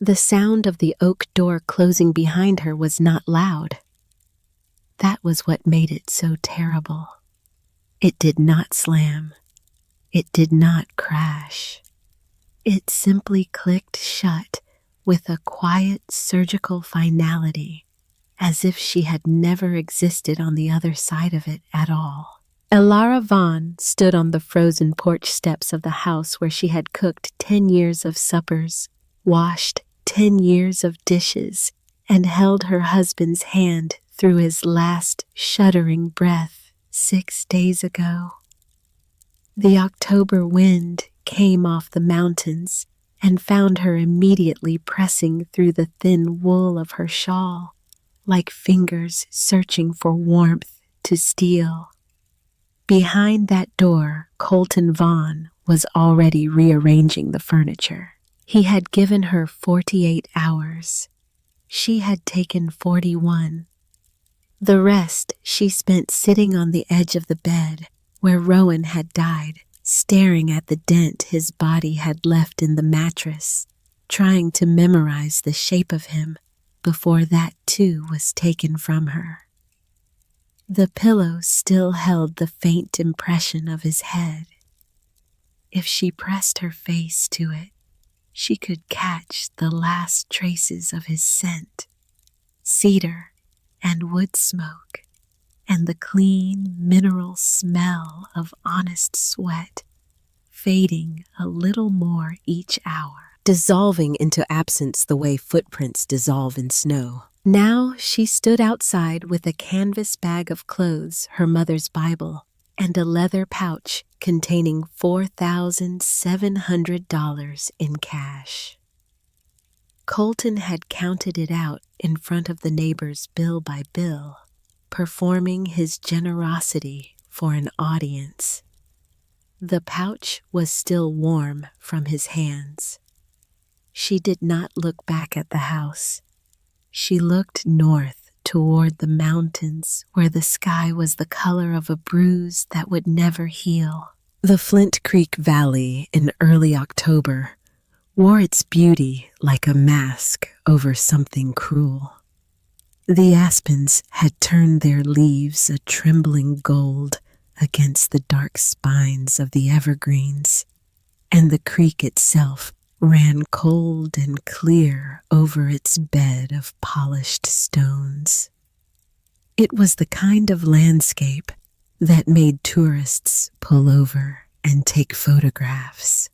The sound of the oak door closing behind her was not loud. That was what made it so terrible. It did not slam. It did not crash. It simply clicked shut with a quiet surgical finality, as if she had never existed on the other side of it at all. Elara Vaughn stood on the frozen porch steps of the house where she had cooked 10 years of suppers, washed 10 years of dishes, and held her husband's hand through his last shuddering breath 6 days ago. The October wind came off the mountains and found her immediately pressing through the thin wool of her shawl, like fingers searching for warmth to steal. Behind that door, Colton Vaughn was already rearranging the furniture. He had given her 48 hours. She had taken 41. The rest she spent sitting on the edge of the bed where Rowan had died, staring at the dent his body had left in the mattress, trying to memorize the shape of him before that too was taken from her. The pillow still held the faint impression of his head. If she pressed her face to it, she could catch the last traces of his scent, cedar and wood smoke, and the clean mineral smell of honest sweat, fading a little more each hour, dissolving into absence the way footprints dissolve in snow. Now she stood outside with a canvas bag of clothes, her mother's Bible, and a leather pouch containing $4,700 in cash. Colton had counted it out in front of the neighbors bill by bill, performing his generosity for an audience. The pouch was still warm from his hands. She did not look back at the house. She looked north toward the mountains where the sky was the color of a bruise that would never heal. The Flint Creek Valley in early October wore its beauty like a mask over something cruel. The aspens had turned their leaves a trembling gold against the dark spines of the evergreens, and the creek itself ran cold and clear over its bed of polished stones. It was the kind of landscape that made tourists pull over and take photographs.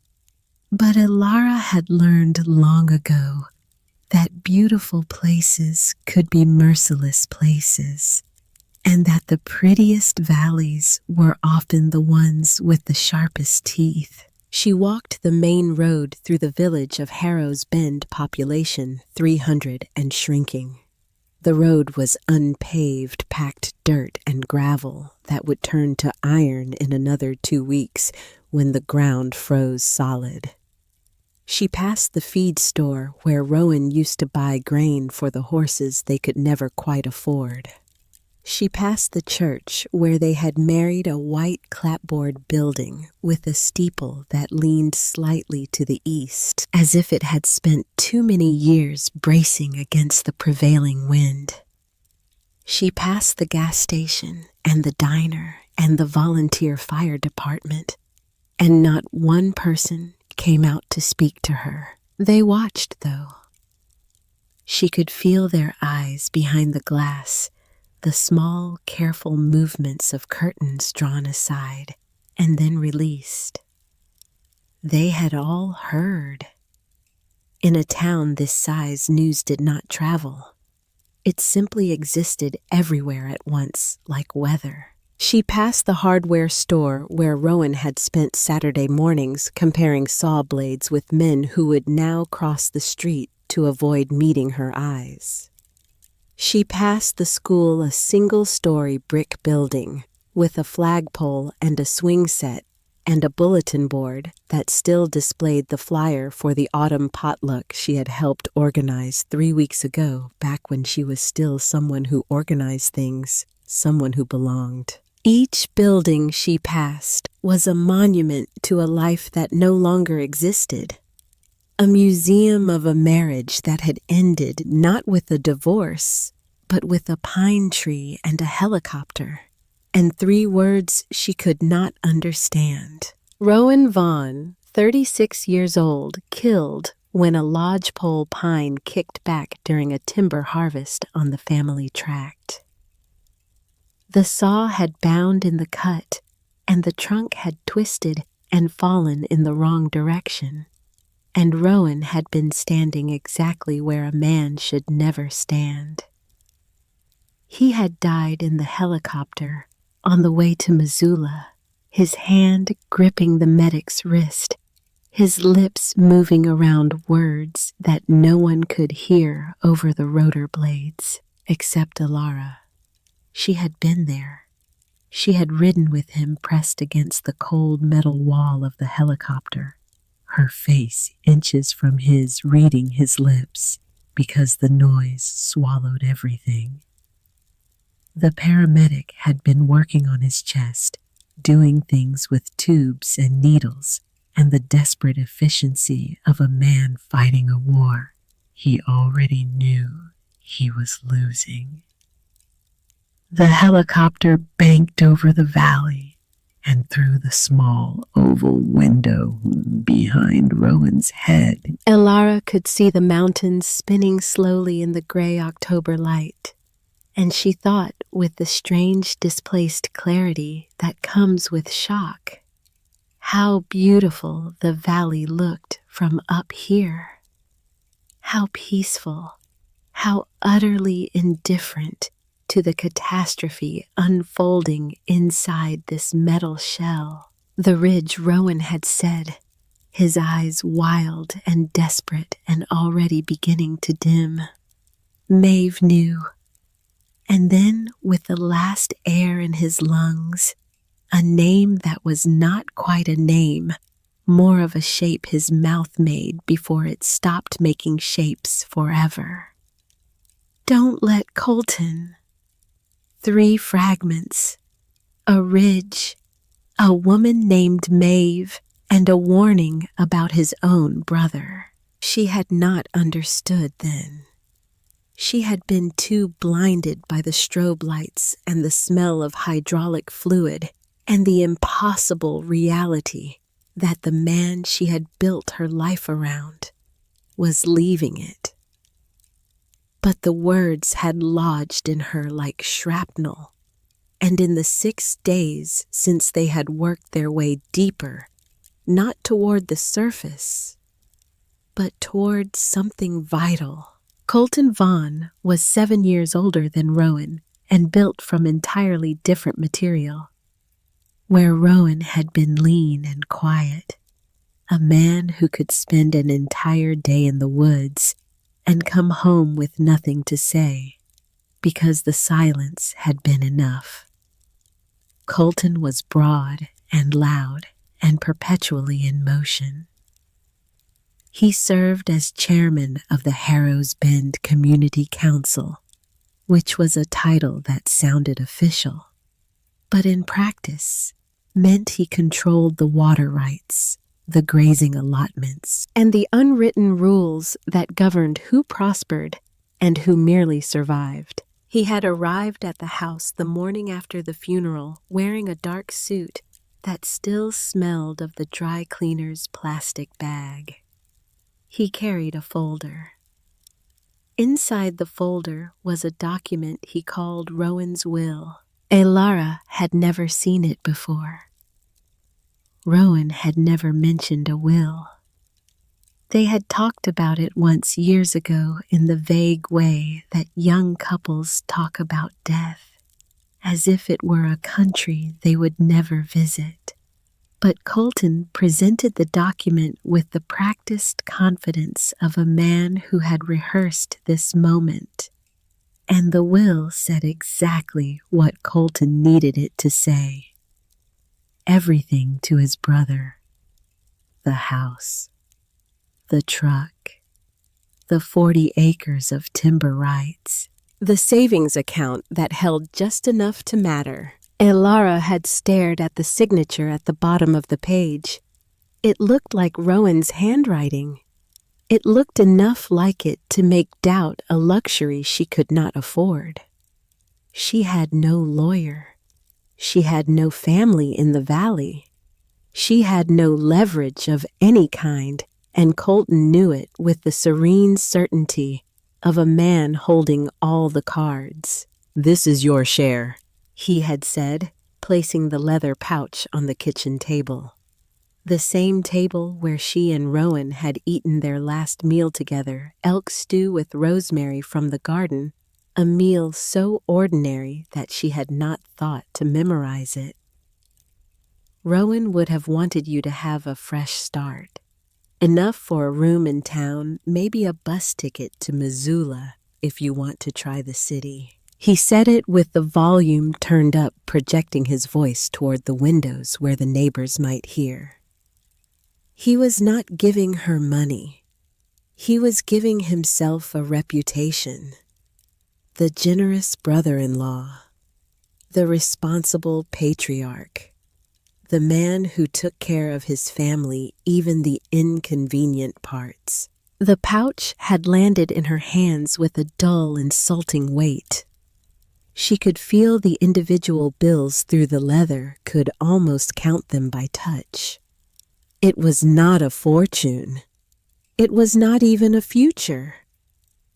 But Elara had learned long ago that beautiful places could be merciless places, and that the prettiest valleys were often the ones with the sharpest teeth. She walked the main road through the village of Harrow's Bend, population 300 and shrinking. The road was unpaved, packed dirt and gravel that would turn to iron in another 2 weeks when the ground froze solid. She passed the feed store where Rowan used to buy grain for the horses they could never quite afford. She passed the church where they had married a white clapboard building with a steeple that leaned slightly to the east, as if it had spent too many years bracing against the prevailing wind. She passed the gas station and the diner and the volunteer fire department, and not one person came out to speak to her. They watched, though. She could feel their eyes behind the glass, the small, careful movements of curtains drawn aside and then released. They had all heard. In a town this size, news did not travel. It simply existed everywhere at once, like weather. She passed the hardware store where Rowan had spent Saturday mornings comparing saw blades with men who would now cross the street to avoid meeting her eyes. She passed the school, a single-story brick building with a flagpole and a swing set and a bulletin board that still displayed the flyer for the autumn potluck she had helped organize 3 weeks ago, back when she was still someone who organized things, someone who belonged. Each building she passed was a monument to a life that no longer existed. A museum of a marriage that had ended not with a divorce, but with a pine tree and a helicopter, and 3 words she could not understand. Rowan Vaughn, 36 years old, killed when a lodgepole pine kicked back during a timber harvest on the family tract. The saw had bound in the cut, and the trunk had twisted and fallen in the wrong direction, and Rowan had been standing exactly where a man should never stand. He had died in the helicopter on the way to Missoula, his hand gripping the medic's wrist, his lips moving around words that no one could hear over the rotor blades, except Alara. She had been there. She had ridden with him pressed against the cold metal wall of the helicopter, her face inches from his, reading his lips, because the noise swallowed everything. The paramedic had been working on his chest, doing things with tubes and needles, and the desperate efficiency of a man fighting a war he already knew he was losing. The helicopter banked over the valley and through the small oval window behind Rowan's head. Alara could see the mountains spinning slowly in the gray October light, and she thought with the strange displaced clarity that comes with shock, how beautiful the valley looked from up here. How peaceful, how utterly indifferent to the catastrophe unfolding inside this metal shell. The ridge, Rowan had said, his eyes wild and desperate and already beginning to dim. Maeve knew. And then, with the last air in his lungs, a name that was not quite a name, more of a shape his mouth made before it stopped making shapes forever. Don't let Colton. 3 fragments, a ridge, a woman named Maeve, and a warning about his own brother. She had not understood then. She had been too blinded by the strobe lights and the smell of hydraulic fluid and the impossible reality that the man she had built her life around was leaving it. But the words had lodged in her like shrapnel, and in the 6 days since they had worked their way deeper, not toward the surface, but toward something vital. Colton Vaughn was 7 years older than Rowan and built from entirely different material. Where Rowan had been lean and quiet, a man who could spend an entire day in the woods and come home with nothing to say, because the silence had been enough. Colton was broad and loud and perpetually in motion. He served as chairman of the Harrows Bend Community Council, which was a title that sounded official, but in practice meant he controlled the water rights, the grazing allotments, and the unwritten rules that governed who prospered and who merely survived. He had arrived at the house the morning after the funeral wearing a dark suit that still smelled of the dry cleaner's plastic bag. He carried a folder. Inside the folder was a document he called Rowan's will. Alara had never seen it before. Rowan had never mentioned a will. They had talked about it once years ago in the vague way that young couples talk about death, as if it were a country they would never visit. But Colton presented the document with the practiced confidence of a man who had rehearsed this moment, and the will said exactly what Colton needed it to say. Everything to his brother. The house, the truck, the 40 acres of timber rights, the savings account that held just enough to matter. Alara had stared at the signature at the bottom of the page. It looked like Rowan's handwriting. It looked enough like it to make doubt a luxury she could not afford. She had no lawyer. She had no family in the valley. She had no leverage of any kind, and Colton knew it with the serene certainty of a man holding all the cards. "This is your share," he had said, placing the leather pouch on the kitchen table. The same table where she and Rowan had eaten their last meal together, elk stew with rosemary from the garden, a meal so ordinary that she had not thought to memorize it. Rowan would have wanted you to have a fresh start. Enough for a room in town, maybe a bus ticket to Missoula if you want to try the city. He said it with the volume turned up, projecting his voice toward the windows where the neighbors might hear. He was not giving her money. He was giving himself a reputation. The generous brother-in-law, the responsible patriarch, the man who took care of his family, even the inconvenient parts. The pouch had landed in her hands with a dull, insulting weight. She could feel the individual bills through the leather, could almost count them by touch. It was not a fortune. It was not even a future.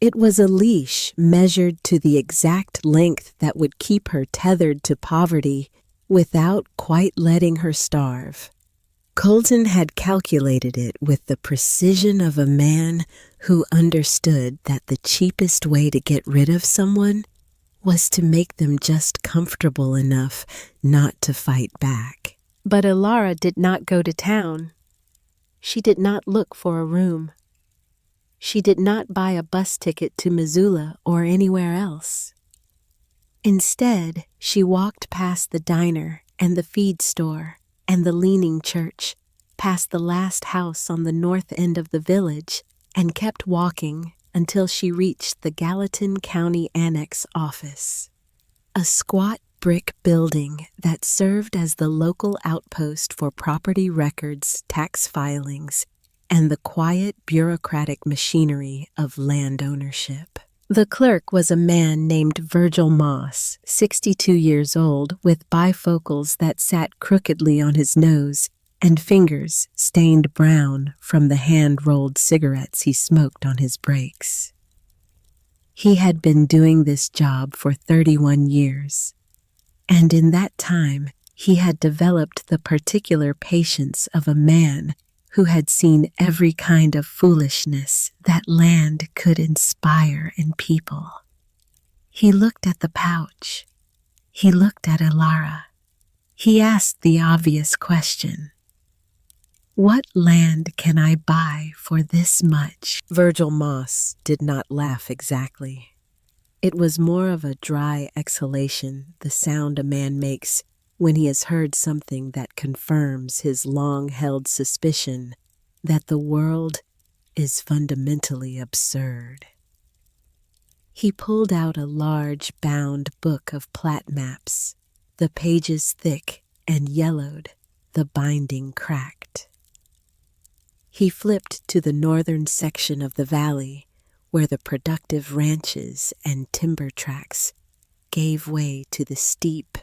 It was a leash measured to the exact length that would keep her tethered to poverty without quite letting her starve. Colton had calculated it with the precision of a man who understood that the cheapest way to get rid of someone was to make them just comfortable enough not to fight back. But Ilara did not go to town. She did not look for a room. She did not buy a bus ticket to Missoula or anywhere else. Instead, she walked past the diner and the feed store and the leaning church, past the last house on the north end of the village, and kept walking until she reached the Gallatin County Annex office. A squat brick building that served as the local outpost for property records, tax filings, and the quiet bureaucratic machinery of land ownership. The clerk was a man named Virgil Moss, 62 years old, with bifocals that sat crookedly on his nose and fingers stained brown from the hand-rolled cigarettes he smoked on his breaks. He had been doing this job for 31 years. And in that time, he had developed the particular patience of a man who had seen every kind of foolishness that land could inspire in people. He looked at the pouch. He looked at Ilara. He asked the obvious question, "What land can I buy for this much?" Virgil Moss did not laugh exactly. It was more of a dry exhalation, the sound a man makes when he has heard something that confirms his long-held suspicion that the world is fundamentally absurd. He pulled out a large bound book of plat maps, the pages thick and yellowed, the binding cracked. He flipped to the northern section of the valley, where the productive ranches and timber tracts gave way to the steep,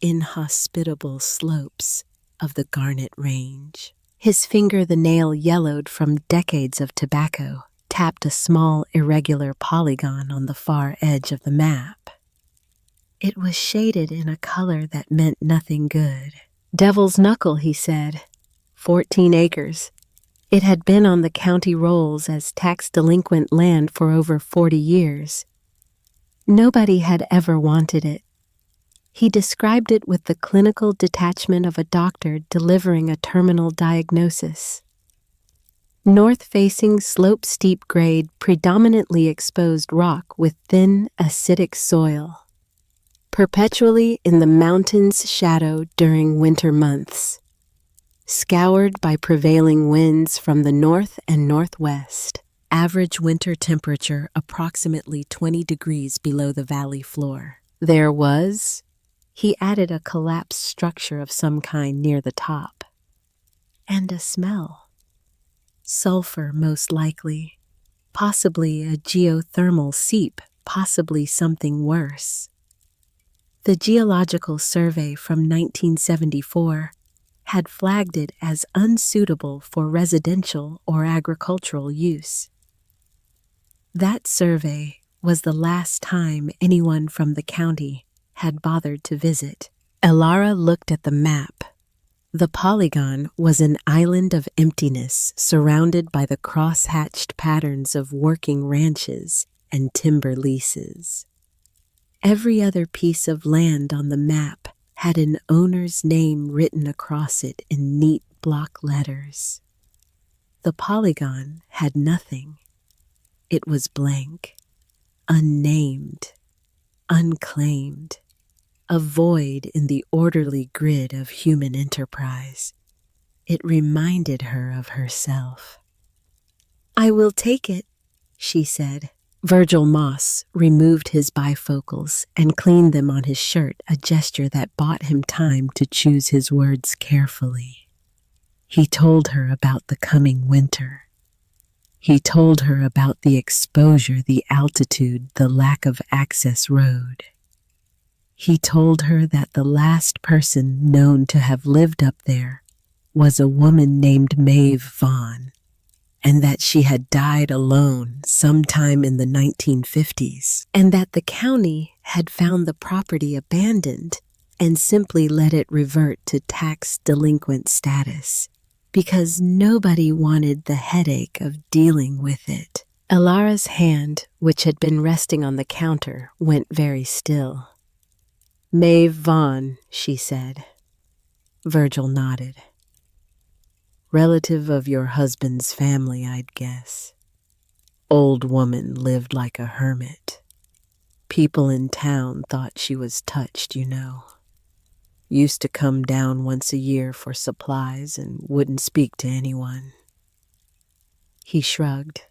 inhospitable slopes of the Garnet Range. His finger, the nail yellowed from decades of tobacco, tapped a small, irregular polygon on the far edge of the map. It was shaded in a color that meant nothing good. "Devil's Knuckle," he said. 14 acres. It had been on the county rolls as tax-delinquent land for over 40 years. Nobody had ever wanted it. He described it with the clinical detachment of a doctor delivering a terminal diagnosis. North-facing, slope-steep grade, predominantly exposed rock with thin, acidic soil. Perpetually in the mountain's shadow during winter months. Scoured by prevailing winds from the north and northwest. Average winter temperature approximately 20 degrees below the valley floor. There was, he added, a collapsed structure of some kind near the top. And a smell. sulfur most likely, possibly a geothermal seep, possibly something worse. The Geological Survey from 1974 had flagged it as unsuitable for residential or agricultural use. That survey was the last time anyone from the county had bothered to visit. Elara looked at the map. The polygon was an island of emptiness surrounded by the cross-hatched patterns of working ranches and timber leases. Every other piece of land on the map had an owner's name written across it in neat block letters. The polygon had nothing. It was blank, unnamed, unclaimed, a void in the orderly grid of human enterprise. It reminded her of herself. "I will take it," she said. Virgil Moss removed his bifocals and cleaned them on his shirt, a gesture that bought him time to choose his words carefully. He told her about the coming winter. He told her about the exposure, the altitude, the lack of access road. He told her that the last person known to have lived up there was a woman named Maeve Vaughn, and that she had died alone sometime in the 1950s, and that the county had found the property abandoned and simply let it revert to tax delinquent status, because nobody wanted the headache of dealing with it. Elara's hand, which had been resting on the counter, went very still. "Maeve Vaughn," she said. Virgil nodded. "Relative of your husband's family, I'd guess. Old woman, lived like a hermit. People in town thought she was touched, you know. Used to come down once a year for supplies and wouldn't speak to anyone." He shrugged.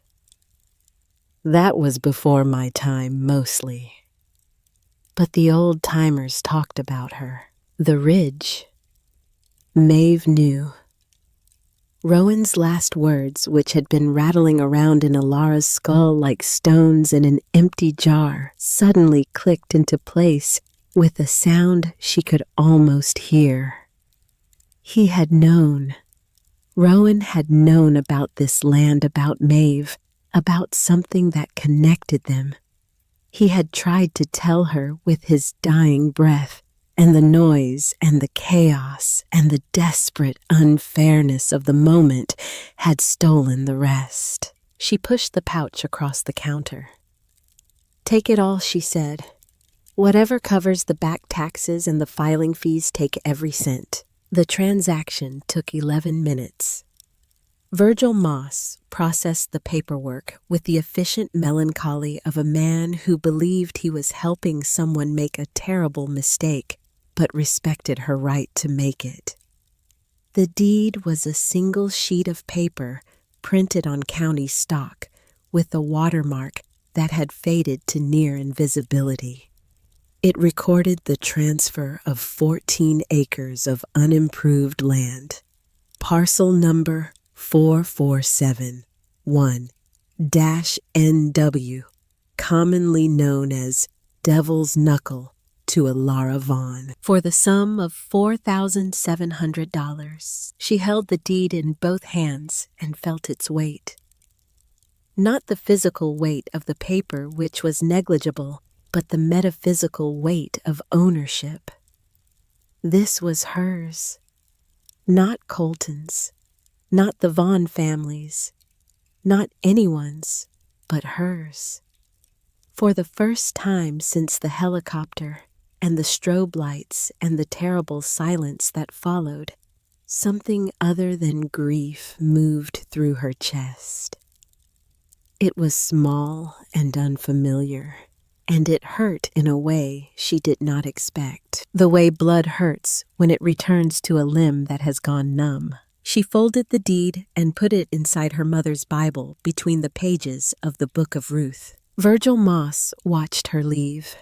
"That was before my time, mostly. But the old-timers talked about her. The ridge." Maeve knew. Rowan's last words, which had been rattling around in Elara's skull like stones in an empty jar, suddenly clicked into place with a sound she could almost hear. He had known. Rowan had known about this land, about Maeve, about something that connected them. He had tried to tell her with his dying breath, and the noise and the chaos and the desperate unfairness of the moment had stolen the rest. She pushed the pouch across the counter. "Take it all," she said. "Whatever covers the back taxes and the filing fees, take every cent." The transaction took 11 minutes. Virgil Moss processed the paperwork with the efficient melancholy of a man who believed he was helping someone make a terrible mistake, but respected her right to make it. The deed was a single sheet of paper printed on county stock with a watermark that had faded to near invisibility. It recorded the transfer of 14 acres of unimproved land, parcel number 447-1-NW, commonly known as Devil's Knuckle, to Elara Vaughn, for the sum of $4,700. She held the deed in both hands and felt its weight. Not the physical weight of the paper, which was negligible, but the metaphysical weight of ownership. This was hers, not Colton's, not the Vaughn family's, not anyone's, but hers. For the first time since the helicopter and the strobe lights and the terrible silence that followed, something other than grief moved through her chest. It was small and unfamiliar, and it hurt in a way she did not expect, the way blood hurts when it returns to a limb that has gone numb. She folded the deed and put it inside her mother's Bible between the pages of the Book of Ruth. Virgil Moss watched her leave.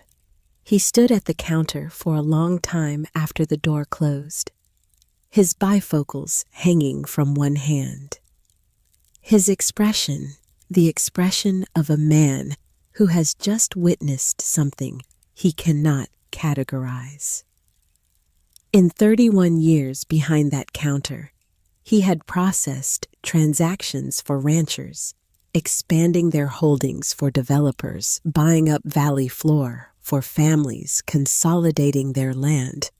He stood at the counter for a long time after the door closed, his bifocals hanging from one hand. His expression, the expression of a man who has just witnessed something he cannot categorize. In 31 years behind that counter, he had processed transactions for ranchers, expanding their holdings for developers, buying up valley floor for families, consolidating their land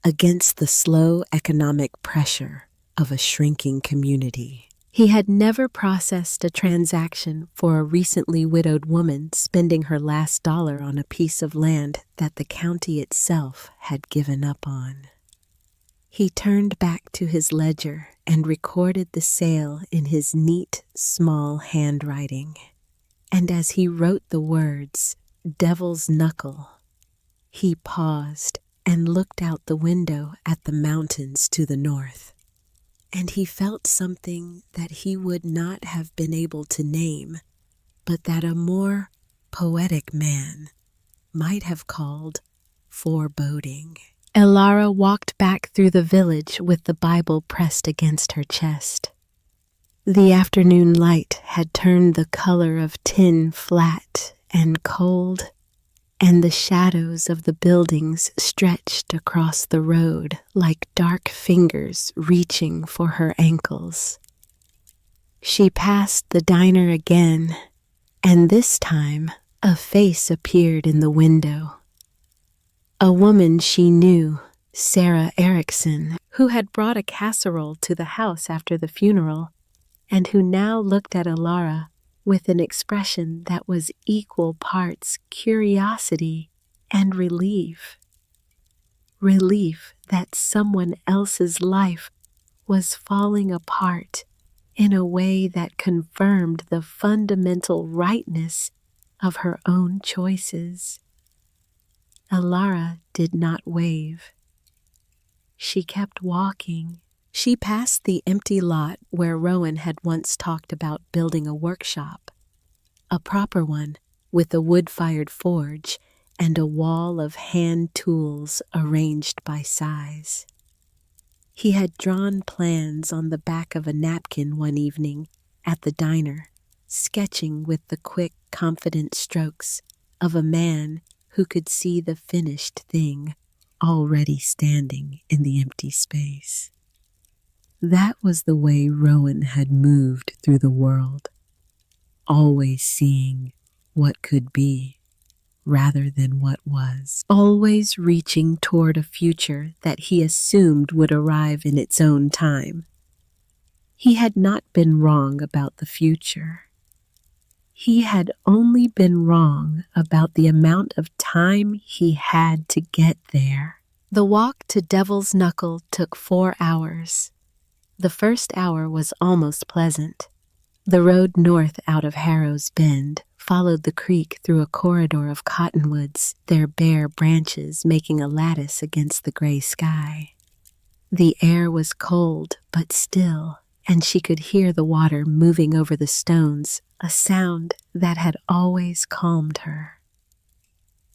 against the slow economic pressure of a shrinking community. He had never processed a transaction for a recently widowed woman spending her last dollar on a piece of land that the county itself had given up on. He turned back to his ledger and recorded the sale in his neat, small handwriting. And as he wrote the words, "Devil's Knuckle," he paused and looked out the window at the mountains to the north. And he felt something that he would not have been able to name, but that a more poetic man might have called foreboding. Elara walked back through the village with the Bible pressed against her chest. The afternoon light had turned the color of tin flat and cold, and the shadows of the buildings stretched across the road like dark fingers reaching for her ankles. She passed the diner again, and this time a face appeared in the window. A woman she knew, Sarah Erickson, who had brought a casserole to the house after the funeral, and who now looked at Elara with an expression that was equal parts curiosity and relief. Relief that someone else's life was falling apart in a way that confirmed the fundamental rightness of her own choices. Elara did not wave. She kept walking. She passed the empty lot where Rowan had once talked about building a workshop, a proper one with a wood-fired forge and a wall of hand tools arranged by size. He had drawn plans on the back of a napkin one evening at the diner, sketching with the quick, confident strokes of a man who could see the finished thing already standing in the empty space. That was the way Rowan had moved through the world, always seeing what could be rather than what was, always reaching toward a future that he assumed would arrive in its own time. He had not been wrong about the future. He had only been wrong about the amount of time he had to get there. The walk to Devil's Knuckle took 4 hours. The first hour was almost pleasant. The road north out of Harrow's Bend followed the creek through a corridor of cottonwoods, their bare branches making a lattice against the gray sky. The air was cold but still, and she could hear the water moving over the stones, a sound that had always calmed her.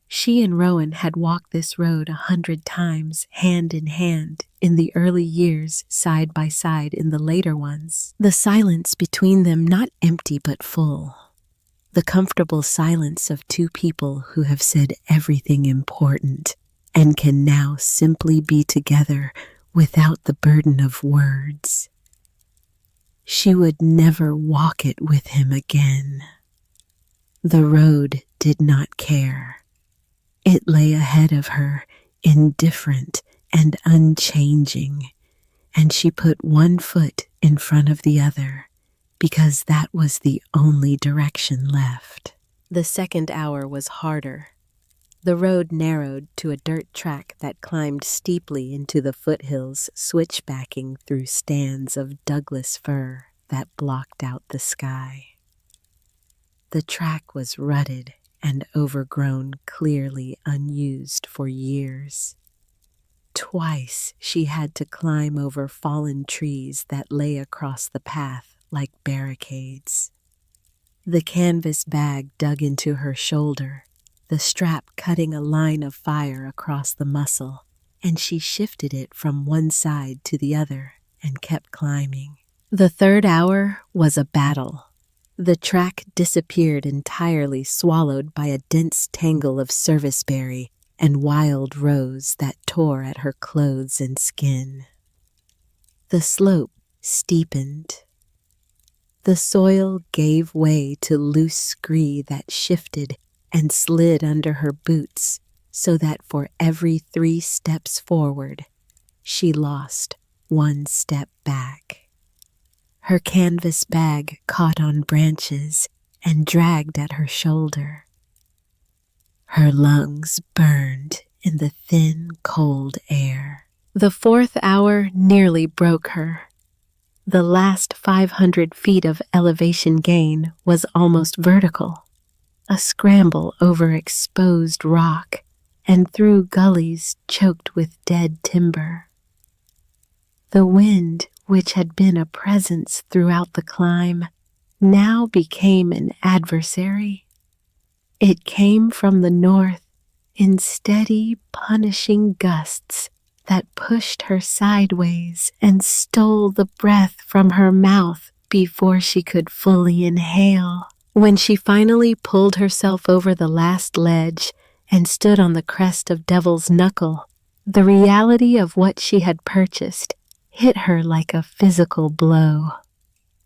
She and Rowan had walked this road 100 times, hand in hand, in the early years, side by side in the later ones. The silence between them not empty but full. The comfortable silence of two people who have said everything important and can now simply be together without the burden of words. She would never walk it with him again. The road did not care. It lay ahead of her, indifferent and unchanging, and she put one foot in front of the other, because that was the only direction left. The second hour was harder. The road narrowed to a dirt track that climbed steeply into the foothills, switchbacking through stands of Douglas fir that blocked out the sky. The track was rutted and overgrown, clearly unused for years. Twice she had to climb over fallen trees that lay across the path like barricades. The canvas bag dug into her shoulder, the strap cutting a line of fire across the muscle, and she shifted it from one side to the other and kept climbing. The third hour was a battle. The track disappeared entirely, swallowed by a dense tangle of serviceberry and wild rose that tore at her clothes and skin. The slope steepened. The soil gave way to loose scree that shifted and slid under her boots, so that for every 3 steps forward, she lost 1 step back. Her canvas bag caught on branches and dragged at her shoulder. Her lungs burned in the thin, cold air. The fourth hour nearly broke her. The last 500 feet of elevation gain was almost vertical, a scramble over exposed rock and through gullies choked with dead timber. The wind, which had been a presence throughout the climb, now became an adversary. It came from the north in steady, punishing gusts that pushed her sideways and stole the breath from her mouth before she could fully inhale. When she finally pulled herself over the last ledge and stood on the crest of Devil's Knuckle, the reality of what she had purchased hit her like a physical blow.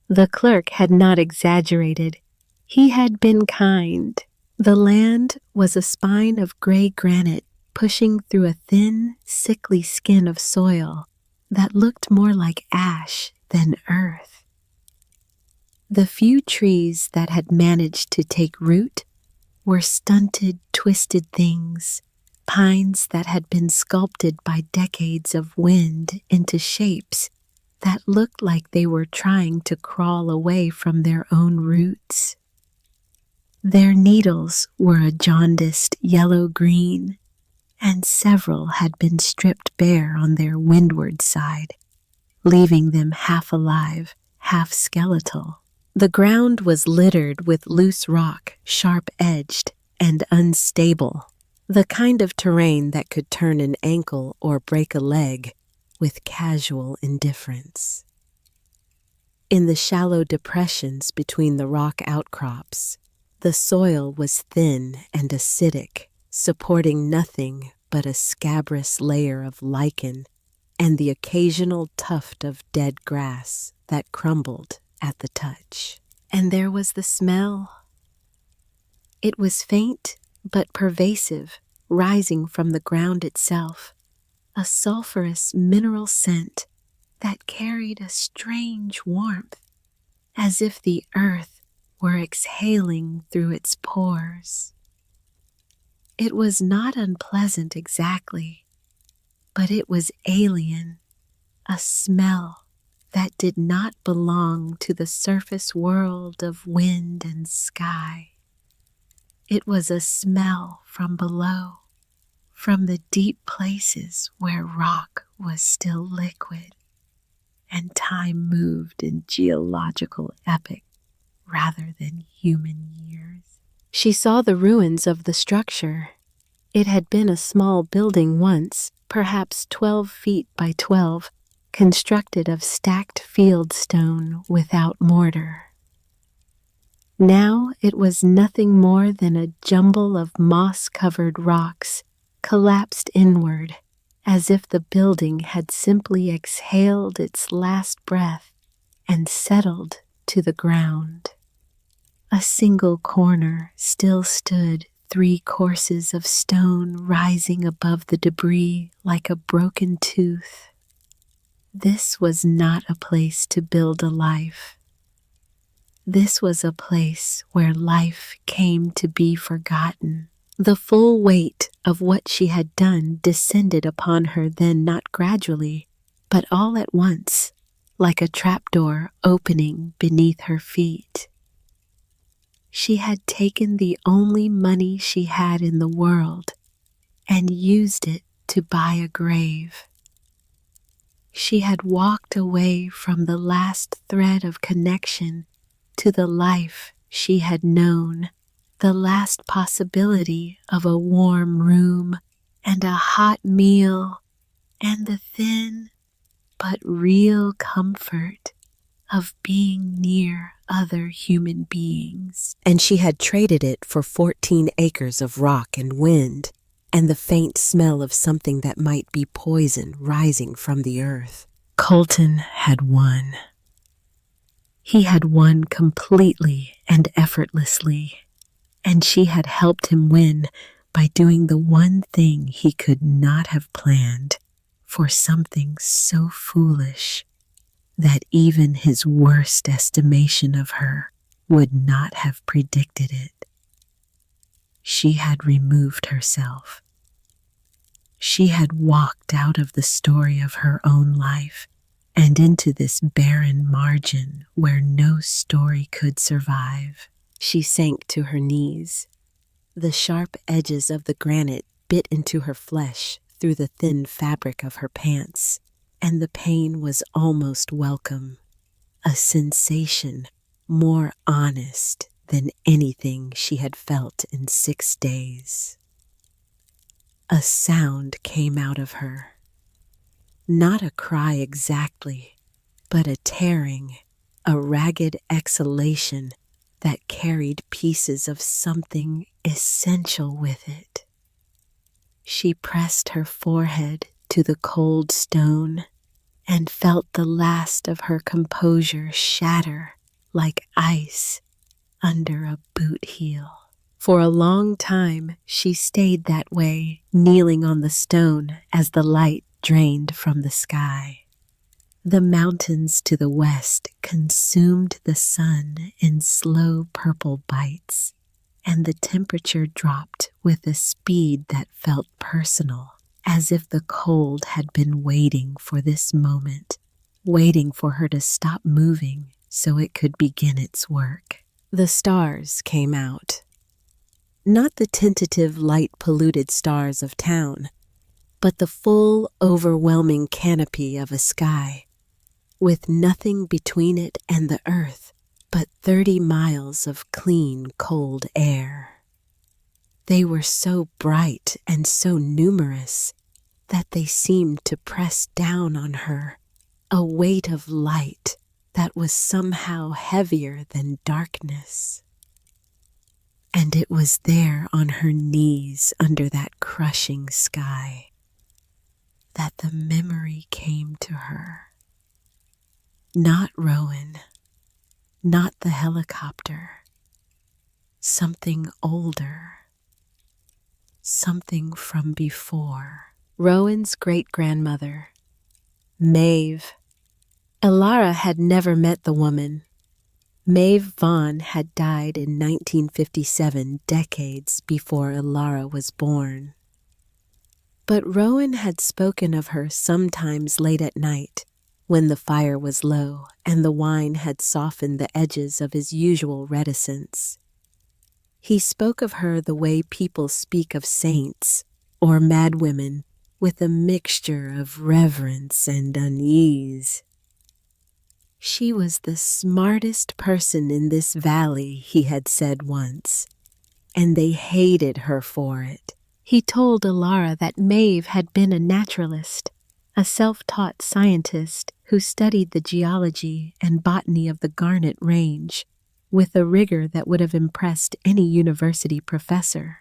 The clerk had not exaggerated. He had been kind. The land was a spine of gray granite pushing through a thin, sickly skin of soil that looked more like ash than earth. The few trees that had managed to take root were stunted, twisted things, pines that had been sculpted by decades of wind into shapes that looked like they were trying to crawl away from their own roots. Their needles were a jaundiced yellow-green, and several had been stripped bare on their windward side, leaving them half alive, half skeletal. The ground was littered with loose rock, sharp-edged and unstable, the kind of terrain that could turn an ankle or break a leg with casual indifference. In the shallow depressions between the rock outcrops, the soil was thin and acidic, supporting nothing but a scabrous layer of lichen and the occasional tuft of dead grass that crumbled at the touch. And there was the smell. It was faint but pervasive, rising from the ground itself, a sulphurous mineral scent that carried a strange warmth, as if the earth were exhaling through its pores. It was not unpleasant exactly, but it was alien, a smell that did not belong to the surface world of wind and sky. It was a smell from below, from the deep places where rock was still liquid and time moved in geological epoch rather than human years. She saw the ruins of the structure. It had been a small building once, perhaps 12 feet by 12, constructed of stacked field stone without mortar. Now it was nothing more than a jumble of moss-covered rocks, collapsed inward, as if the building had simply exhaled its last breath and settled to the ground. A single corner still stood, 3 courses of stone rising above the debris like a broken tooth. This was not a place to build a life. This was a place where life came to be forgotten. The full weight of what she had done descended upon her then, not gradually, but all at once, like a trapdoor opening beneath her feet. She had taken the only money she had in the world and used it to buy a grave. She had walked away from the last thread of connection to the life she had known, the last possibility of a warm room and a hot meal and the thin but real comfort of being near other human beings. And she had traded it for 14 acres of rock and wind, and the faint smell of something that might be poison rising from the earth. Colton had won. He had won completely and effortlessly, and she had helped him win by doing the one thing he could not have planned, for something so foolish that even his worst estimation of her would not have predicted it. She had removed herself. She had walked out of the story of her own life and into this barren margin where no story could survive. She sank to her knees. The sharp edges of the granite bit into her flesh through the thin fabric of her pants, and the pain was almost welcome, a sensation more honest than anything she had felt in 6 days. A sound came out of her. Not a cry exactly, but a tearing, a ragged exhalation that carried pieces of something essential with it. She pressed her forehead to the cold stone and felt the last of her composure shatter like ice under a boot heel. For a long time, she stayed that way, kneeling on the stone as the light drained from the sky. The mountains to the west consumed the sun in slow purple bites, and the temperature dropped with a speed that felt personal, as if the cold had been waiting for this moment, waiting for her to stop moving so it could begin its work. The stars came out. Not the tentative, light-polluted stars of town, but the full, overwhelming canopy of a sky, with nothing between it and the earth but 30 miles of clean, cold air. They were so bright and so numerous that they seemed to press down on her, a weight of light that was somehow heavier than darkness. And it was there on her knees under that crushing sky that the memory came to her. Not Rowan, not the helicopter, something older, something from before. Rowan's great-grandmother, Maeve. Elara had never met the woman. Maeve Vaughn had died in 1957, decades before Elara was born. But Rowan had spoken of her sometimes late at night, when the fire was low and the wine had softened the edges of his usual reticence. He spoke of her the way people speak of saints or madwomen, with a mixture of reverence and unease. She was the smartest person in this valley, he had said once, and they hated her for it. He told Elara that Maeve had been a naturalist, a self-taught scientist who studied the geology and botany of the Garnet Range with a rigor that would have impressed any university professor.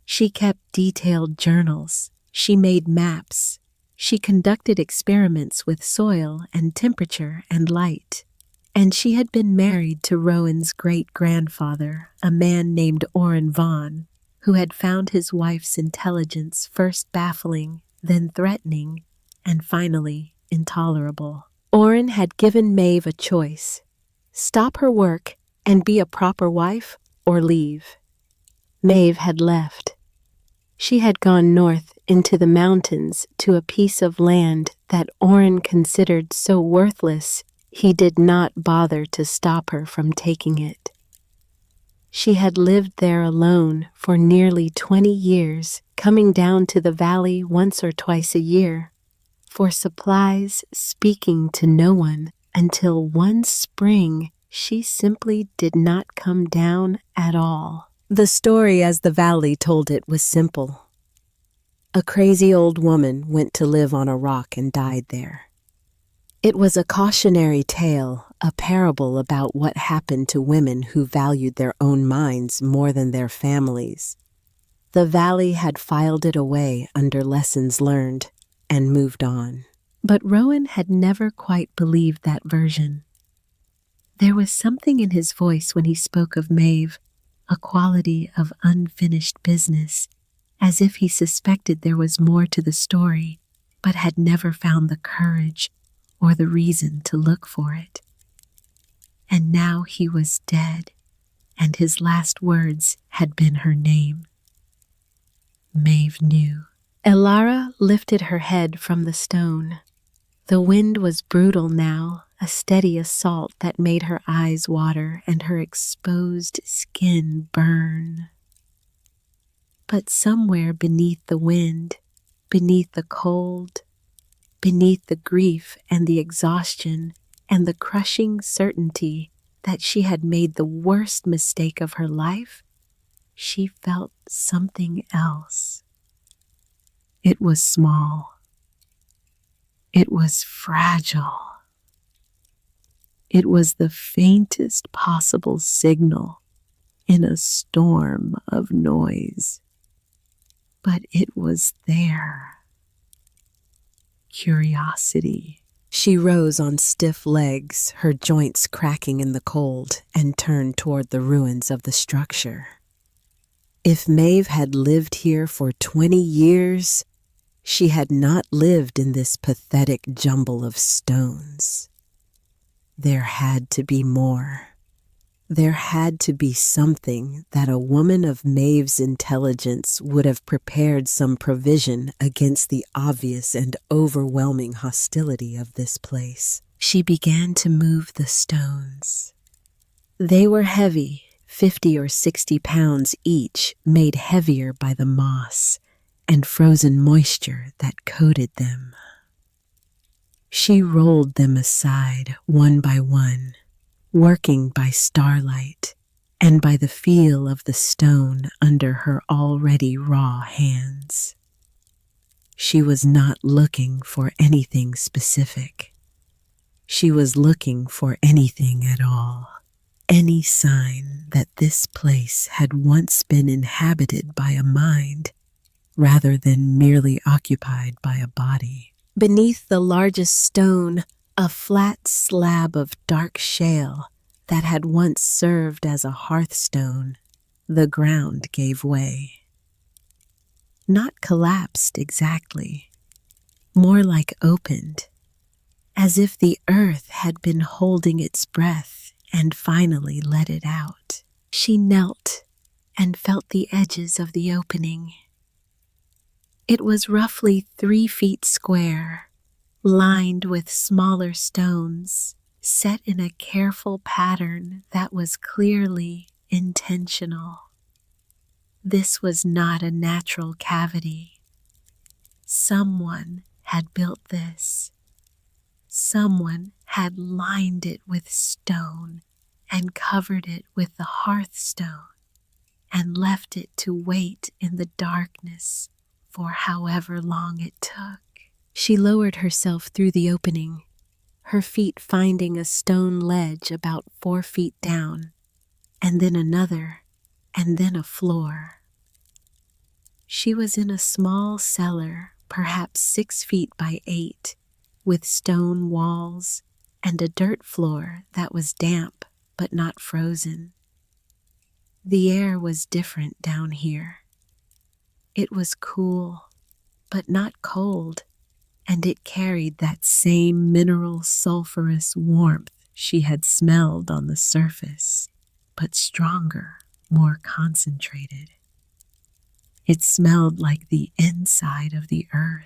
She kept detailed journals, she made maps, she conducted experiments with soil and temperature and light, and she had been married to Rowan's great-grandfather, a man named Orrin Vaughn, who had found his wife's intelligence first baffling, then threatening, and finally intolerable. Orrin had given Maeve a choice: stop her work and be a proper wife, or leave. Maeve had left. She had gone north into the mountains to a piece of land that Orrin considered so worthless he did not bother to stop her from taking it. She had lived there alone for nearly 20 years, coming down to the valley once or twice a year for supplies, speaking to no one, until one spring she simply did not come down at all. The story as the valley told it was simple. A crazy old woman went to live on a rock and died there. It was a cautionary tale, a parable about what happened to women who valued their own minds more than their families. The valley had filed it away under lessons learned and moved on. But Rowan had never quite believed that version. There was something in his voice when he spoke of Maeve, a quality of unfinished business, as if he suspected there was more to the story, but had never found the courage or the reason to look for it. And now he was dead, and his last words had been her name. Maeve knew. Elara lifted her head from the stone. The wind was brutal now, a steady assault that made her eyes water and her exposed skin burn. But somewhere beneath the wind, beneath the cold, beneath the grief and the exhaustion and the crushing certainty that she had made the worst mistake of her life, she felt something else. It was small. It was fragile. It was the faintest possible signal in a storm of noise. But it was there. Curiosity. She rose on stiff legs, her joints cracking in the cold, and turned toward the ruins of the structure. If Maeve had lived here for 20 years, she had not lived in this pathetic jumble of stones. There had to be more. There had to be something that a woman of Maeve's intelligence would have prepared some provision against the obvious and overwhelming hostility of this place. She began to move the stones. They were heavy, 50 or 60 pounds each, made heavier by the moss and frozen moisture that coated them. She rolled them aside one by one, working by starlight and by the feel of the stone under her already raw hands. She was not looking for anything specific. She was looking for anything at all, any sign that this place had once been inhabited by a mind rather than merely occupied by a body. Beneath the largest stone, a flat slab of dark shale that had once served as a hearthstone, the ground gave way. Not collapsed exactly, more like opened, as if the earth had been holding its breath and finally let it out. She knelt and felt the edges of the opening. It was roughly 3 feet square, lined with smaller stones, set in a careful pattern that was clearly intentional. This was not a natural cavity. Someone had built this. Someone had lined it with stone and covered it with the hearthstone and left it to wait in the darkness for however long it took. She lowered herself through the opening, her feet finding a stone ledge about 4 feet down, and then another, and then a floor. She was in a small cellar, perhaps 6 feet by 8, with stone walls and a dirt floor that was damp but not frozen. The air was different down here. It was cool, but not cold, and it carried that same mineral sulfurous warmth she had smelled on the surface, but stronger, more concentrated. It smelled like the inside of the earth.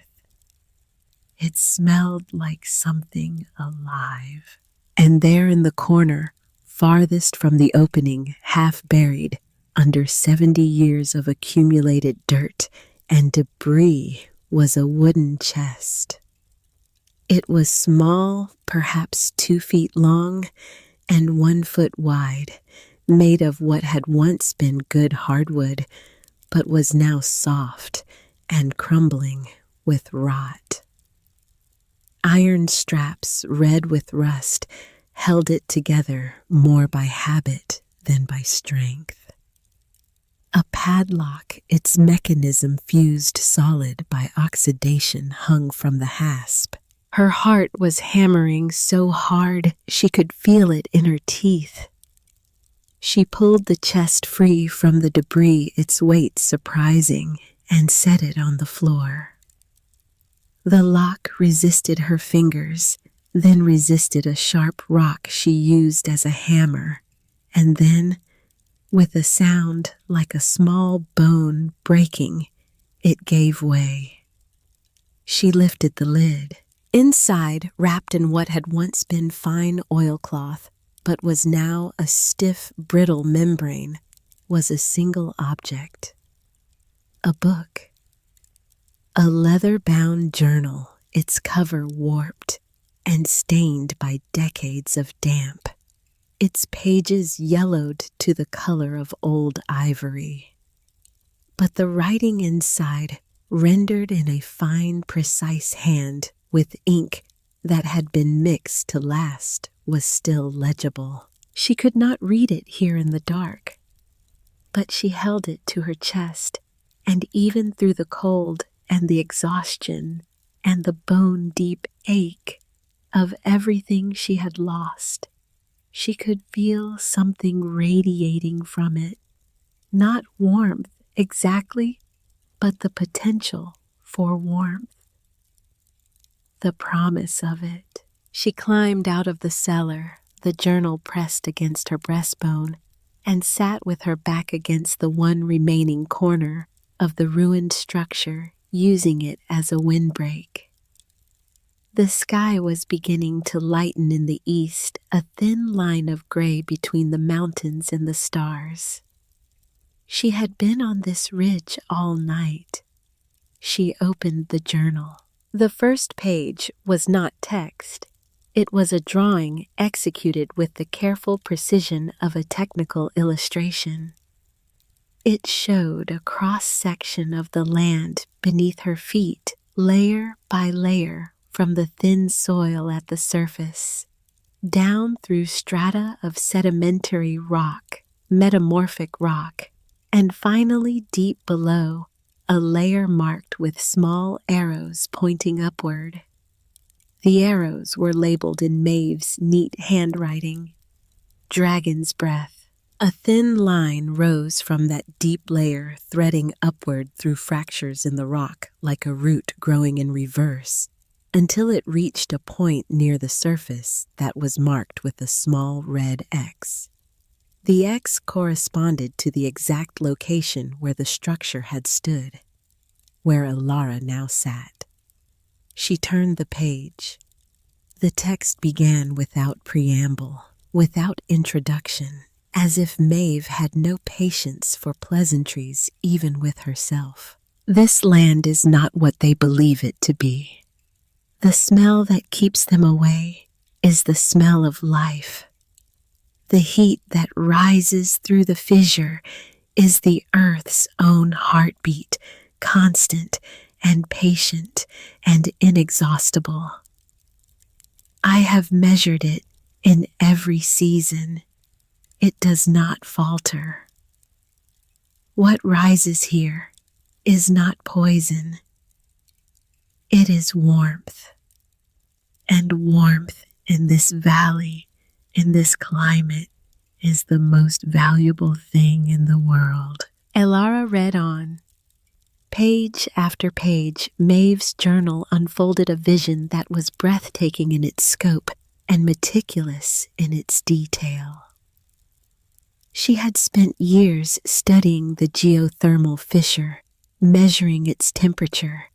It smelled like something alive. And there in the corner, farthest from the opening, half buried under 70 years of accumulated dirt and debris, was a wooden chest. It was small, perhaps 2 feet long and 1 foot wide, made of what had once been good hardwood, but was now soft and crumbling with rot. Iron straps, red with rust, held it together more by habit than by strength. A padlock, its mechanism fused solid by oxidation, hung from the hasp. Her heart was hammering so hard she could feel it in her teeth. She pulled the chest free from the debris, its weight surprising, and set it on the floor. The lock resisted her fingers, then resisted a sharp rock she used as a hammer, and then, with a sound like a small bone breaking, it gave way. She lifted the lid. Inside, wrapped in what had once been fine oilcloth, but was now a stiff, brittle membrane, was a single object. A book. A leather-bound journal, its cover warped and stained by decades of damp, its pages yellowed to the color of old ivory. But the writing inside, rendered in a fine, precise hand with ink that had been mixed to last, was still legible. She could not read it here in the dark, but she held it to her chest, and even through the cold and the exhaustion and the bone-deep ache of everything she had lost, she could feel something radiating from it. Not warmth exactly, but the potential for warmth. The promise of it. She climbed out of the cellar, the journal pressed against her breastbone, and sat with her back against the one remaining corner of the ruined structure, using it as a windbreak. The sky was beginning to lighten in the east, a thin line of gray between the mountains and the stars. She had been on this ridge all night. She opened the journal. The first page was not text. It was a drawing executed with the careful precision of a technical illustration. It showed a cross-section of the land beneath her feet, layer by layer, from the thin soil at the surface, down through strata of sedimentary rock, metamorphic rock, and finally deep below, a layer marked with small arrows pointing upward. The arrows were labeled in Maeve's neat handwriting. Dragon's breath. A thin line rose from that deep layer, threading upward through fractures in the rock like a root growing in reverse, until it reached a point near the surface that was marked with a small red X. The X corresponded to the exact location where the structure had stood, where Elara now sat. She turned the page. The text began without preamble, without introduction, as if Maeve had no patience for pleasantries even with herself. This land is not what they believe it to be. The smell that keeps them away is the smell of life. The heat that rises through the fissure is the earth's own heartbeat, constant and patient and inexhaustible. I have measured it in every season. It does not falter. What rises here is not poison. It is warmth. And warmth in this valley, in this climate, is the most valuable thing in the world. Elara read on. Page after page, Maeve's journal unfolded a vision that was breathtaking in its scope and meticulous in its detail. She had spent years studying the geothermal fissure, measuring its temperature,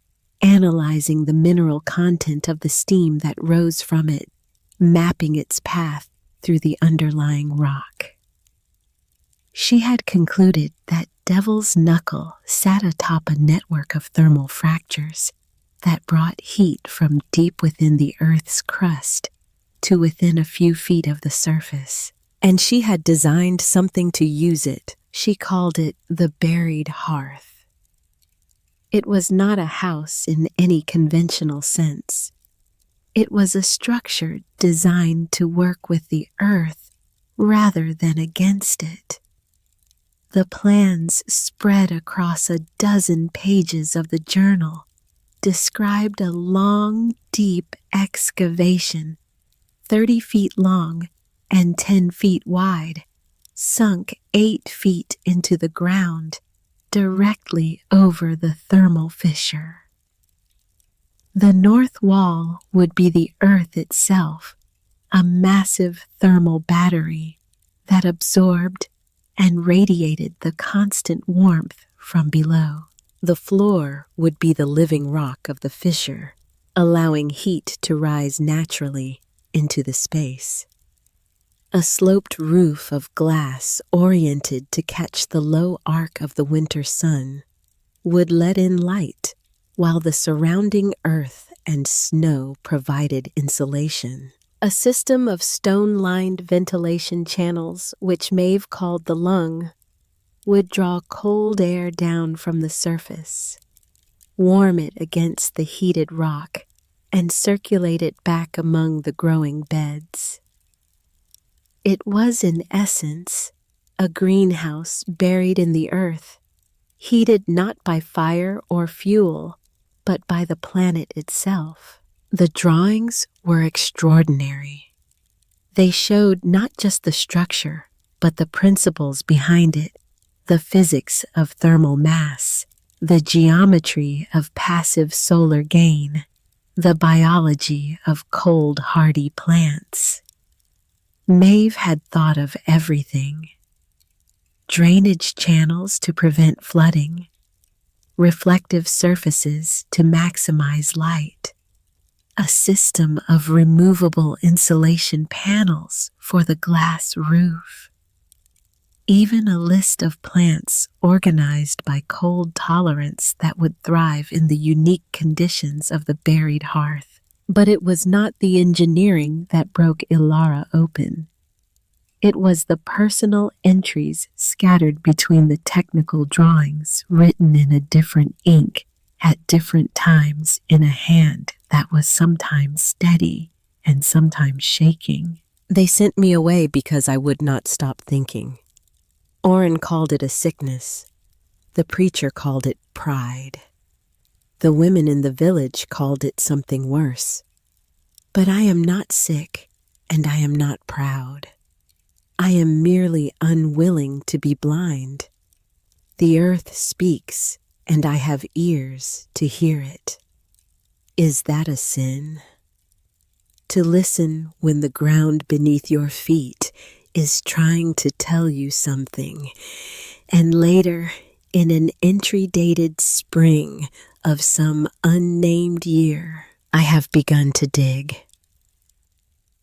analyzing the mineral content of the steam that rose from it, mapping its path through the underlying rock. She had concluded that Devil's Knuckle sat atop a network of thermal fractures that brought heat from deep within the Earth's crust to within a few feet of the surface. And she had designed something to use it. She called it the buried hearth. It was not a house in any conventional sense. It was a structure designed to work with the earth rather than against it. The plans spread across a dozen pages of the journal described a long, deep excavation, 30 feet long and 10 feet wide, sunk 8 feet into the ground, directly over the thermal fissure. The north wall would be the earth itself, a massive thermal battery that absorbed and radiated the constant warmth from below. The floor would be the living rock of the fissure, allowing heat to rise naturally into the space. A sloped roof of glass oriented to catch the low arc of the winter sun would let in light, while the surrounding earth and snow provided insulation. A system of stone-lined ventilation channels, which Maeve called the lung, would draw cold air down from the surface, warm it against the heated rock, and circulate it back among the growing beds. It was, in essence, a greenhouse buried in the earth, heated not by fire or fuel, but by the planet itself. The drawings were extraordinary. They showed not just the structure, but the principles behind it, the physics of thermal mass, the geometry of passive solar gain, the biology of cold, hardy plants. Maeve had thought of everything: drainage channels to prevent flooding, reflective surfaces to maximize light, a system of removable insulation panels for the glass roof, even a list of plants organized by cold tolerance that would thrive in the unique conditions of the buried hearth. But it was not the engineering that broke Ilara open. It was the personal entries scattered between the technical drawings, written in a different ink at different times in a hand that was sometimes steady and sometimes shaking. They sent me away because I would not stop thinking. Oren called it a sickness. The preacher called it pride. The women in the village called it something worse. But I am not sick, and I am not proud. I am merely unwilling to be blind. The earth speaks, and I have ears to hear it. Is that a sin? To listen when the ground beneath your feet is trying to tell you something, and later, in an entry-dated spring of some unnamed year, I have begun to dig.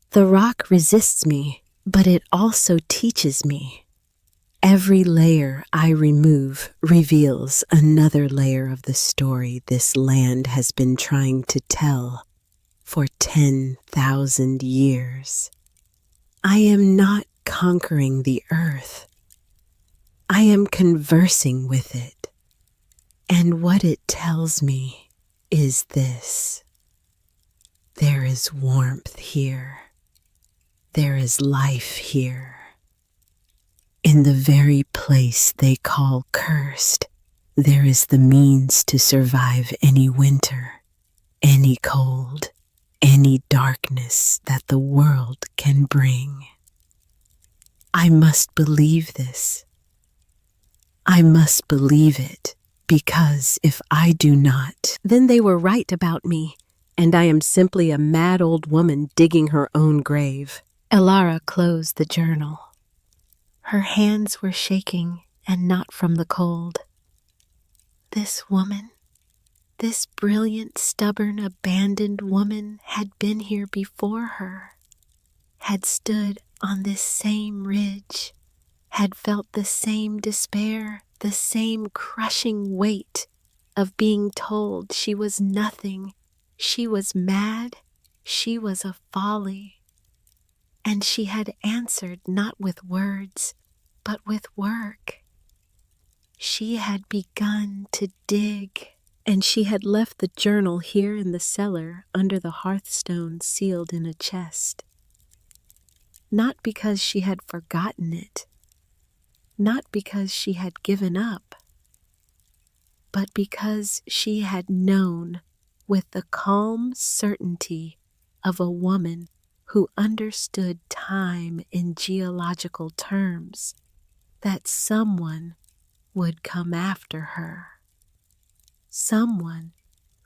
The rock resists me, but it also teaches me. Every layer I remove reveals another layer of the story this land has been trying to tell for 10,000 years. I am not conquering the earth. I am conversing with it. And what it tells me is this: there is warmth here. There is life here. In the very place they call cursed, there is the means to survive any winter, any cold, any darkness that the world can bring. I must believe this. I must believe it, because if I do not, then they were right about me, and I am simply a mad old woman digging her own grave. Ilara closed the journal. Her hands were shaking, and not from the cold. This woman, this brilliant, stubborn, abandoned woman had been here before her, had stood on this same ridge, had felt the same despair, the same crushing weight of being told she was nothing, she was mad, she was a folly. And she had answered not with words, but with work. She had begun to dig, And she had left the journal here in the cellar under the hearthstone sealed in a chest. Not because she had forgotten it, not because she had given up, but because she had known with the calm certainty of a woman who understood time in geological terms that someone would come after her. Someone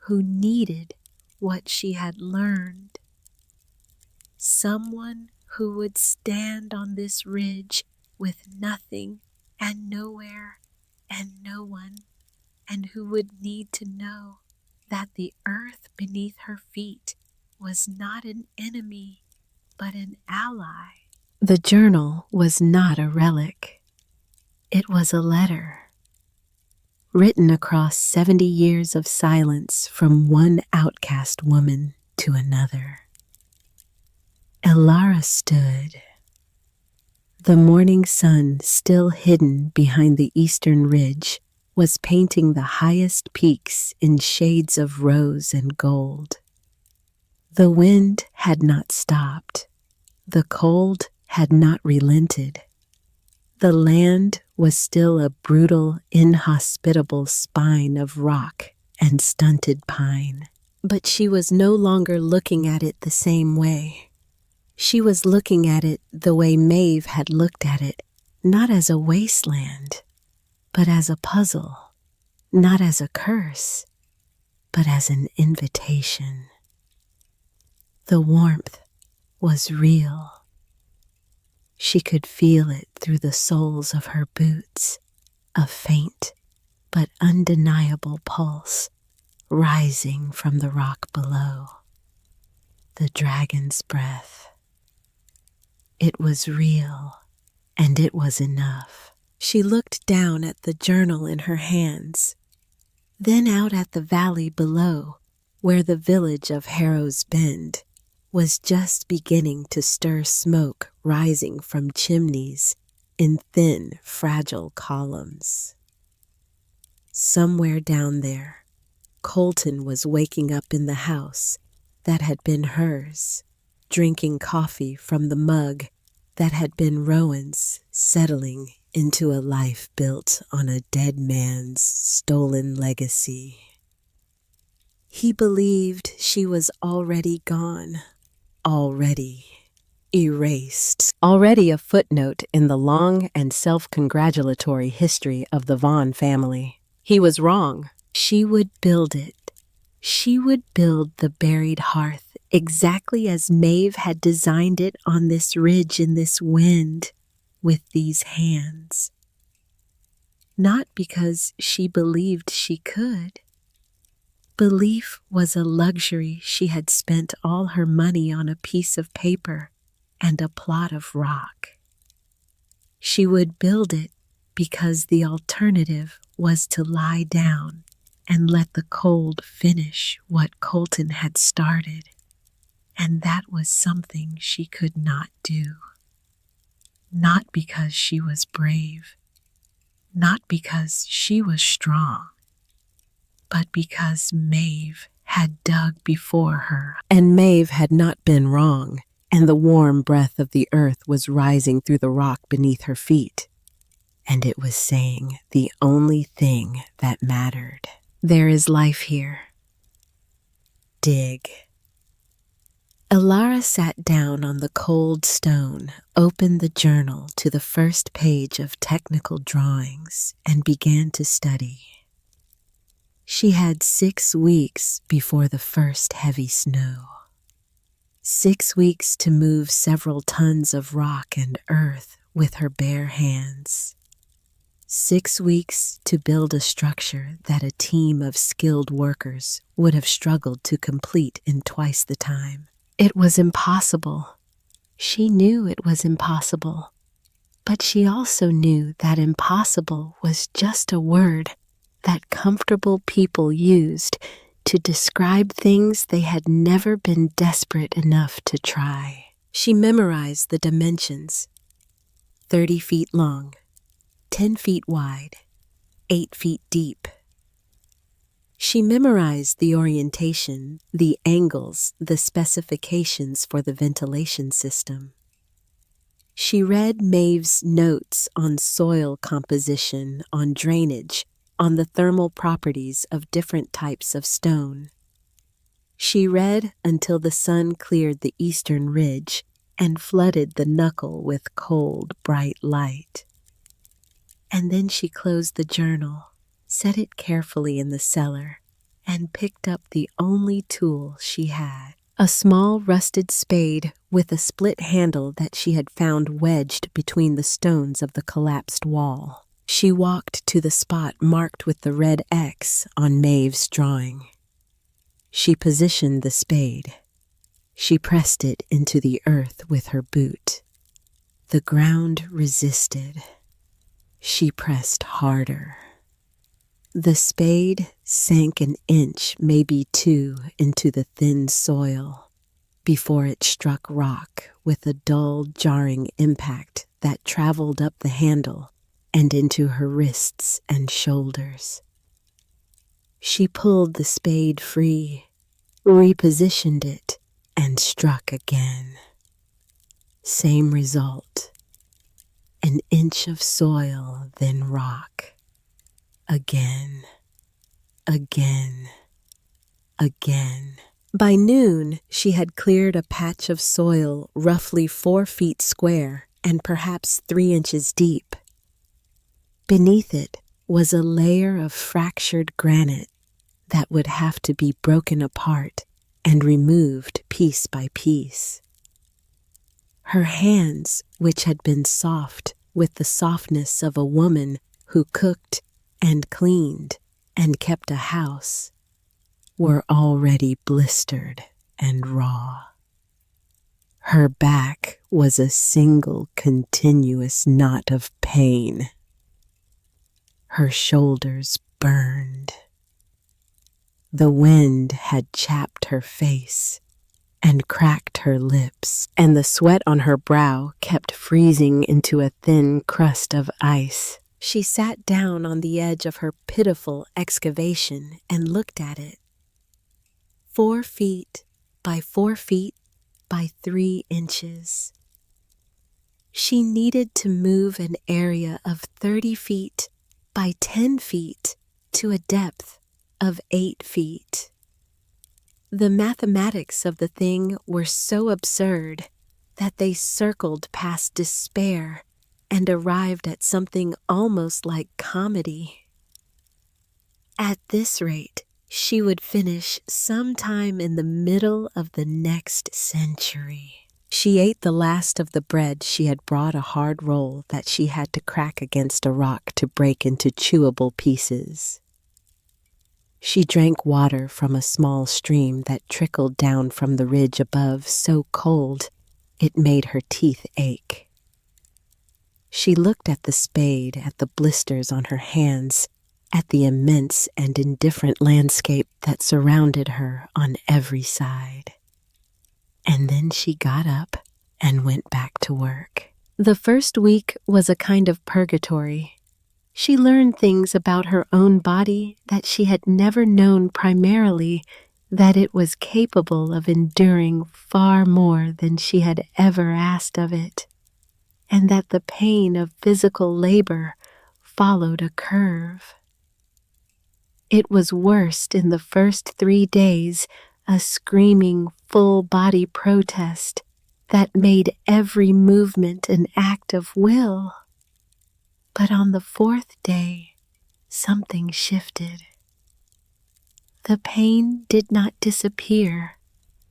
who needed what she had learned. Someone who would stand on this ridge with nothing and nowhere and no one, and who would need to know that the earth beneath her feet was not an enemy, but an ally. The journal was not a relic. It was a letter, written across 70 years of silence from one outcast woman to another. Elara stood, the morning sun still hidden behind the eastern ridge, was painting the highest peaks in shades of rose and gold. The wind had not stopped. The cold had not relented. The land was still a brutal, inhospitable spine of rock and stunted pine. But she was no longer looking at it the same way. She was looking at it the way Maeve had looked at it, not as a wasteland, but as a puzzle, not as a curse, but as an invitation. The warmth was real. She could feel it through the soles of her boots, a faint but undeniable pulse rising from the rock below. The dragon's breath. It was real, and it was enough. She looked down at the journal in her hands, then out at the valley below, where the village of Harrow's Bend was just beginning to stir smoke rising from chimneys in thin, fragile columns. Somewhere down there, Colton was waking up in the house that had been hers, drinking coffee from the mug that had been Rowan's, settling into a life built on a dead man's stolen legacy. He believed she was already gone, already erased, already a footnote in the long and self-congratulatory history of the Vaughn family. He was wrong. She would build it. She would build the buried hearth exactly as Maeve had designed it on this ridge in this wind with these hands. Not because she believed she could. Belief was a luxury she had spent all her money on a piece of paper and a plot of rock. She would build it because the alternative was to lie down and let the cold finish what Colton had started, and that was something she could not do. Not because she was brave, not because she was strong, but because Maeve had dug before her, and Maeve had not been wrong, and the warm breath of the earth was rising through the rock beneath her feet, and it was saying the only thing that mattered. There is life here. Dig. Elara sat down on the cold stone, opened the journal to the first page of technical drawings, and began to study. She had 6 weeks before the first heavy snow. 6 weeks to move several tons of rock and earth with her bare hands. 6 weeks to build a structure that a team of skilled workers would have struggled to complete in twice the time. It was impossible. She knew it was impossible. But she also knew that impossible was just a word that comfortable people used to describe things they had never been desperate enough to try. She memorized the dimensions: 30 feet long, 10 feet wide, 8 feet deep. She memorized the orientation, the angles, the specifications for the ventilation system. She read Maeve's notes on soil composition, on drainage, on the thermal properties of different types of stone. She read until the sun cleared the eastern ridge and flooded the knuckle with cold, bright light. And then she closed the journal, set it carefully in the cellar, and picked up the only tool she had, a small rusted spade with a split handle that she had found wedged between the stones of the collapsed wall. She walked to the spot marked with the red X on Maeve's drawing. She positioned the spade. She pressed it into the earth with her boot. The ground resisted. She pressed harder. The spade sank an inch, maybe two, into the thin soil before it struck rock with a dull, jarring impact that traveled up the handle and into her wrists and shoulders. She pulled the spade free, repositioned it, and struck again. Same result. An inch of soil, then rock. Again, again, again. By noon, she had cleared a patch of soil roughly 4 feet square and perhaps 3 inches deep. Beneath it was a layer of fractured granite that would have to be broken apart and removed piece by piece. Her hands, which had been soft with the softness of a woman who cooked and cleaned and kept a house, were already blistered and raw. Her back was a single continuous knot of pain. Her shoulders burned. The wind had chapped her face and cracked her lips, and the sweat on her brow kept freezing into a thin crust of ice. She sat down on the edge of her pitiful excavation and looked at it. 4 feet by 4 feet by 3 inches. She needed to move an area of 30 feet by 10 feet to a depth of 8 feet. The mathematics of the thing were so absurd that they circled past despair and arrived at something almost like comedy. At this rate, she would finish sometime in the middle of the next century. She ate the last of the bread she had brought, a hard roll that she had to crack against a rock to break into chewable pieces. She drank water from a small stream that trickled down from the ridge above, so cold it made her teeth ache. She looked at the spade, at the blisters on her hands, at the immense and indifferent landscape that surrounded her on every side. And then she got up and went back to work. The first week was a kind of purgatory. She learned things about her own body that she had never known, primarily that it was capable of enduring far more than she had ever asked of it, and that the pain of physical labor followed a curve. It was worst in the first 3 days, a screaming, full-body protest that made every movement an act of will. But on the 4th day, something shifted. The pain did not disappear,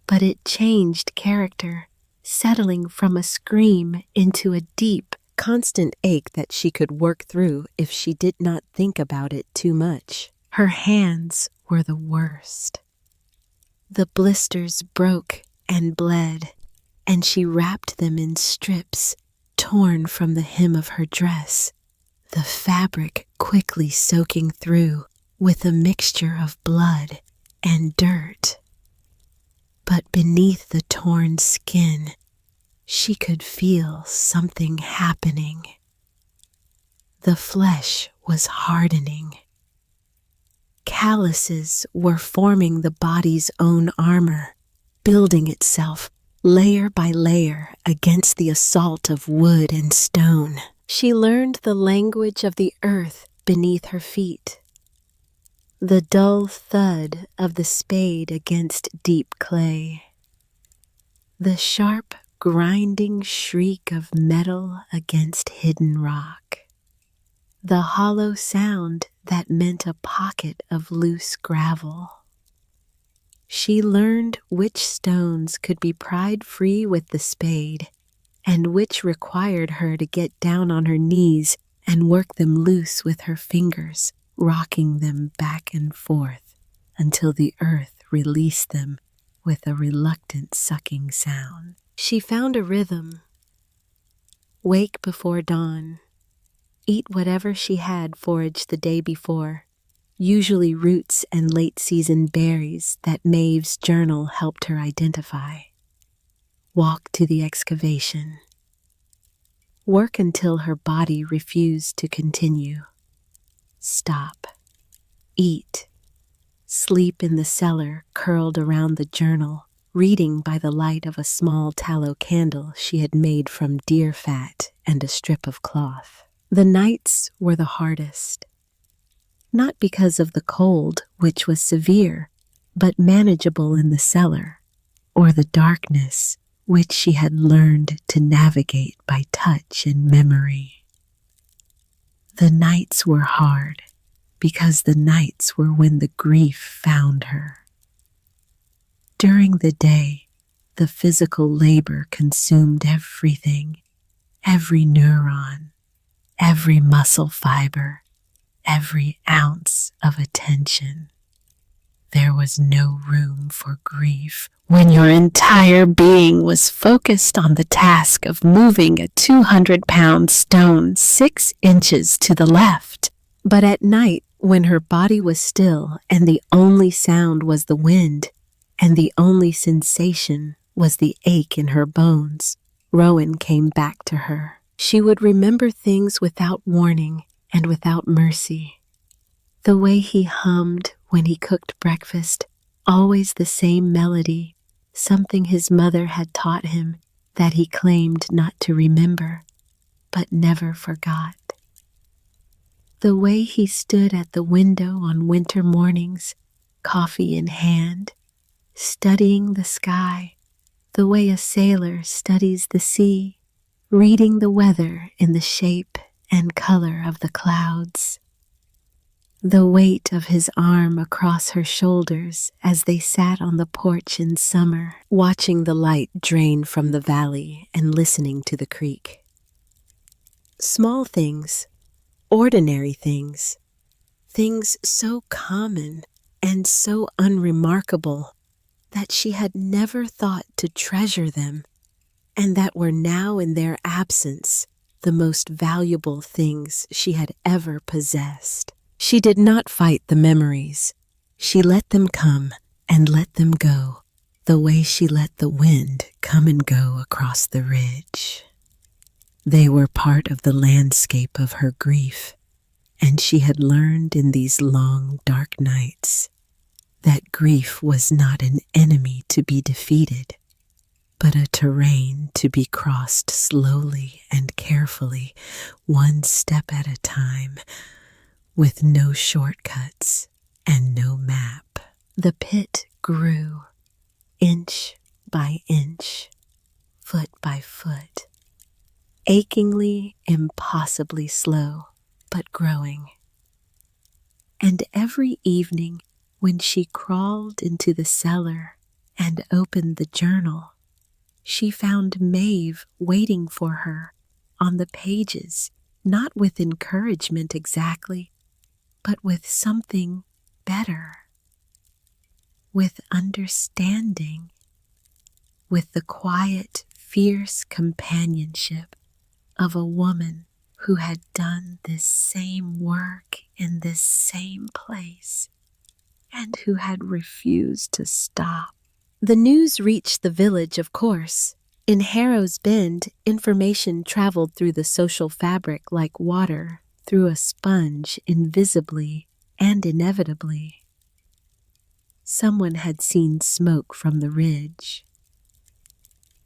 but it changed character, settling from a scream into a deep, constant ache that she could work through if she did not think about it too much. Her hands were the worst. The blisters broke and bled, and she wrapped them in strips torn from the hem of her dress, the fabric quickly soaking through with a mixture of blood and dirt. But beneath the torn skin, she could feel something happening. The flesh was hardening. Calluses were forming the body's own armor, building itself layer by layer against the assault of wood and stone. She learned the language of the earth beneath her feet, the dull thud of the spade against deep clay, the sharp, grinding shriek of metal against hidden rock, the hollow sound that meant a pocket of loose gravel. She learned which stones could be pried free with the spade and which required her to get down on her knees and work them loose with her fingers, rocking them back and forth until the earth released them with a reluctant sucking sound. She found a rhythm. Wake before dawn. Eat whatever she had foraged the day before, usually roots and late-season berries that Maeve's journal helped her identify. Walk to the excavation. Work until her body refused to continue. Stop. Eat. Sleep in the cellar curled around the journal, reading by the light of a small tallow candle she had made from deer fat and a strip of cloth. The nights were the hardest. Not because of the cold, which was severe, but manageable in the cellar, or the darkness, which she had learned to navigate by touch and memory. The nights were hard because the nights were when the grief found her. During the day, the physical labor consumed everything, every neuron, every muscle fiber, every ounce of attention. There was no room for grief when your entire being was focused on the task of moving a 200-pound stone 6 inches to the left. But at night, when her body was still and the only sound was the wind, and the only sensation was the ache in her bones, Rowan came back to her. She would remember things without warning and without mercy. The way he hummed when he cooked breakfast, always the same melody, something his mother had taught him that he claimed not to remember, but never forgot. The way he stood at the window on winter mornings, coffee in hand, studying the sky, the way a sailor studies the sea, reading the weather in the shape and color of the clouds. The weight of his arm across her shoulders as they sat on the porch in summer, watching the light drain from the valley and listening to the creek. Small things, ordinary things, things so common and so unremarkable that she had never thought to treasure them, and that were now in their absence the most valuable things she had ever possessed. She did not fight the memories. She let them come and let them go, the way she let the wind come and go across the ridge. They were part of the landscape of her grief, and she had learned in these long, dark nights that grief was not an enemy to be defeated, but a terrain to be crossed slowly and carefully, one step at a time, with no shortcuts and no map. The pit grew, inch by inch, foot by foot, achingly, impossibly slow, but growing. And every evening, when she crawled into the cellar and opened the journal, she found Maeve waiting for her on the pages, not with encouragement exactly, but with something better, with understanding, with the quiet, fierce companionship of a woman who had done this same work in this same place and who had refused to stop. The news reached the village, of course. In Harrow's Bend, information traveled through the social fabric like water through a sponge invisibly and inevitably, someone had seen smoke from the ridge.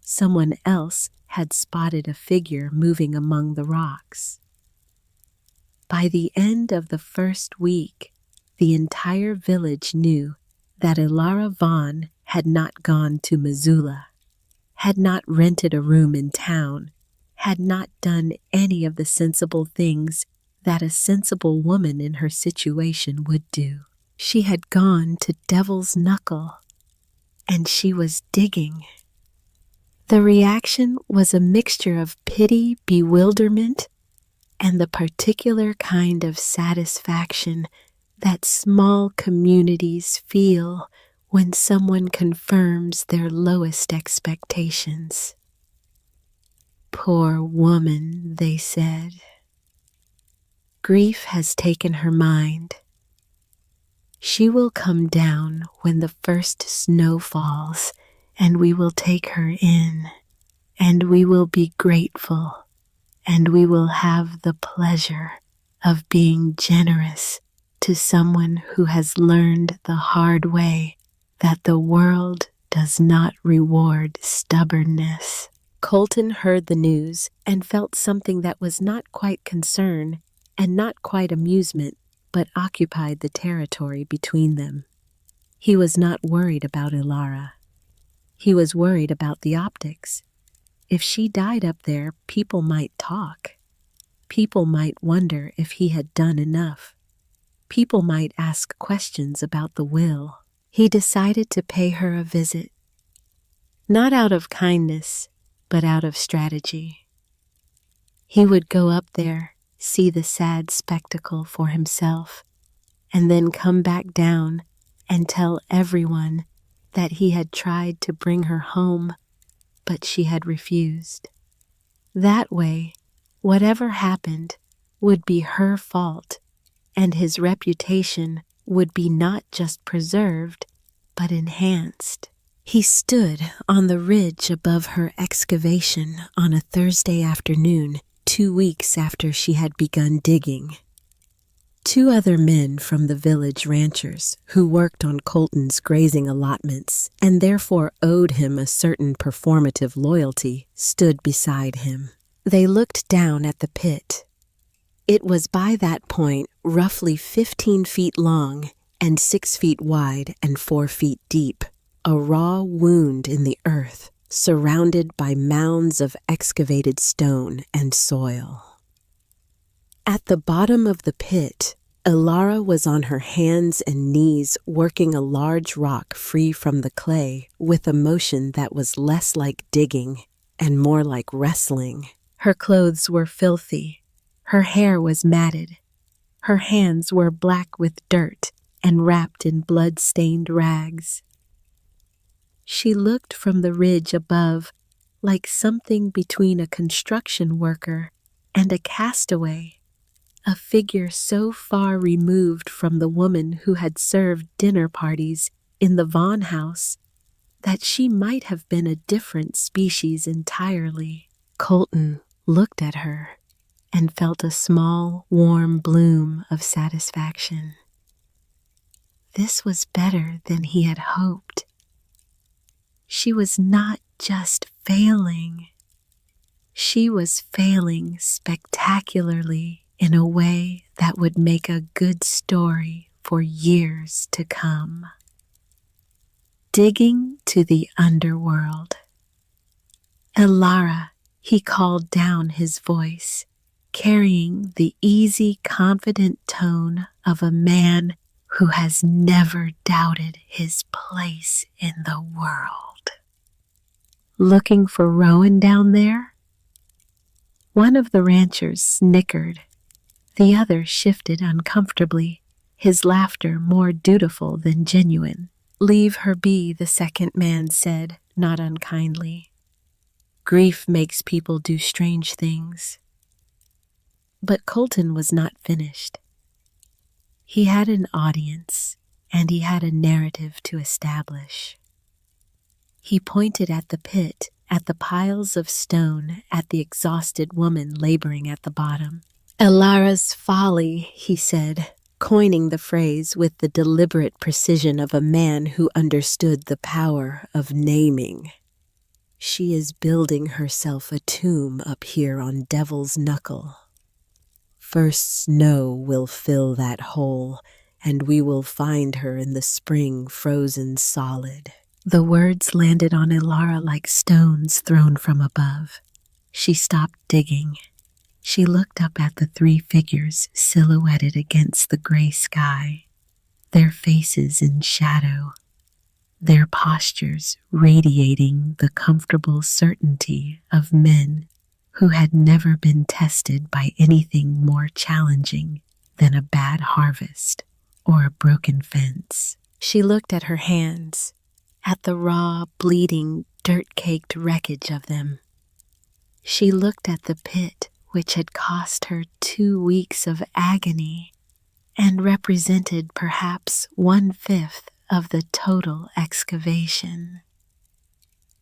Someone else had spotted a figure moving among the rocks. By the end of the first week, the entire village knew that Ilara Vaughn had not gone to Missoula, had not rented a room in town, had not done any of the sensible things that a sensible woman in her situation would do. She had gone to Devil's Knuckle, and she was digging. The reaction was a mixture of pity, bewilderment, and the particular kind of satisfaction that small communities feel when someone confirms their lowest expectations. Poor woman, they said. Grief has taken her mind. She will come down when the first snow falls, and we will take her in, and we will be grateful, and we will have the pleasure of being generous to someone who has learned the hard way that the world does not reward stubbornness. Colton heard the news and felt something that was not quite concern and not quite amusement, but occupied the territory between them. He was not worried about Ilara. He was worried about the optics. If she died up there, people might talk. People might wonder if he had done enough. People might ask questions about the will. He decided to pay her a visit, not out of kindness, but out of strategy. He would go up there, see the sad spectacle for himself, and then come back down and tell everyone that he had tried to bring her home, but she had refused. That way, whatever happened would be her fault, and his reputation would be not just preserved, but enhanced. He stood on the ridge above her excavation on a Thursday afternoon, 2 weeks after she had begun digging. 2 other men from the village ranchers who worked on Colton's grazing allotments and therefore owed him a certain performative loyalty stood beside him. They looked down at the pit. It was by that point roughly 15 feet long and 6 feet wide and 4 feet deep, a raw wound in the earth surrounded by mounds of excavated stone and soil. At the bottom of the pit, Ilara was on her hands and knees working a large rock free from the clay with a motion that was less like digging and more like wrestling. Her clothes were filthy. Her hair was matted. Her hands were black with dirt and wrapped in blood-stained rags. She looked from the ridge above like something between a construction worker and a castaway, a figure so far removed from the woman who had served dinner parties in the Vaughn house that she might have been a different species entirely. Colton looked at her and felt a small, warm bloom of satisfaction. This was better than he had hoped. She was not just failing. She was failing spectacularly in a way that would make a good story for years to come. Digging to the underworld. Ilara, he called down his voice, carrying the easy, confident tone of a man who has never doubted his place in the world. Looking for Rowan down there? One of the ranchers snickered. The other shifted uncomfortably, his laughter more dutiful than genuine. "Leave her be," the second man said, not unkindly. "Grief makes people do strange things." But Colton was not finished. He had an audience, and he had a narrative to establish. He pointed at the pit, at the piles of stone, at the exhausted woman laboring at the bottom. "Ilara's folly," he said, coining the phrase with the deliberate precision of a man who understood the power of naming. She is building herself a tomb up here on Devil's Knuckle. First snow will fill that hole, and we will find her in the spring frozen solid. The words landed on Ilara like stones thrown from above. She stopped digging. She looked up at the three figures silhouetted against the gray sky, their faces in shadow, their postures radiating the comfortable certainty of men who had never been tested by anything more challenging than a bad harvest or a broken fence. She looked at her hands, at the raw, bleeding, dirt-caked wreckage of them. She looked at the pit which had cost her 2 weeks of agony and represented perhaps 1/5 of the total excavation.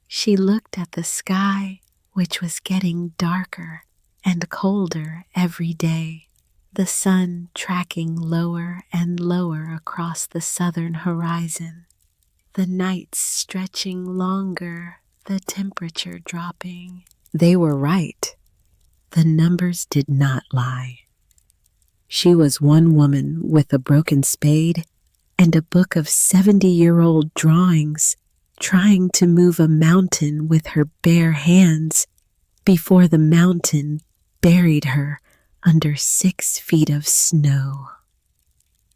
She looked at the sky, which was getting darker and colder every day, the sun tracking lower and lower across the southern horizon, the nights stretching longer, the temperature dropping. They were right. The numbers did not lie. She was one woman with a broken spade and a book of 70-year-old drawings, trying to move a mountain with her bare hands before the mountain buried her under 6 feet of snow.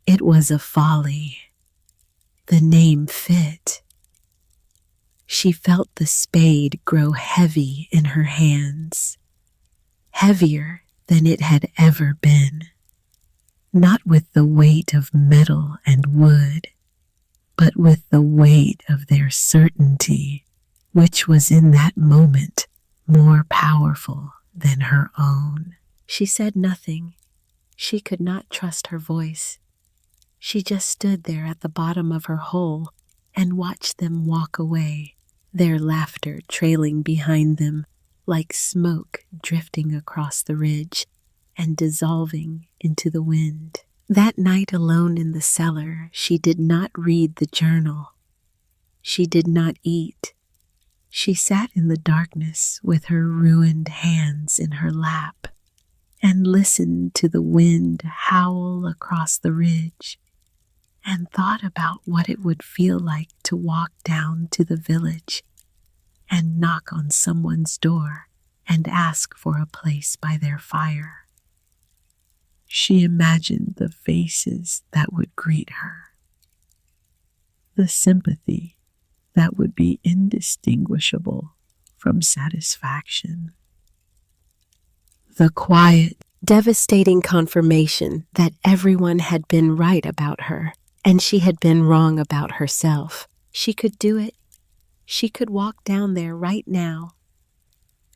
It was a folly. The name fit. She felt the spade grow heavy in her hands, heavier than it had ever been. Not with the weight of metal and wood, but with the weight of their certainty, which was in that moment more powerful than her own. She said nothing. She could not trust her voice. She just stood there at the bottom of her hole and watched them walk away, their laughter trailing behind them like smoke drifting across the ridge and dissolving into the wind. That night alone in the cellar, she did not read the journal. She did not eat. She sat in the darkness with her ruined hands in her lap and listened to the wind howl across the ridge and thought about what it would feel like to walk down to the village and knock on someone's door and ask for a place by their fire. She imagined the faces that would greet her, the sympathy that would be indistinguishable from satisfaction, the quiet, devastating confirmation that everyone had been right about her and she had been wrong about herself. She could do it. She could walk down there right now.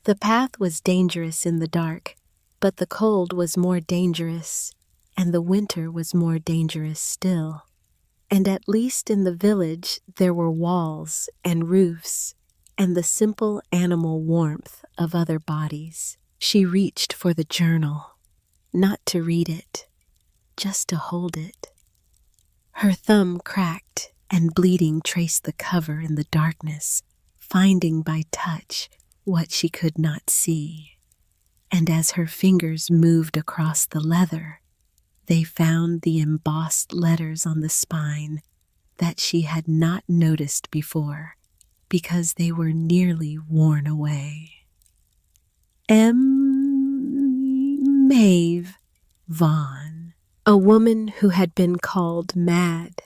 The path was dangerous in the dark, but the cold was more dangerous, and the winter was more dangerous still. And at least in the village there were walls and roofs and the simple animal warmth of other bodies. She reached for the journal, not to read it, just to hold it. Her thumb cracked and bleeding traced the cover in the darkness, finding by touch what she could not see. And as her fingers moved across the leather, they found the embossed letters on the spine that she had not noticed before because they were nearly worn away. M. Maeve Vaughn, a woman who had been called mad,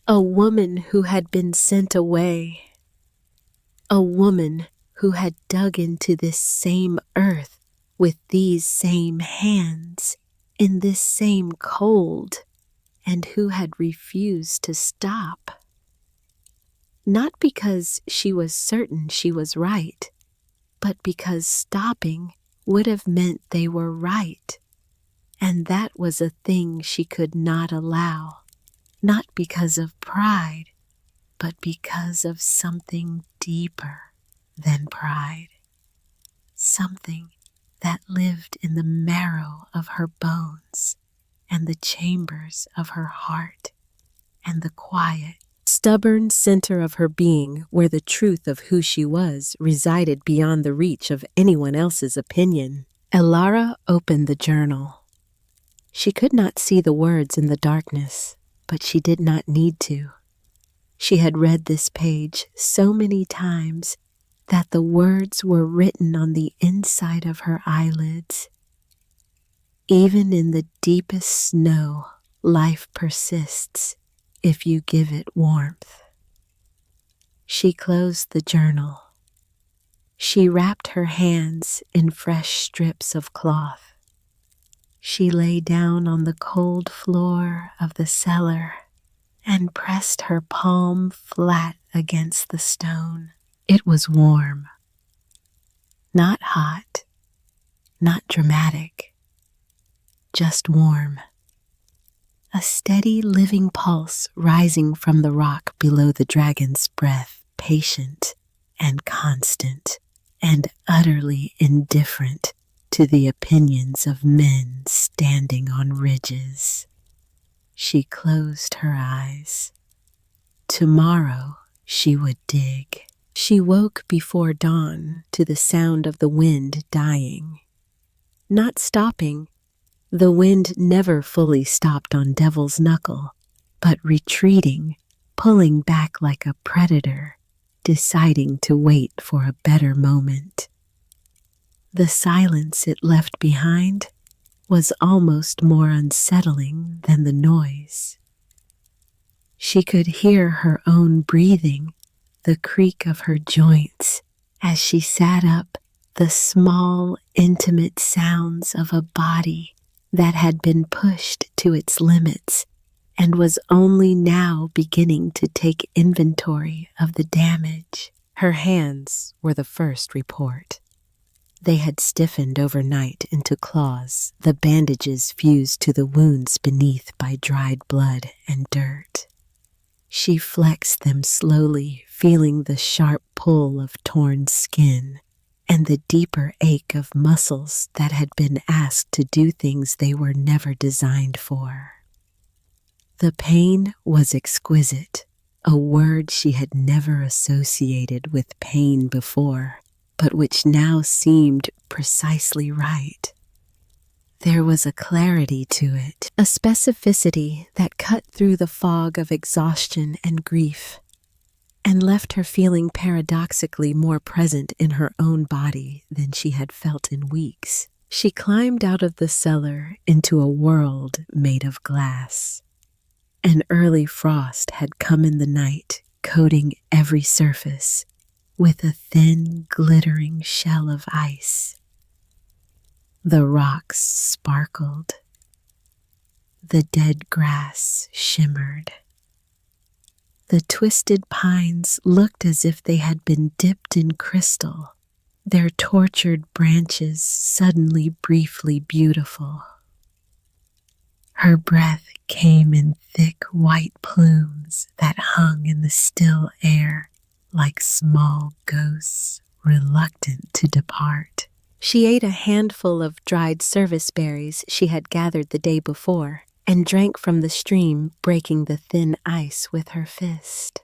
a woman who had been sent away, a woman who had dug into this same earth with these same hands, in this same cold, and who had refused to stop. Not because she was certain she was right, but because stopping would have meant they were right, and that was a thing she could not allow, not because of pride, but because of something deeper than pride, something that lived in the marrow of her bones and the chambers of her heart and the quiet, stubborn center of her being where the truth of who she was resided beyond the reach of anyone else's opinion. Elara opened the journal. She could not see the words in the darkness, but she did not need to. She had read this page so many times that the words were written on the inside of her eyelids. Even in the deepest snow, life persists if you give it warmth. She closed the journal. She wrapped her hands in fresh strips of cloth. She lay down on the cold floor of the cellar and pressed her palm flat against the stone. It was warm, not hot, not dramatic, just warm. A steady living pulse rising from the rock below the dragon's breath, patient and constant and utterly indifferent to the opinions of men standing on ridges. She closed her eyes. Tomorrow she would dig. She woke before dawn to the sound of the wind dying. Not stopping, the wind never fully stopped on Devil's Knuckle, but retreating, pulling back like a predator, deciding to wait for a better moment. The silence it left behind was almost more unsettling than the noise. She could hear her own breathing, the creak of her joints as she sat up, the small, intimate sounds of a body that had been pushed to its limits and was only now beginning to take inventory of the damage. Her hands were the first report. They had stiffened overnight into claws, the bandages fused to the wounds beneath by dried blood and dirt. She flexed them slowly, feeling the sharp pull of torn skin and the deeper ache of muscles that had been asked to do things they were never designed for. The pain was exquisite, a word she had never associated with pain before, but which now seemed precisely right. There was a clarity to it, a specificity that cut through the fog of exhaustion and grief, and left her feeling paradoxically more present in her own body than she had felt in weeks. She climbed out of the cellar into a world made of glass. An early frost had come in the night, coating every surface with a thin, glittering shell of ice. The rocks sparkled. The dead grass shimmered. The twisted pines looked as if they had been dipped in crystal, their tortured branches suddenly briefly beautiful. Her breath came in thick white plumes that hung in the still air like small ghosts reluctant to depart. She ate a handful of dried service berries she had gathered the day before and drank from the stream, breaking the thin ice with her fist.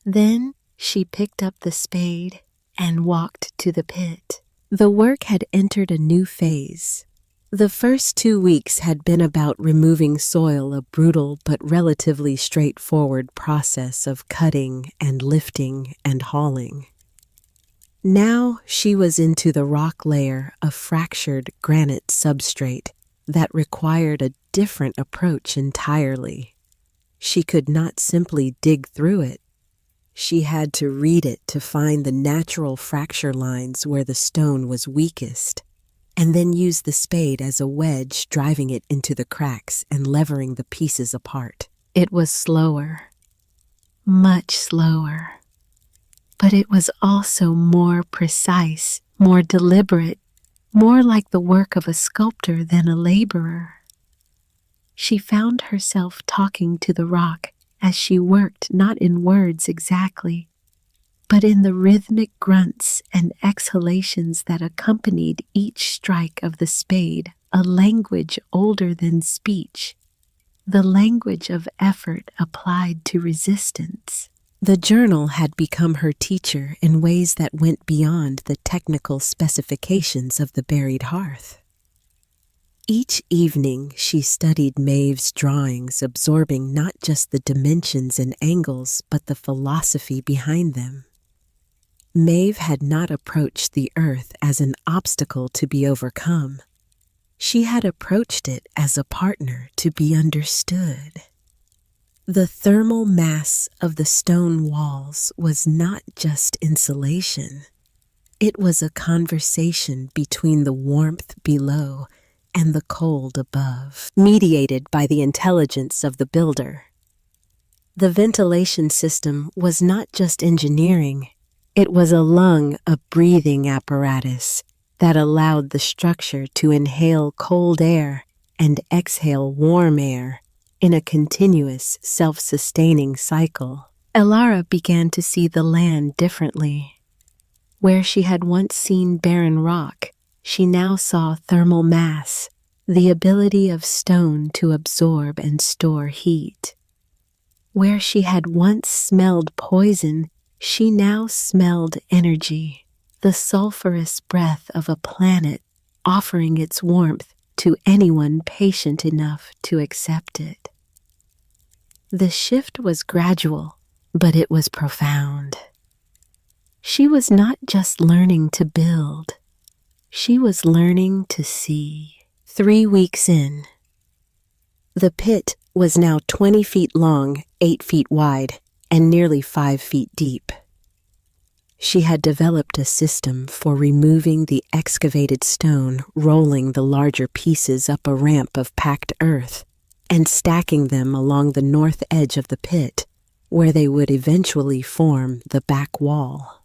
Then she picked up the spade and walked to the pit. The work had entered a new phase. The first 2 weeks had been about removing soil, a brutal but relatively straightforward process of cutting and lifting and hauling. Now she was into the rock layer of fractured granite substrate that required a different approach entirely. She could not simply dig through it. She had to read it to find the natural fracture lines where the stone was weakest, and then use the spade as a wedge, driving it into the cracks and levering the pieces apart. It was slower, much slower. But it was also more precise, more deliberate, more like the work of a sculptor than a laborer. She found herself talking to the rock as she worked, not in words exactly, but in the rhythmic grunts and exhalations that accompanied each strike of the spade a language older than speech, the language of effort applied to resistance. The journal had become her teacher in ways that went beyond the technical specifications of the buried hearth. Each evening, she studied Maeve's drawings, absorbing not just the dimensions and angles, but the philosophy behind them. Maeve had not approached the earth as an obstacle to be overcome. She had approached it as a partner to be understood. The thermal mass of the stone walls was not just insulation. It was a conversation between the warmth below and the cold above, mediated by the intelligence of the builder. The ventilation system was not just engineering, it was a lung, a breathing apparatus that allowed the structure to inhale cold air and exhale warm air in a continuous, self-sustaining cycle. Elara began to see the land differently. Where she had once seen barren rock, she now saw thermal mass, the ability of stone to absorb and store heat. Where she had once smelled poison, she now smelled energy, the sulfurous breath of a planet offering its warmth to anyone patient enough to accept it. The shift was gradual, but it was profound. She was not just learning to build, she was learning to see. 3 weeks in, the pit was now 20 feet long, 8 feet wide, and nearly 5 feet deep. She had developed a system for removing the excavated stone, rolling the larger pieces up a ramp of packed earth, and stacking them along the north edge of the pit, where they would eventually form the back wall.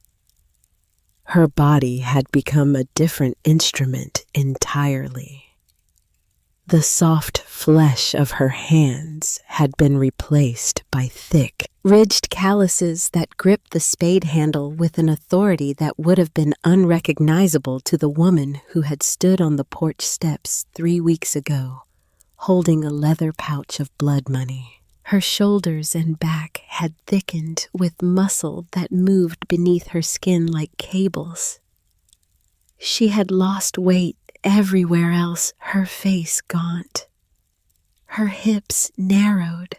Her body had become a different instrument entirely. The soft flesh of her hands had been replaced by thick, ridged calluses that gripped the spade handle with an authority that would have been unrecognizable to the woman who had stood on the porch steps 3 weeks ago, holding a leather pouch of blood money. Her shoulders and back had thickened with muscle that moved beneath her skin like cables. She had lost weight everywhere else, her face gaunt. Her hips narrowed,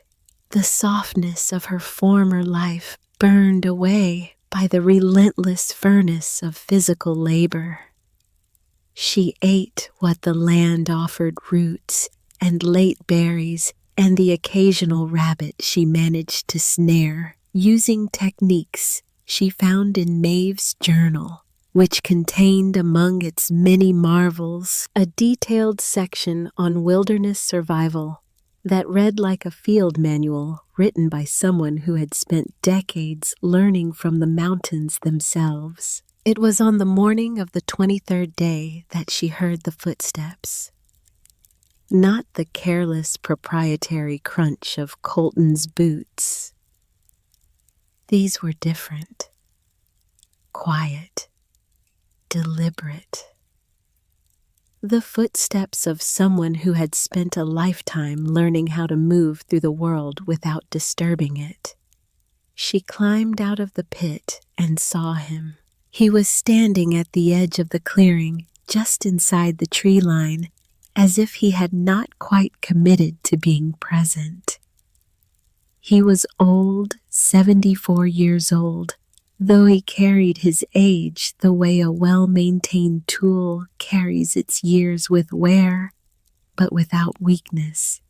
the softness of her former life burned away by the relentless furnace of physical labor. She ate what the land offered, roots and late berries and the occasional rabbit she managed to snare, using techniques she found in Maeve's journal, which contained among its many marvels a detailed section on wilderness survival that read like a field manual written by someone who had spent decades learning from the mountains themselves. It was on the morning of the 23rd day that she heard the footsteps. Not the careless proprietary crunch of Colton's boots. These were different, quiet, deliberate. The footsteps of someone who had spent a lifetime learning how to move through the world without disturbing it. She climbed out of the pit and saw him. He was standing at the edge of the clearing, just inside the tree line, as if he had not quite committed to being present. He was old, 74 years old, though he carried his age the way a well-maintained tool carries its years with wear, but without weakness.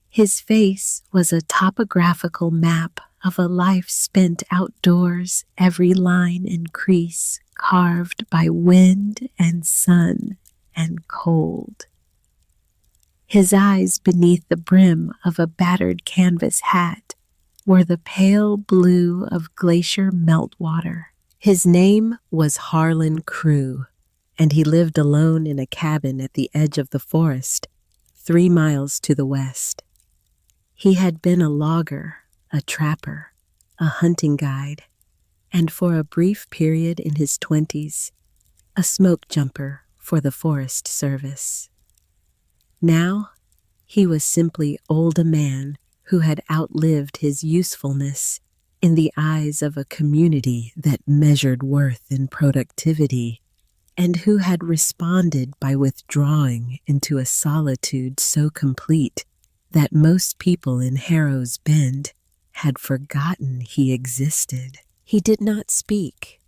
His face was a topographical map of a life spent outdoors, every line and crease carved by wind and sun and cold. His eyes beneath the brim of a battered canvas hat were the pale blue of glacier meltwater. His name was Harlan Crew, and he lived alone in a cabin at the edge of the forest, 3 miles to the west. He had been a logger, a trapper, a hunting guide, and for a brief period in his 20s, a smoke jumper for the Forest Service. Now, he was simply old a man who had outlived his usefulness in the eyes of a community that measured worth in productivity, and who had responded by withdrawing into a solitude so complete that most people in Harrow's Bend had forgotten he existed. He did not speak.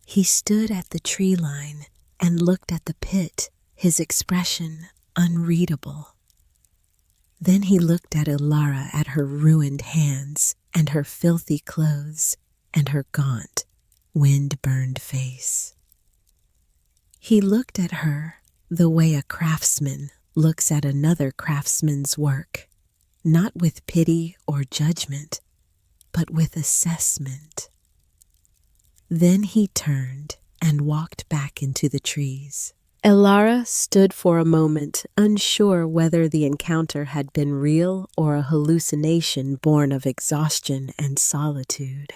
He stood at the tree line and looked at the pit, his expression unreadable. Then he looked at Ilara, at her ruined hands and her filthy clothes and her gaunt, wind-burned face. He looked at her the way a craftsman looks at another craftsman's work, not with pity or judgment, but with assessment. Then he turned and walked back into the trees. Ilara stood for a moment, unsure whether the encounter had been real or a hallucination born of exhaustion and solitude.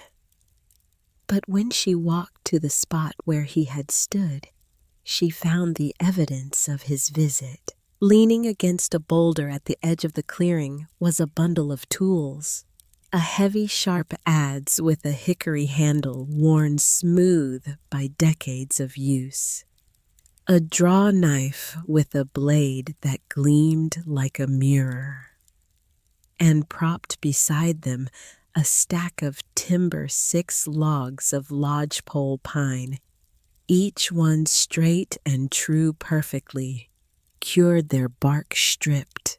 But when she walked to the spot where he had stood, she found the evidence of his visit. Leaning against a boulder at the edge of the clearing was a bundle of tools. A heavy, sharp adze with a hickory handle worn smooth by decades of use. A draw knife with a blade that gleamed like a mirror. And propped beside them, a stack of timber 6 logs of lodgepole pine, each one straight and true perfectly, cured, their bark stripped,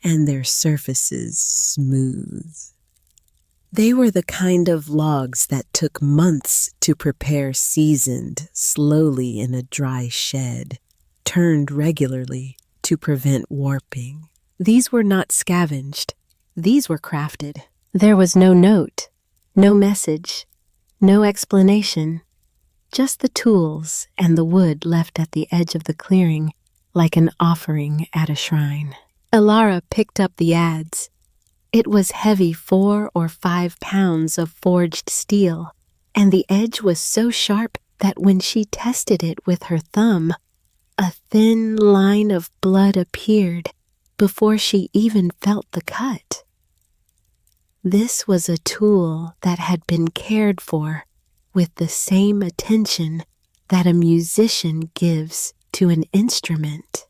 and their surfaces smooth. They were the kind of logs that took months to prepare, seasoned slowly in a dry shed, turned regularly to prevent warping. These were not scavenged. These were crafted. There was no note, no message, no explanation, just the tools and the wood left at the edge of the clearing like an offering at a shrine. Ilara picked up the adze. It was heavy 4 or 5 pounds of forged steel, and the edge was so sharp that when she tested it with her thumb, a thin line of blood appeared before she even felt the cut. This was a tool that had been cared for with the same attention that a musician gives to an instrument.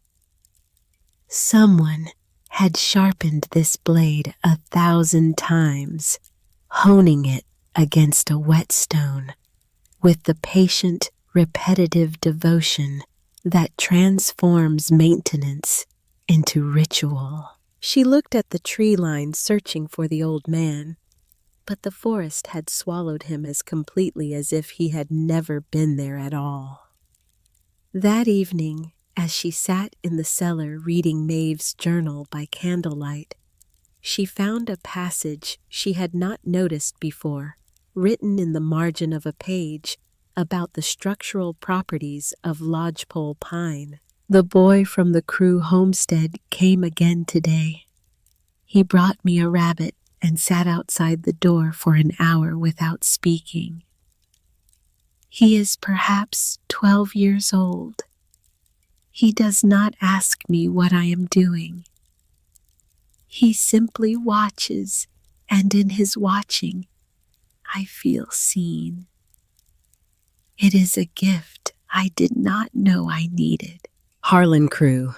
Someone had sharpened this blade 1,000 times, honing it against a whetstone with the patient, repetitive devotion that transforms maintenance into ritual. She looked at the tree line, searching for the old man, but the forest had swallowed him as completely as if he had never been there at all. That evening, as she sat in the cellar reading Maeve's journal by candlelight, she found a passage she had not noticed before, written in the margin of a page about the structural properties of lodgepole pine. The boy from the Crew homestead came again today. He brought me a rabbit and sat outside the door for an hour without speaking. He is perhaps 12 years old. He does not ask me what I am doing. He simply watches, and in his watching, I feel seen. It is a gift I did not know I needed. Harlan Crew,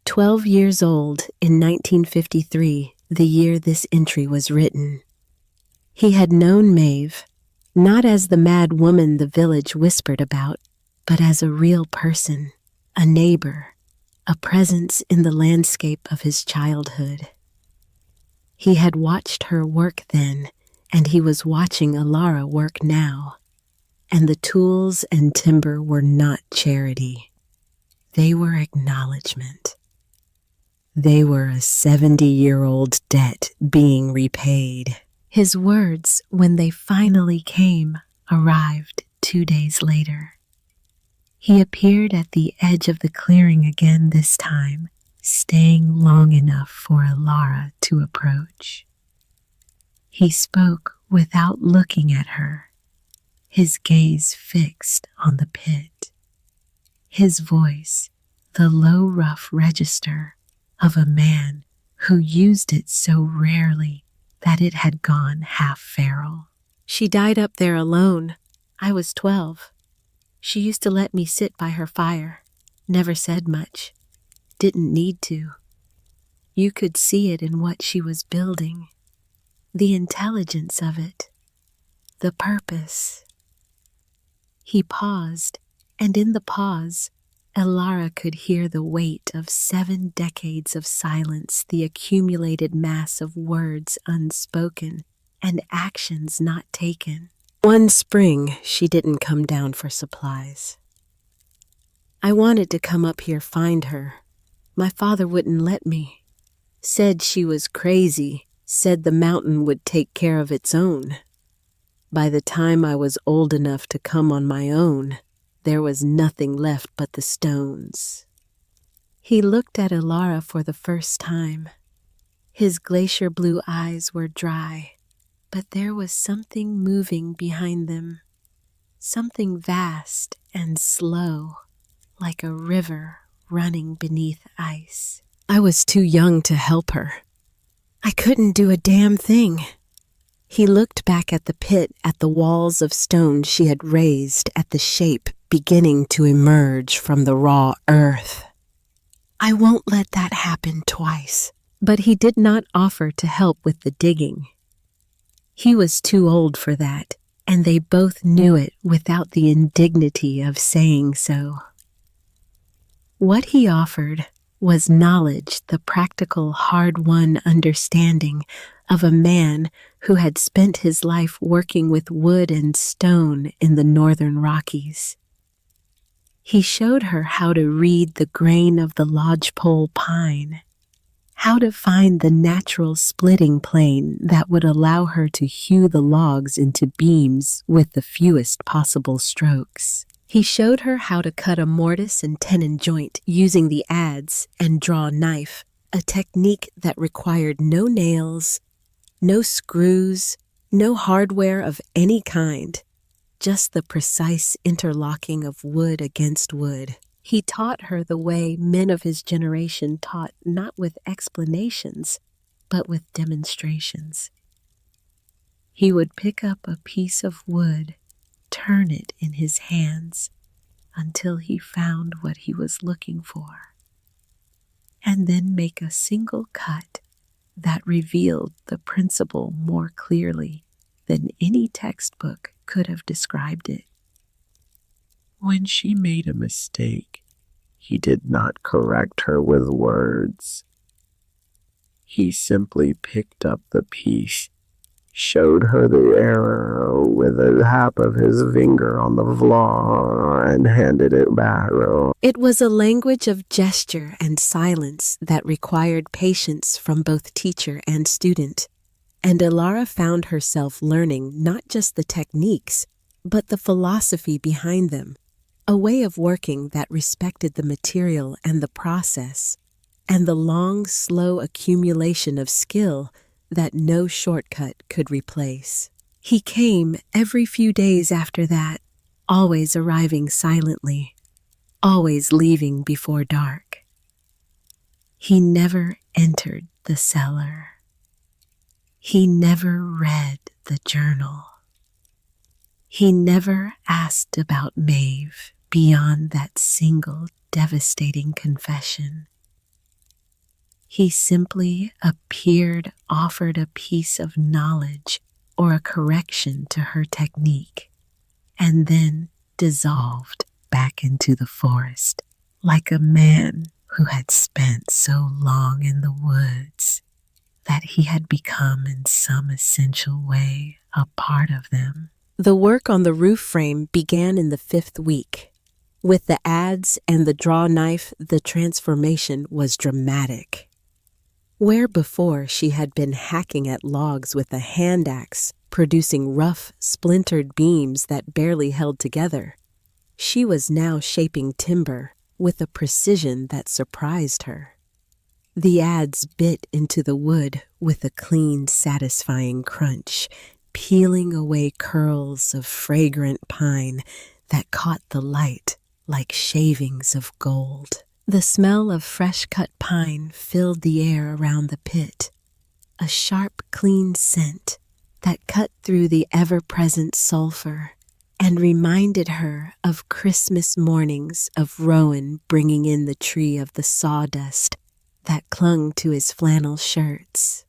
12 years old in 1953, the year this entry was written. He had known Maeve, not as the mad woman the village whispered about, but as a real person, a neighbor, a presence in the landscape of his childhood. He had watched her work then, and he was watching Ilara work now. And the tools and timber were not charity. They were acknowledgement. They were a 70-year-old debt being repaid. His words, when they finally came, arrived 2 days later. He appeared at the edge of the clearing again this time, staying long enough for Ilara to approach. He spoke without looking at her, his gaze fixed on the pit. His voice, the low, rough register of a man who used it so rarely that it had gone half feral. She died up there alone. I was 12. She used to let me sit by her fire. Never said much. Didn't need to. You could see it in what she was building. The intelligence of it. The purpose. He paused, and in the pause, Elara could hear the weight of 7 decades of silence, the accumulated mass of words unspoken and actions not taken. One spring, she didn't come down for supplies. I wanted to come up here find her. My father wouldn't let me. Said she was crazy, said the mountain would take care of its own. By the time I was old enough to come on my own, there was nothing left but the stones. He looked at Elara for the first time. His glacier blue eyes were dry, but there was something moving behind them. Something vast and slow, like a river running beneath ice. I was too young to help her. I couldn't do a damn thing. He looked back at the pit, at the walls of stone she had raised, at the shape beginning to emerge from the raw earth. I won't let that happen twice. But he did not offer to help with the digging. He was too old for that, and they both knew it without the indignity of saying so. What he offered was knowledge, the practical, hard-won understanding of a man who had spent his life working with wood and stone in the northern Rockies. He showed her how to read the grain of the lodgepole pine, how to find the natural splitting plane that would allow her to hew the logs into beams with the fewest possible strokes. He showed her how to cut a mortise and tenon joint using the adze and draw knife, a technique that required no nails, no screws, no hardware of any kind, just the precise interlocking of wood against wood. He taught her the way men of his generation taught, not with explanations, but with demonstrations. He would pick up a piece of wood, turn it in his hands until he found what he was looking for, and then make a single cut that revealed the principle more clearly than any textbook could have described it. When she made a mistake, he did not correct her with words. He simply picked up the piece, showed her the error with a tap of his finger on the floor, and handed it back. It was a language of gesture and silence that required patience from both teacher and student, and Elara found herself learning not just the techniques, but the philosophy behind them, a way of working that respected the material and the process, and the long, slow accumulation of skill that no shortcut could replace. He came every few days after that, always arriving silently, always leaving before dark. He never entered the cellar. He never read the journal. He never asked about Maeve beyond that single devastating confession. He simply appeared, offered a piece of knowledge or a correction to her technique, and then dissolved back into the forest like a man who had spent so long in the woods that he had become in some essential way a part of them. The work on the roof frame began in the 5th week. With the adze and the draw knife, the transformation was dramatic. Where before she had been hacking at logs with a hand axe, producing rough, splintered beams that barely held together, she was now shaping timber with a precision that surprised her. The adze bit into the wood with a clean, satisfying crunch, peeling away curls of fragrant pine that caught the light like shavings of gold. The smell of fresh-cut pine filled the air around the pit, a sharp, clean scent that cut through the ever-present sulfur and reminded her of Christmas mornings of Rowan bringing in the tree of the sawdust that clung to his flannel shirts.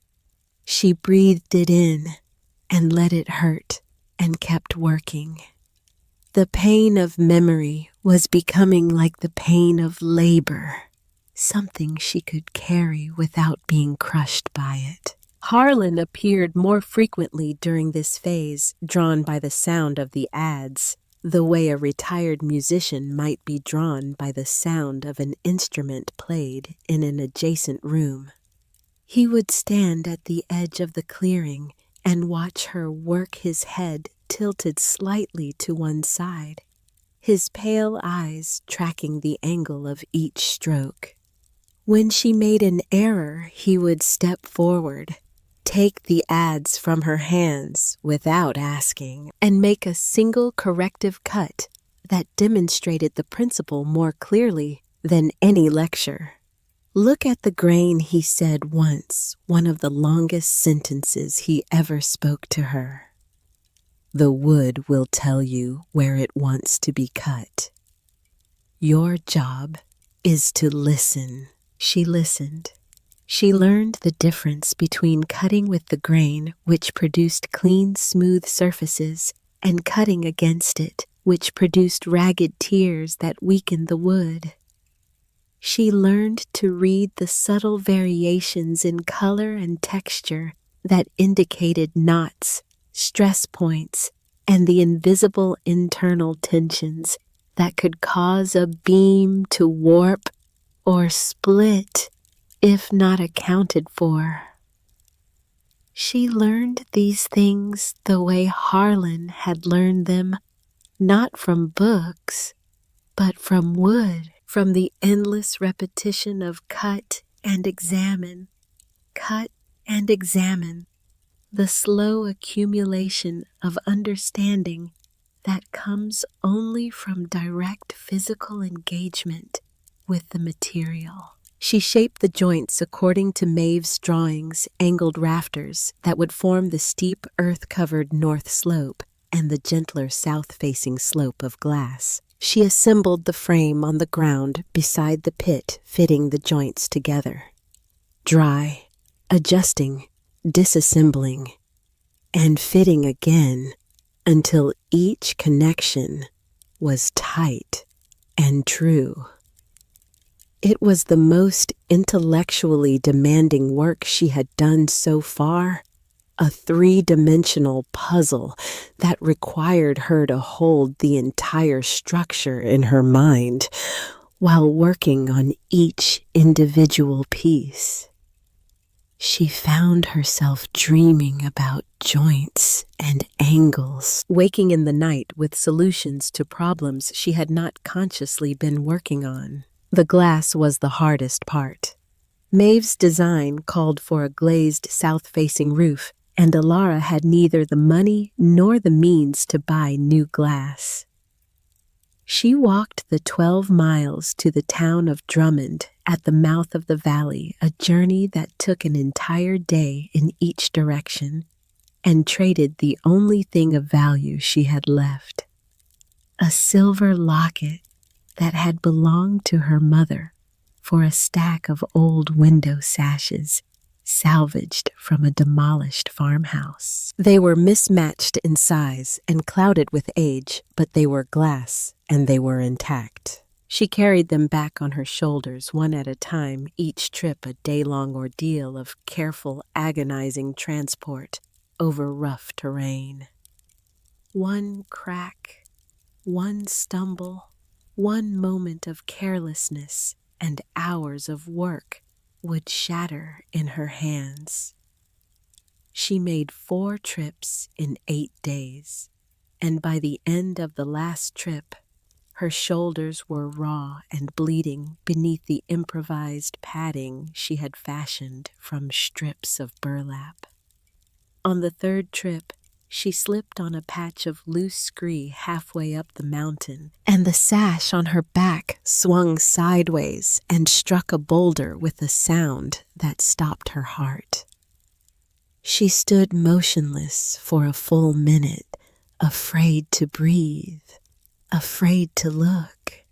She breathed it in and let it hurt and kept working. The pain of memory was becoming like the pain of labor, something she could carry without being crushed by it. Harlan appeared more frequently during this phase, drawn by the sound of the adze, the way a retired musician might be drawn by the sound of an instrument played in an adjacent room. He would stand at the edge of the clearing and watch her work, his head tilted slightly to one side, his pale eyes tracking the angle of each stroke. When she made an error, he would step forward, take the adze from her hands without asking, and make a single corrective cut that demonstrated the principle more clearly than any lecture. "Look at the grain," he said once, one of the longest sentences he ever spoke to her. "The wood will tell you where it wants to be cut. Your job is to listen." She listened. She learned the difference between cutting with the grain, which produced clean, smooth surfaces, and cutting against it, which produced ragged tears that weakened the wood. She learned to read the subtle variations in color and texture that indicated knots, stress points, and the invisible internal tensions that could cause a beam to warp or split if not accounted for. She learned these things the way Harlan had learned them, not from books, but from wood, from the endless repetition of cut and examine, the slow accumulation of understanding that comes only from direct physical engagement with the material. She shaped the joints according to Maeve's drawings, angled rafters that would form the steep earth-covered north slope and the gentler south-facing slope of glass. She assembled the frame on the ground beside the pit, fitting the joints together. Dry, adjusting, disassembling, and fitting again until each connection was tight and true. It was the most intellectually demanding work she had done so far, a three-dimensional puzzle that required her to hold the entire structure in her mind while working on each individual piece. She found herself dreaming about joints and angles, waking in the night with solutions to problems she had not consciously been working on. The glass was the hardest part. Maeve's design called for a glazed south-facing roof, and Alara had neither the money nor the means to buy new glass. She walked the 12 miles to the town of Drummond at the mouth of the valley, a journey that took an entire day in each direction, and traded the only thing of value she had left, a silver locket that had belonged to her mother, for a stack of old window sashes salvaged from a demolished farmhouse. They were mismatched in size and clouded with age, but they were glass and they were intact. She carried them back on her shoulders one at a time, each trip a day-long ordeal of careful, agonizing transport over rough terrain. One crack, one stumble, one moment of carelessness, and hours of work would shatter in her hands. She made 4 trips in 8 days, and by the end of the last trip, her shoulders were raw and bleeding beneath the improvised padding she had fashioned from strips of burlap. On the 3rd trip, she slipped on a patch of loose scree halfway up the mountain, and the sash on her back swung sideways and struck a boulder with a sound that stopped her heart. She stood motionless for a full minute, afraid to breathe, afraid to look.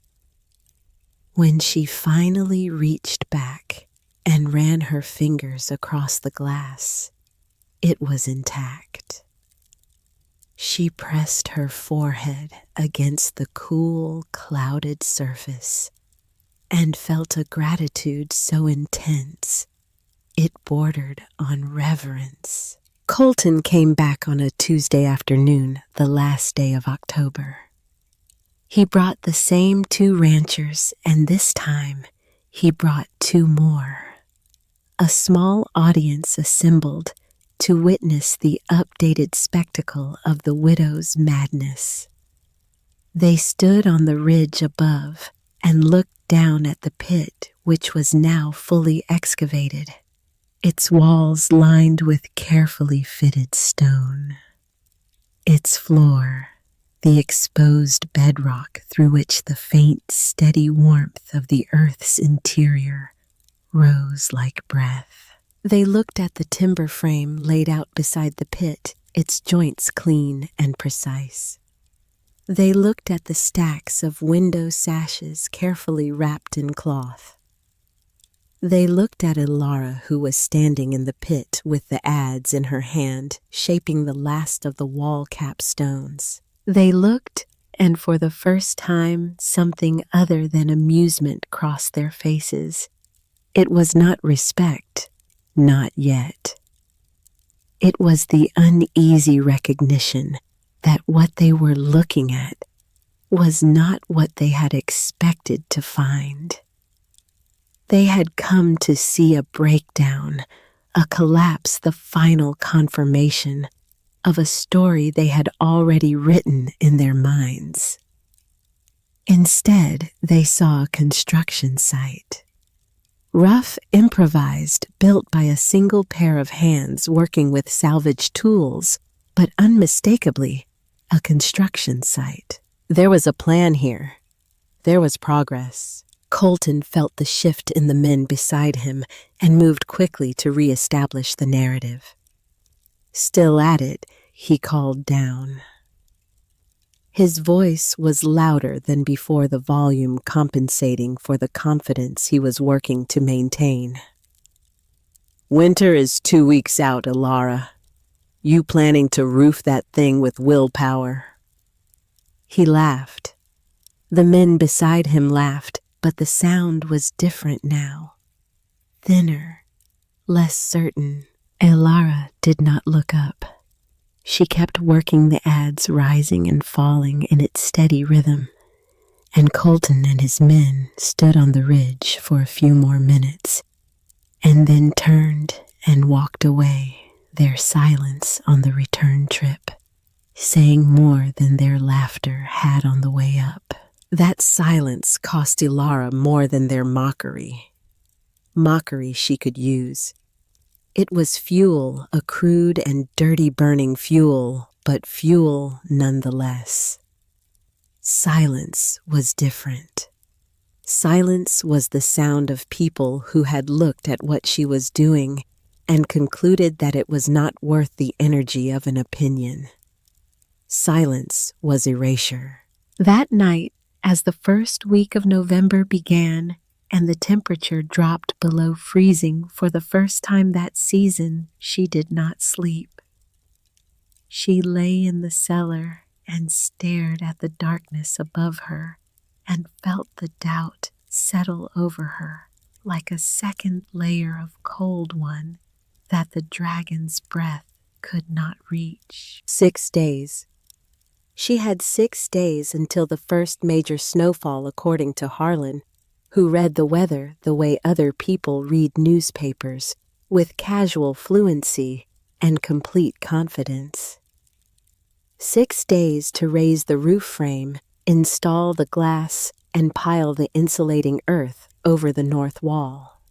When she finally reached back and ran her fingers across the glass, it was intact. She pressed her forehead against the cool, clouded surface and felt a gratitude so intense it bordered on reverence. Colton came back on a Tuesday afternoon, the last day of October. He brought the same 2 ranchers, and this time he brought 2 more. A small audience assembled to witness the updated spectacle of the widow's madness. They stood on the ridge above and looked down at the pit, which was now fully excavated, its walls lined with carefully fitted stone. Its floor, the exposed bedrock through which the faint, steady warmth of the earth's interior rose like breath. They looked at the timber frame laid out beside the pit, its joints clean and precise. They looked at the stacks of window sashes carefully wrapped in cloth. They looked at Ilara, who was standing in the pit with the adze in her hand, shaping the last of the wall cap stones. They looked, and for the first time, something other than amusement crossed their faces. It was not respect, not yet. It was the uneasy recognition that what they were looking at was not what they had expected to find. They had come to see a breakdown, a collapse, the final confirmation of a story they had already written in their minds. Instead, they saw a construction site. Rough, improvised, built by a single pair of hands working with salvage tools, but unmistakably a construction site. There was a plan here. There was progress. Colton felt the shift in the men beside him and moved quickly to re-establish the narrative. Still at it, he called down. His voice was louder than before, the volume compensating for the confidence he was working to maintain. Winter is 2 weeks out, Ilara. You planning to roof that thing with willpower? He laughed. The men beside him laughed, but the sound was different now. Thinner, less certain. Ilara did not look up. She kept working the adze, rising and falling in its steady rhythm, and Colton and his men stood on the ridge for a few more minutes, and then turned and walked away, their silence on the return trip, saying more than their laughter had on the way up. That silence cost Ilara more than their mockery. Mockery she could use. It was fuel, a crude and dirty burning fuel, but fuel nonetheless. Silence was different. Silence was the sound of people who had looked at what she was doing and concluded that it was not worth the energy of an opinion. Silence was erasure. That night, as the first week of November began and the temperature dropped below freezing for the first time that season, she did not sleep. She lay in the cellar and stared at the darkness above her and felt the doubt settle over her like a second layer of cold one that the dragon's breath could not reach. 6 days. She had 6 days until the first major snowfall, according to Harlan, who read the weather the way other people read newspapers, with casual fluency and complete confidence. 6 days to raise the roof frame, install the glass, and pile the insulating earth over the north wall.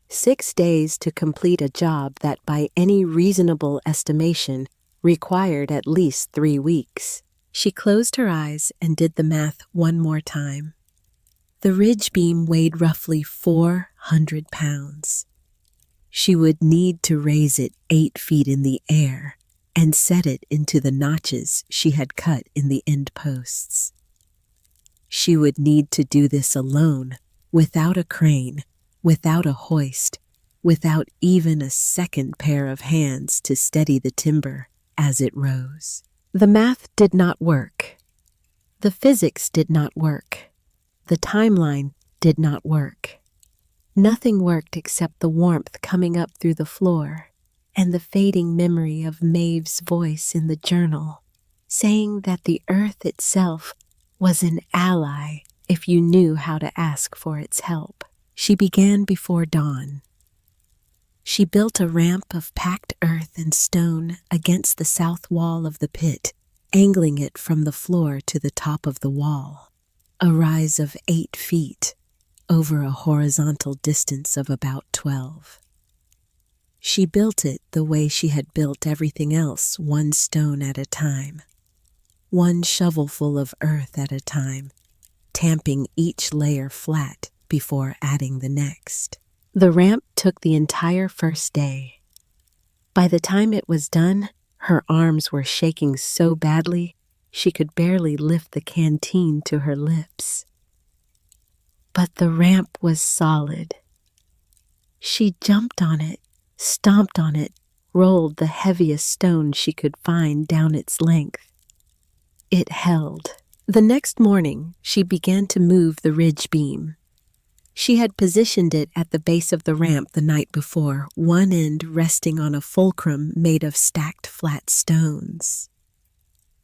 6 days to complete a job that by any reasonable estimation required at least 3 weeks. She closed her eyes and did the math one more time. The ridge beam weighed roughly 400 pounds. She would need to raise it 8 feet in the air and set it into the notches she had cut in the end posts. She would need to do this alone, without a crane, without a hoist, without even a second pair of hands to steady the timber as it rose. The math did not work. The physics did not work. The timeline did not work. Nothing worked except the warmth coming up through the floor and the fading memory of Maeve's voice in the journal, saying that the earth itself was an ally if you knew how to ask for its help. She began before dawn. She built a ramp of packed earth and stone against the south wall of the pit, angling it from the floor to the top of the wall, a rise of 8 feet over a horizontal distance of about 12. She built it the way she had built everything else, one stone at a time, one shovelful of earth at a time, tamping each layer flat before adding the next. The ramp took the entire first day. By the time it was done, her arms were shaking so badly she could barely lift the canteen to her lips. But the ramp was solid. She jumped on it, stomped on it, rolled the heaviest stone she could find down its length. It held. The next morning, she began to move the ridge beam. She had positioned it at the base of the ramp the night before, one end resting on a fulcrum made of stacked flat stones.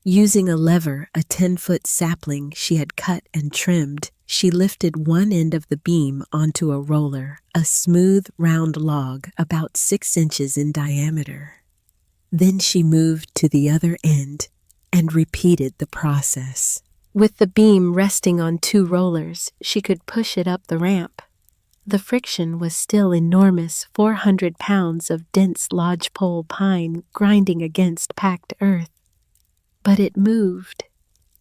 Using a lever, a 10-foot sapling she had cut and trimmed, she lifted one end of the beam onto a roller, a smooth, round log about 6 inches in diameter. Then she moved to the other end and repeated the process. With the beam resting on 2 rollers, she could push it up the ramp. The friction was still enormous, 400 pounds of dense lodgepole pine grinding against packed earth. But it moved.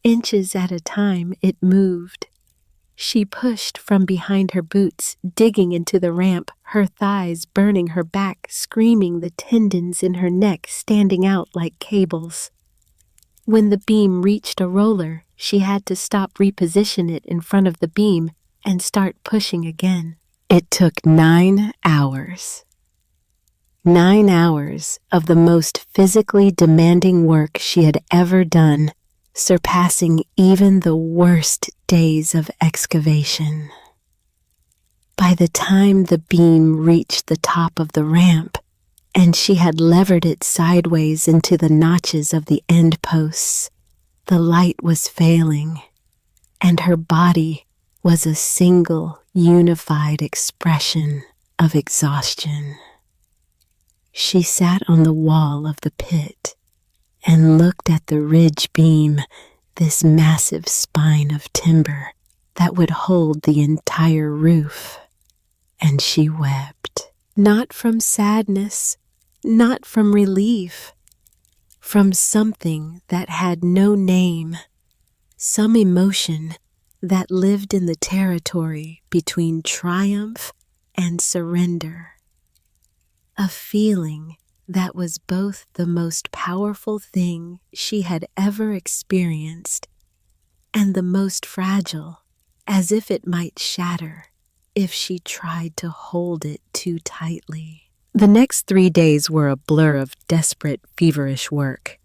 Inches at a time, it moved. She pushed from behind her boots, digging into the ramp, her thighs burning her back, screaming, the tendons in her neck standing out like cables. When the beam reached a roller, she had to stop, reposition it in front of the beam, and start pushing again. It took 9 hours. 9 hours of the most physically demanding work she had ever done, surpassing even the worst days of excavation. By the time the beam reached the top of the ramp, and she had levered it sideways into the notches of the end posts, the light was failing, and her body was a single, unified expression of exhaustion. She sat on the wall of the pit and looked at the ridge beam, this massive spine of timber that would hold the entire roof, and she wept. Not from sadness, not from relief, from something that had no name, some emotion that lived in the territory between triumph and surrender. A feeling that was both the most powerful thing she had ever experienced and the most fragile, as if it might shatter if she tried to hold it too tightly. The next 3 days were a blur of desperate, feverish work.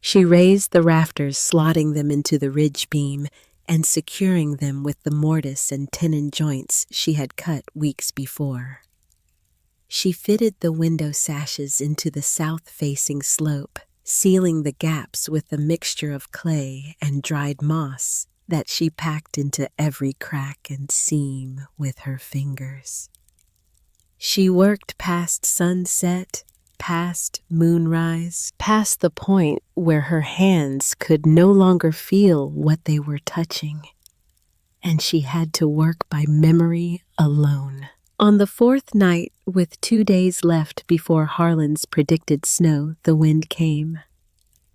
She raised the rafters, slotting them into the ridge beam and securing them with the mortise and tenon joints she had cut weeks before. She fitted the window sashes into the south-facing slope, sealing the gaps with a mixture of clay and dried moss that she packed into every crack and seam with her fingers. She worked past sunset, past moonrise, past the point where her hands could no longer feel what they were touching, and she had to work by memory alone. On the 4th night, with 2 days left before Harlan's predicted snow, the wind came.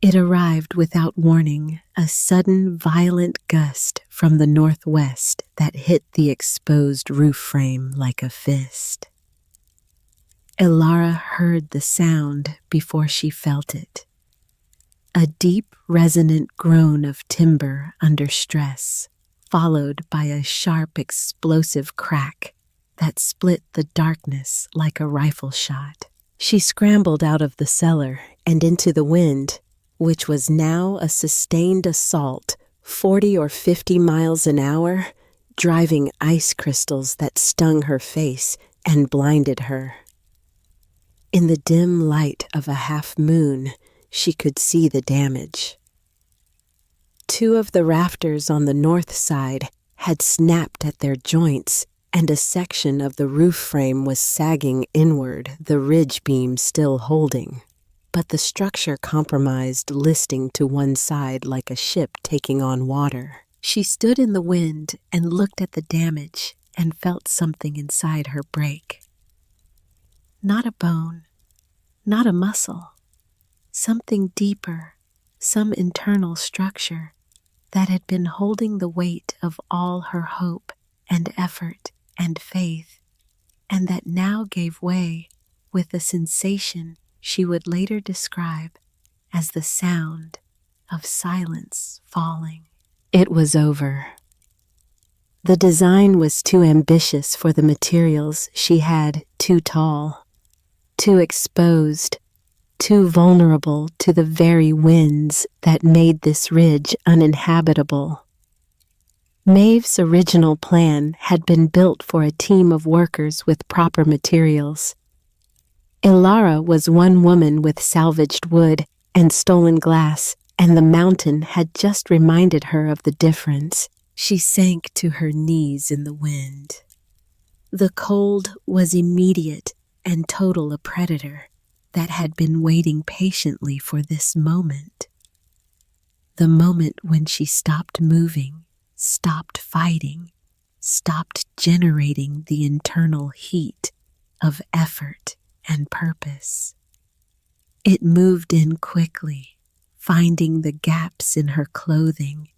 It arrived without warning, a sudden violent gust from the northwest that hit the exposed roof frame like a fist. Elara heard the sound before she felt it. A deep, resonant groan of timber under stress, followed by a sharp, explosive crack that split the darkness like a rifle shot. She scrambled out of the cellar and into the wind, which was now a sustained assault, 40 or 50 miles an hour, driving ice crystals that stung her face and blinded her. In the dim light of a half moon, she could see the damage. 2 of the rafters on the north side had snapped at their joints, and a section of the roof frame was sagging inward, the ridge beam still holding. But the structure compromised, listing to one side like a ship taking on water. She stood in the wind and looked at the damage and felt something inside her break. Not a bone, not a muscle, something deeper, some internal structure that had been holding the weight of all her hope and effort and faith, and that now gave way with a sensation she would later describe as the sound of silence falling. It was over. The design was too ambitious for the materials she had, too tall, too exposed, too vulnerable to the very winds that made this ridge uninhabitable. Maeve's original plan had been built for a team of workers with proper materials. Elara was one woman with salvaged wood and stolen glass, and the mountain had just reminded her of the difference. She sank to her knees in the wind. The cold was immediate and total, a predator that had been waiting patiently for this moment. The moment when she stopped moving, stopped fighting, stopped generating the internal heat of effort and purpose. It moved in quickly, finding the gaps in her clothing,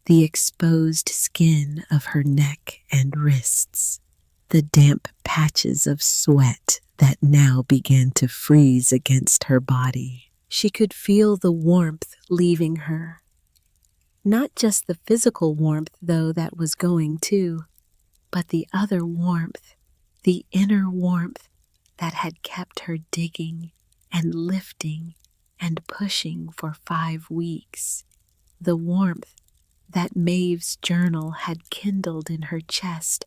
the exposed skin of her neck and wrists, the damp patches of sweat that now began to freeze against her body. She could feel the warmth leaving her. Not just the physical warmth, though, that was going too, but the other warmth, the inner warmth that had kept her digging and lifting and pushing for 5 weeks. The warmth that Maeve's journal had kindled in her chest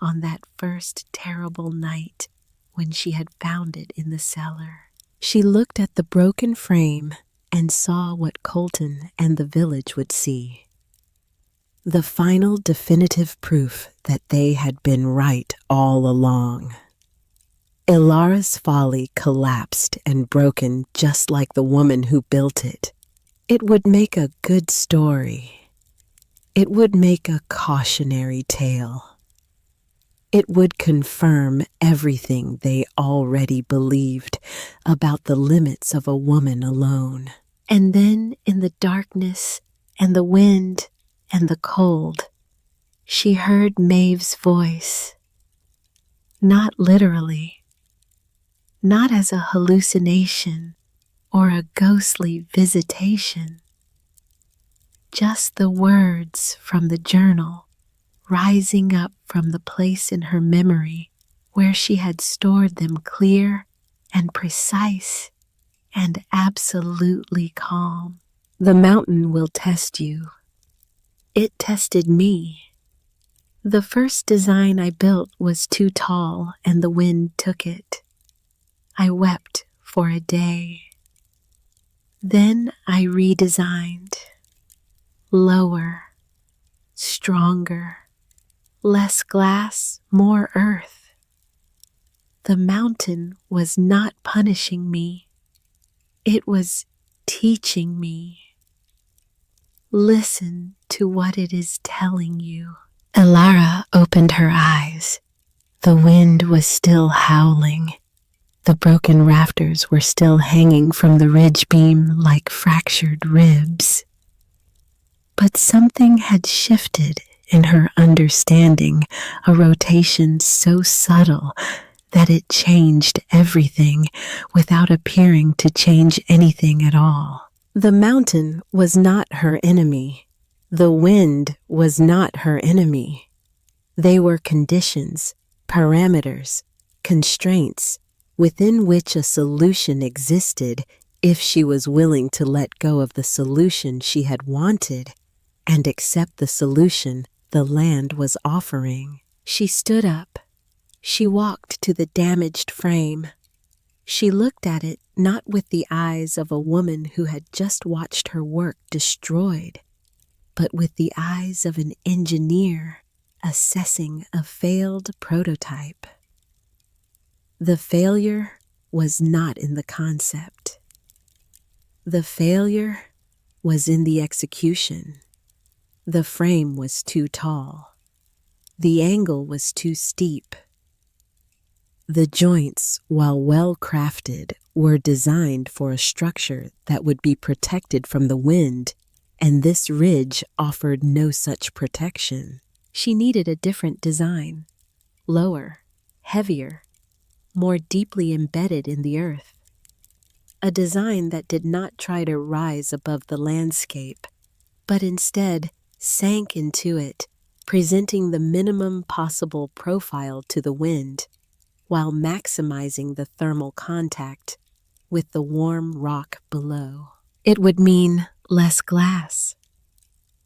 on that first terrible night when she had found it in the cellar. She looked at the broken frame and saw what Colton and the village would see. The final definitive proof that they had been right all along. Elara's folly collapsed and broken just like the woman who built it. It would make a good story. It would make a cautionary tale. It would confirm everything they already believed about the limits of a woman alone. And then in the darkness and the wind and the cold, she heard Maeve's voice. Not literally, not as a hallucination or a ghostly visitation. Just the words from the journal rising up from the place in her memory where she had stored them, clear and precise and absolutely calm. The mountain will test you. It tested me. The first design I built was too tall and the wind took it. I wept for a day. Then I redesigned. Lower, stronger, less glass, more earth. The mountain was not punishing me. It was teaching me. Listen to what it is telling you. Elara opened her eyes. The wind was still howling, The broken rafters were still hanging from the ridge beam like fractured ribs. But something had shifted in her understanding, a rotation so subtle that it changed everything without appearing to change anything at all. The mountain was not her enemy. The wind was not her enemy. They were conditions, parameters, constraints within which a solution existed if she was willing to let go of the solution she had wanted and accept the solution the land was offering. She stood up. She walked to the damaged frame. She looked at it not with the eyes of a woman who had just watched her work destroyed, but with the eyes of an engineer assessing a failed prototype. The failure was not in the concept. The failure was in the execution. The frame was too tall. The angle was too steep. The joints, while well crafted, were designed for a structure that would be protected from the wind, and this ridge offered no such protection. She needed a different design, lower, heavier, more deeply embedded in the earth. A design that did not try to rise above the landscape, but instead sank into it, presenting the minimum possible profile to the wind, while maximizing the thermal contact with the warm rock below. It would mean less glass,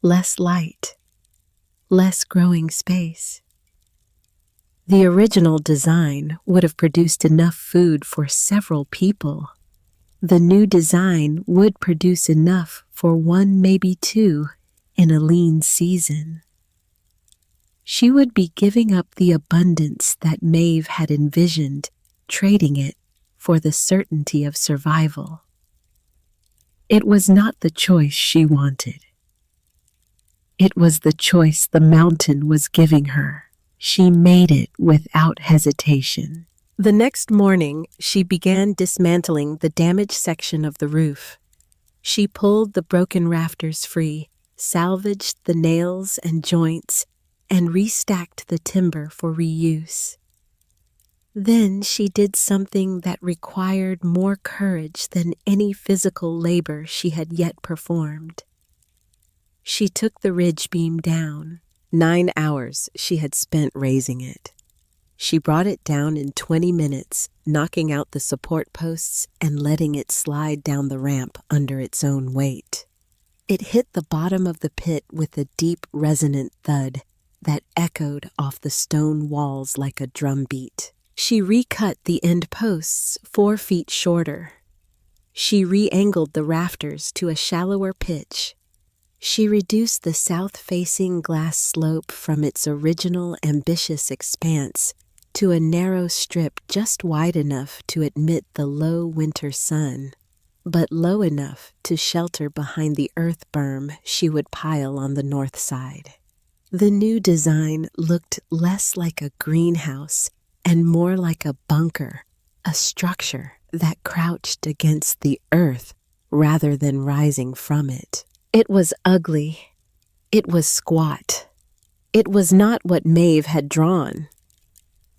less light, less growing space. The original design would have produced enough food for several people. The new design would produce enough for one, maybe two, in a lean season. She would be giving up the abundance that Maeve had envisioned, trading it for the certainty of survival. It was not the choice she wanted. It was the choice the mountain was giving her. She made it without hesitation. The next morning, she began dismantling the damaged section of the roof. She pulled the broken rafters free, salvaged the nails and joints, and restacked the timber for reuse. Then she did something that required more courage than any physical labor she had yet performed. She took the ridge beam down. 9 hours she had spent raising it. She brought it down in 20 minutes, knocking out the support posts and letting it slide down the ramp under its own weight. It hit the bottom of the pit with a deep, resonant thud that echoed off the stone walls like a drum beat. She recut the end posts 4 feet shorter. She re-angled the rafters to a shallower pitch. She reduced the south-facing glass slope from its original ambitious expanse to a narrow strip just wide enough to admit the low winter sun, but low enough to shelter behind the earth berm she would pile on the north side. The new design looked less like a greenhouse and more like a bunker, a structure that crouched against the earth rather than rising from it. It was ugly. It was squat. It was not what Maeve had drawn.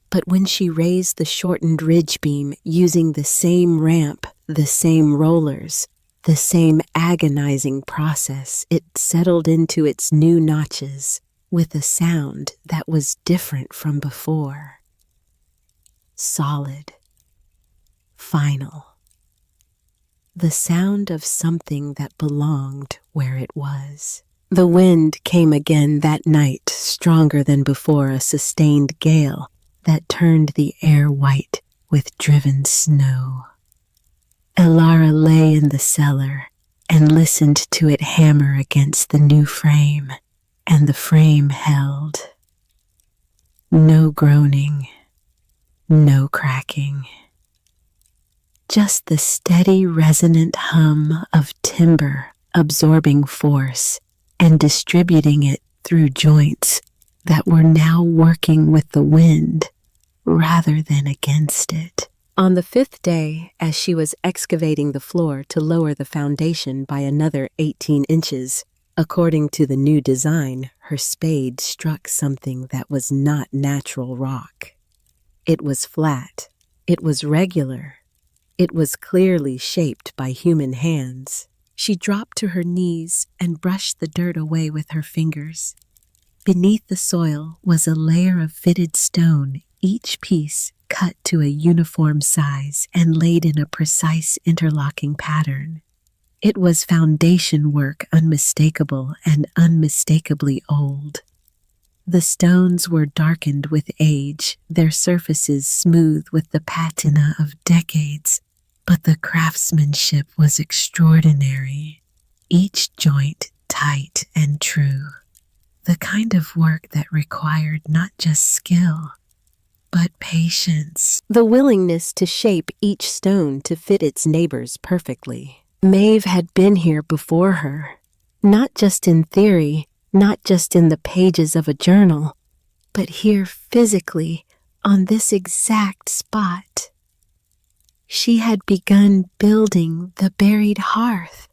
But when she raised the shortened ridge beam using the same ramp, the same rollers, the same agonizing process, it settled into its new notches with a sound that was different from before. Solid. Final. The sound of something that belonged where it was. The wind came again that night, stronger than before, a sustained gale that turned the air white with driven snow. Elara lay in the cellar and listened to it hammer against the new frame, and the frame held. No groaning, no cracking. Just the steady, resonant hum of timber absorbing force and distributing it through joints that were now working with the wind rather than against it. On the fifth day, as she was excavating the floor to lower the foundation by another 18 inches, according to the new design, her spade struck something that was not natural rock. It was flat. It was regular. It was clearly shaped by human hands. She dropped to her knees and brushed the dirt away with her fingers. Beneath the soil was a layer of fitted stone, each piece cut to a uniform size and laid in a precise interlocking pattern. It was foundation work unmistakable and unmistakably old. The stones were darkened with age, their surfaces smooth with the patina of decades, but the craftsmanship was extraordinary, each joint tight and true. The kind of work that required not just skill, but patience. The willingness to shape each stone to fit its neighbors perfectly. Maeve had been here before her, not just in theory, not just in the pages of a journal, but here physically, on this exact spot. She had begun building the buried hearth.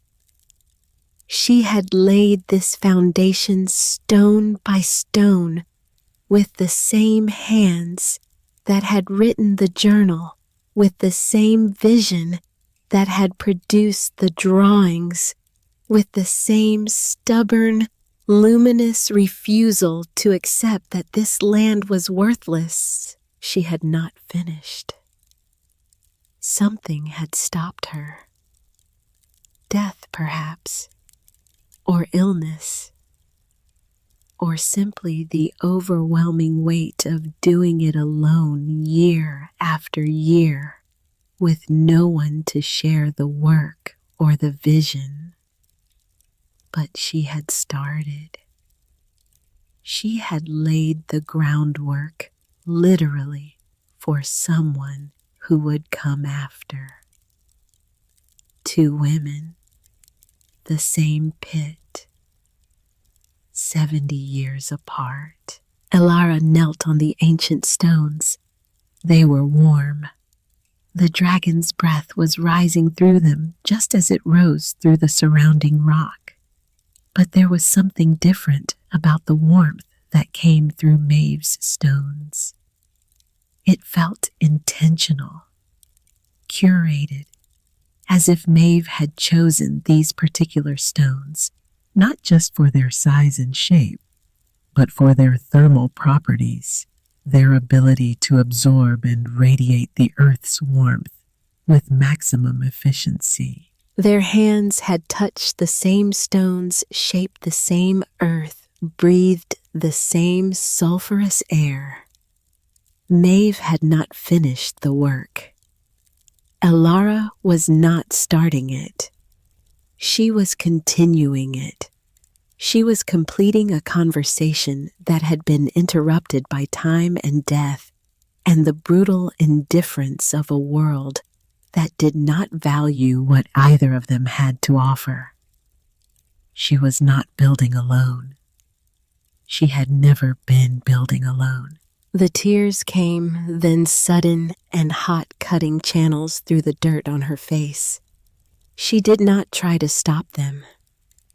She had laid this foundation stone by stone with the same hands that had written the journal, with the same vision that had produced the drawings, with the same stubborn, luminous refusal to accept that this land was worthless. She had not finished. Something had stopped her. Death, perhaps, or illness, or simply the overwhelming weight of doing it alone year after year, with no one to share the work or the vision. But she had started. She had laid the groundwork, literally, for someone who would come after. 2 women, the same pit, 70 years apart. Elara knelt on the ancient stones. They were warm. The dragon's breath was rising through them just as it rose through the surrounding rock. But there was something different about the warmth that came through Maeve's stones. It felt intentional, curated, as if Maeve had chosen these particular stones, not just for their size and shape, but for their thermal properties, their ability to absorb and radiate the earth's warmth with maximum efficiency. Their hands had touched the same stones, shaped the same earth, breathed the same sulfurous air. Maeve had not finished the work. Elara was not starting it. She was continuing it. She was completing a conversation that had been interrupted by time and death and the brutal indifference of a world that did not value what either of them had to offer. She was not building alone. She had never been building alone. The tears came, then sudden and hot cutting channels through the dirt on her face. She did not try to stop them.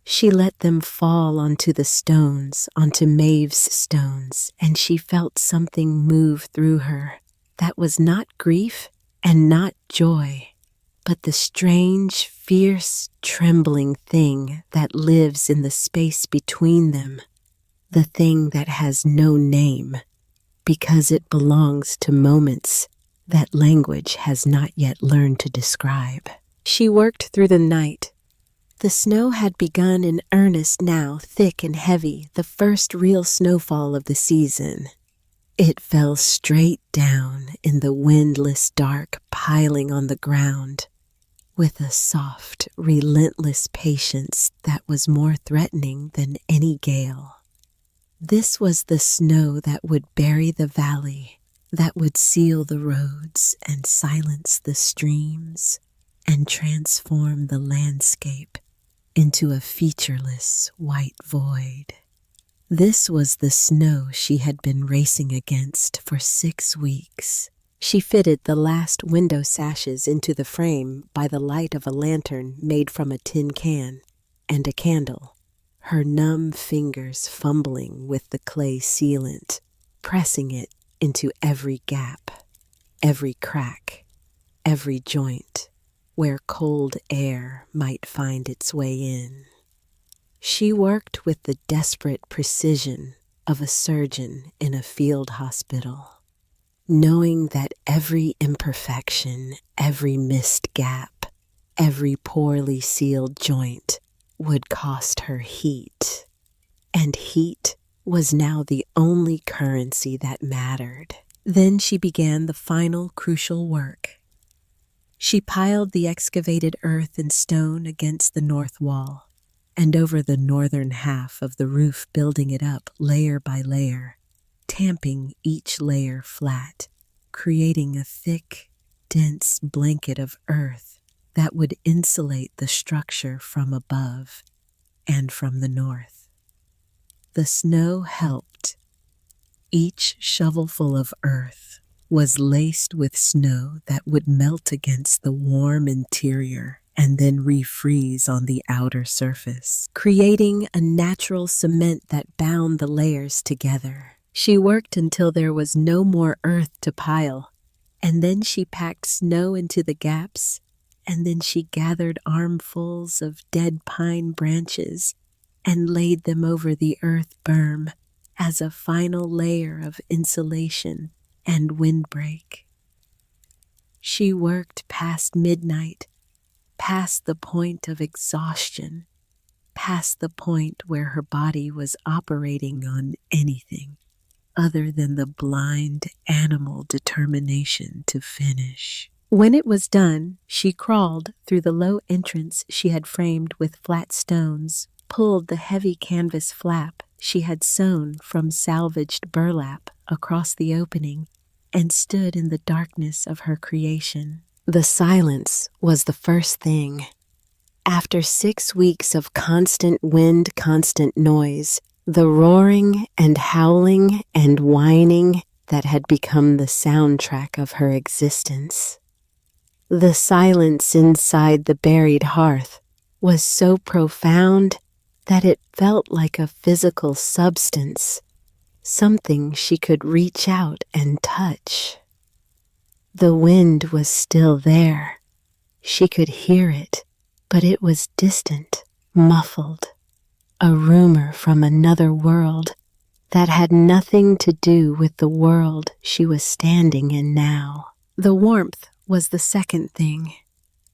She let them fall onto the stones, onto Maeve's stones, and she felt something move through her that was not grief and not joy, but the strange, fierce, trembling thing that lives in the space between them, the thing that has no name, because it belongs to moments that language has not yet learned to describe. She worked through the night. The snow had begun in earnest now, thick and heavy, the first real snowfall of the season. It fell straight down in the windless dark, piling on the ground, with a soft, relentless patience that was more threatening than any gale. This was the snow that would bury the valley, that would seal the roads and silence the streams and transform the landscape into a featureless white void. This was the snow she had been racing against for 6 weeks. She fitted the last window sashes into the frame by the light of a lantern made from a tin can and a candle, her numb fingers fumbling with the clay sealant, pressing it into every gap, every crack, every joint, where cold air might find its way in. She worked with the desperate precision of a surgeon in a field hospital, knowing that every imperfection, every missed gap, every poorly sealed joint would cost her heat. And heat was now the only currency that mattered. Then she began the final crucial work. She piled the excavated earth and stone against the north wall, and over the northern half of the roof, building it up layer by layer, tamping each layer flat, creating a thick, dense blanket of earth that would insulate the structure from above and from the north. The snow helped. Each shovelful of earth was laced with snow that would melt against the warm interior and then refreeze on the outer surface, creating a natural cement that bound the layers together. She worked until there was no more earth to pile, and then she packed snow into the gaps, and then she gathered armfuls of dead pine branches and laid them over the earth berm as a final layer of insulation and windbreak. She worked past midnight, past the point of exhaustion, past the point where her body was operating on anything other than the blind animal determination to finish. When it was done, she crawled through the low entrance she had framed with flat stones, pulled the heavy canvas flap she had sewn from salvaged burlap across the opening, and stood in the darkness of her creation. The silence was the first thing. After 6 weeks of constant wind, constant noise, the roaring and howling and whining that had become the soundtrack of her existence. The silence inside the buried hearth was so profound that it felt like a physical substance, something she could reach out and touch. The wind was still there. She could hear it, but it was distant, muffled, a rumor from another world that had nothing to do with the world she was standing in now. The warmth was the second thing.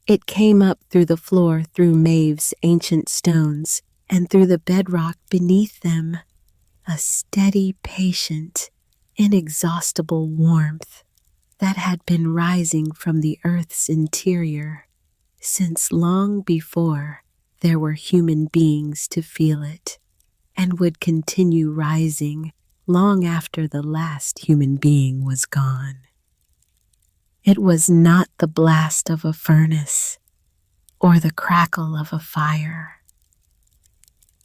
It came up through the floor, through Maeve's ancient stones, and through the bedrock beneath them, a steady, patient, inexhaustible warmth that had been rising from the earth's interior since long before there were human beings to feel it, and would continue rising long after the last human being was gone. It was not the blast of a furnace or the crackle of a fire.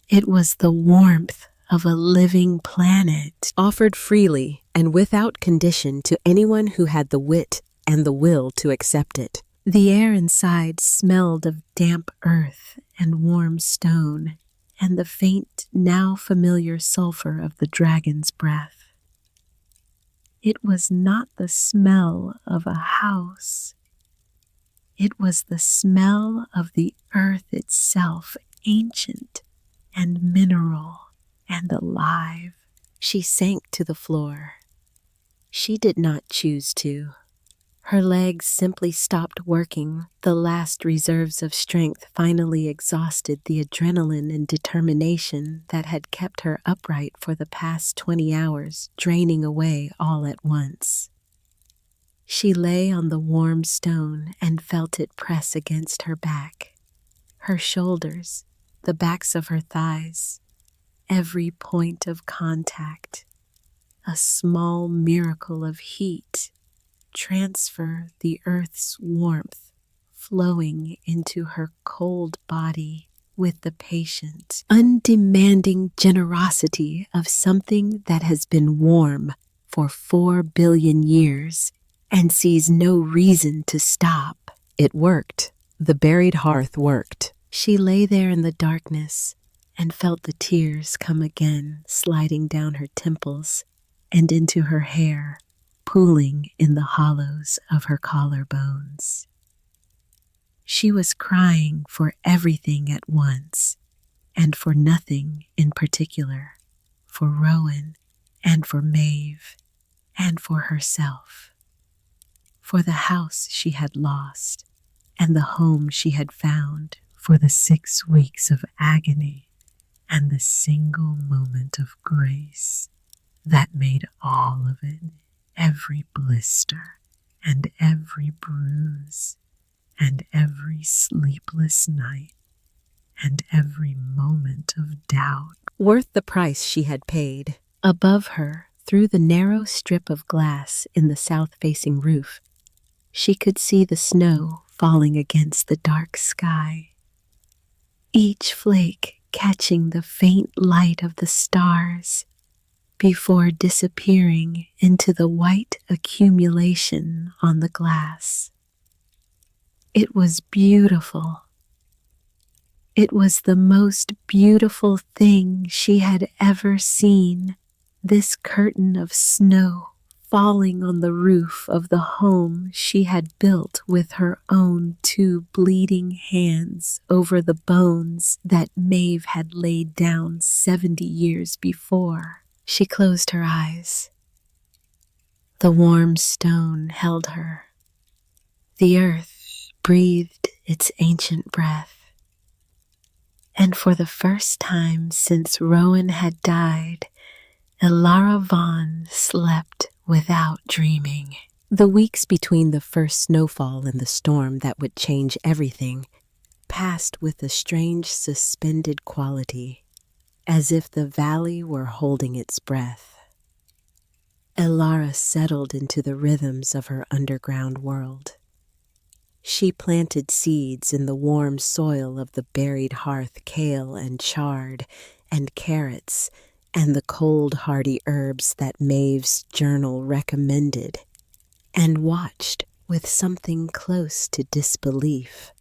It was the warmth of a living planet, offered freely and without condition to anyone who had the wit and the will to accept it. The air inside smelled of damp earth and warm stone, and the faint, now familiar sulfur of the dragon's breath. It was not the smell of a house. It was the smell of the earth itself, ancient and mineral and alive. She sank to the floor. She did not choose to. Her legs simply stopped working. The last reserves of strength finally exhausted the adrenaline and determination that had kept her upright for the past 20 hours, draining away all at once. She lay on the warm stone and felt it press against her back, her shoulders, the backs of her thighs, every point of contact. A small miracle of heat transfer the earth's warmth flowing into her cold body with the patient, undemanding generosity of something that has been warm for 4 billion years and sees no reason to stop. It worked. The buried hearth worked. She lay there in the darkness and felt the tears come again, sliding down her temples and into her hair, pooling in the hollows of her collarbones. She was crying for everything at once, and for nothing in particular, for Rowan and for Maeve and for herself, for the house she had lost and the home she had found, for the 6 weeks of agony and the single moment of grace that made all of it, every blister and every bruise and every sleepless night and every moment of doubt, worth the price she had paid. Above her, through the narrow strip of glass in the south-facing roof, she could see the snow falling against the dark sky, each flake catching the faint light of the stars before disappearing into the white accumulation on the glass. It was beautiful. It was the most beautiful thing she had ever seen, this curtain of snow falling on the roof of the home she had built with her own 2 bleeding hands over the bones that Maeve had laid down 70 years before. She closed her eyes. The warm stone held her. The earth breathed its ancient breath. And for the first time since Rowan had died, Elara Vaughn slept without dreaming. The weeks between the first snowfall and the storm that would change everything passed with a strange suspended quality, as if the valley were holding its breath. Elara settled into the rhythms of her underground world. She planted seeds in the warm soil of the buried hearth, kale and chard and carrots, and the cold hardy herbs that Maeve's journal recommended, and watched with something close to disbelief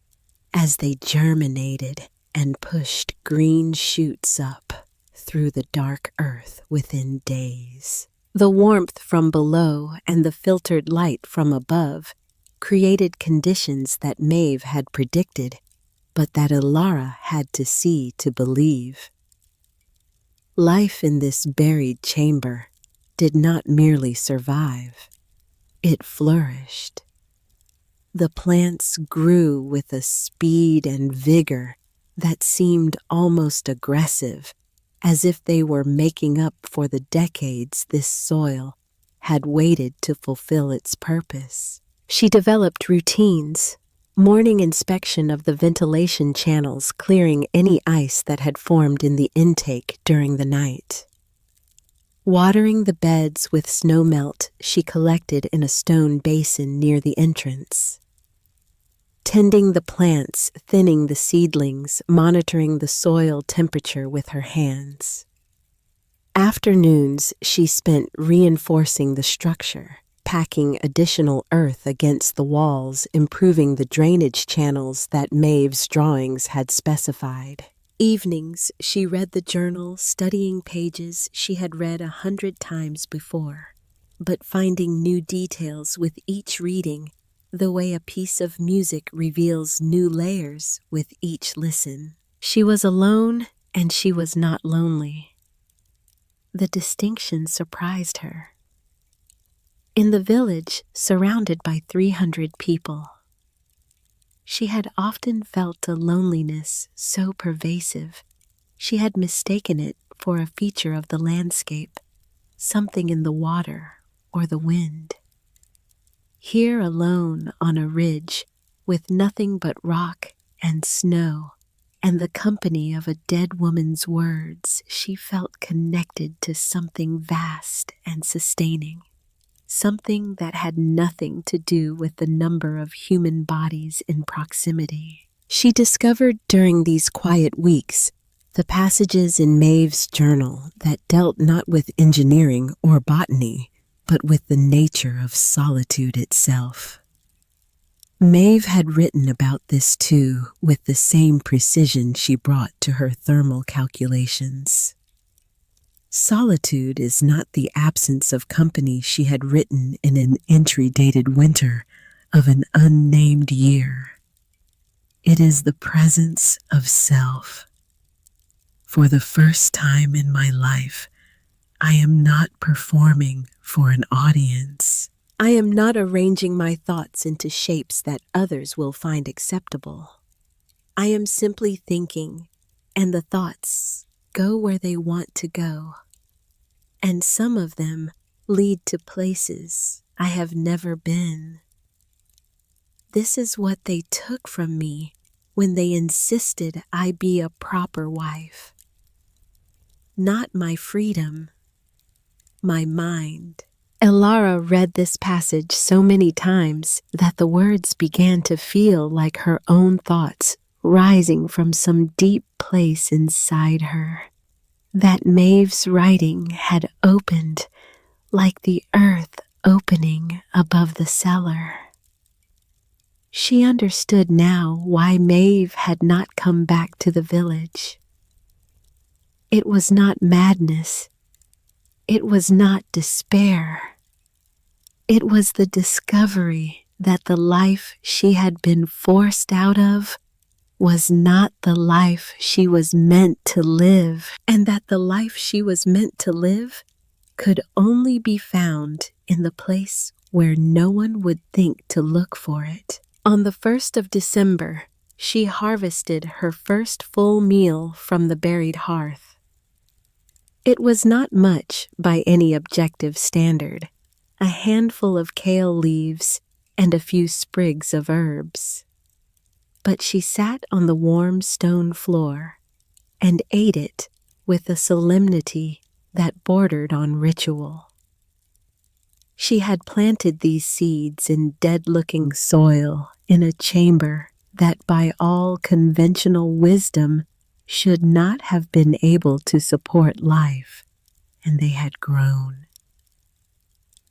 as they germinated and pushed green shoots up through the dark earth within days. The warmth from below and the filtered light from above created conditions that Maeve had predicted, but that Elara had to see to believe. Life in this buried chamber did not merely survive, it flourished. The plants grew with a speed and vigor that seemed almost aggressive, as if they were making up for the decades this soil had waited to fulfill its purpose. She developed routines, morning inspection of the ventilation channels, clearing any ice that had formed in the intake during the night. Watering the beds with snowmelt she collected in a stone basin near the entrance. Tending the plants, thinning the seedlings, monitoring the soil temperature with her hands. Afternoons she spent reinforcing the structure, packing additional earth against the walls, improving the drainage channels that Maeve's drawings had specified. Evenings, she read the journal, studying pages she had read 100 times before, but finding new details with each reading, the way a piece of music reveals new layers with each listen. She was alone, and she was not lonely. The distinction surprised her. In the village, surrounded by 300 people, she had often felt a loneliness so pervasive she had mistaken it for a feature of the landscape, something in the water or the wind. Here alone on a ridge, with nothing but rock and snow, and the company of a dead woman's words, she felt connected to something vast and sustaining. Something that had nothing to do with the number of human bodies in proximity. She discovered during these quiet weeks the passages in Maeve's journal that dealt not with engineering or botany, but with the nature of solitude itself. Maeve had written about this too, with the same precision she brought to her thermal calculations. Solitude is not the absence of company, she had written in an entry dated winter of an unnamed year. It is the presence of self. For the first time in my life, I am not performing for an audience. I am not arranging my thoughts into shapes that others will find acceptable. I am simply thinking, and the thoughts go where they want to go. And some of them lead to places I have never been. This is what they took from me when they insisted I be a proper wife. Not my freedom, my mind. Elara read this passage so many times that the words began to feel like her own thoughts rising from some deep place inside her. That Maeve's writing had opened like the earth opening above the cellar. She understood now why Maeve had not come back to the village. It was not madness. It was not despair. It was the discovery that the life she had been forced out of was not the life she was meant to live, and that the life she was meant to live could only be found in the place where no one would think to look for it. On the 1st of December, she harvested her first full meal from the buried hearth. It was not much by any objective standard, a handful of kale leaves and a few sprigs of herbs. But she sat on the warm stone floor and ate it with a solemnity that bordered on ritual. She had planted these seeds in dead-looking soil in a chamber that by all conventional wisdom should not have been able to support life, and they had grown.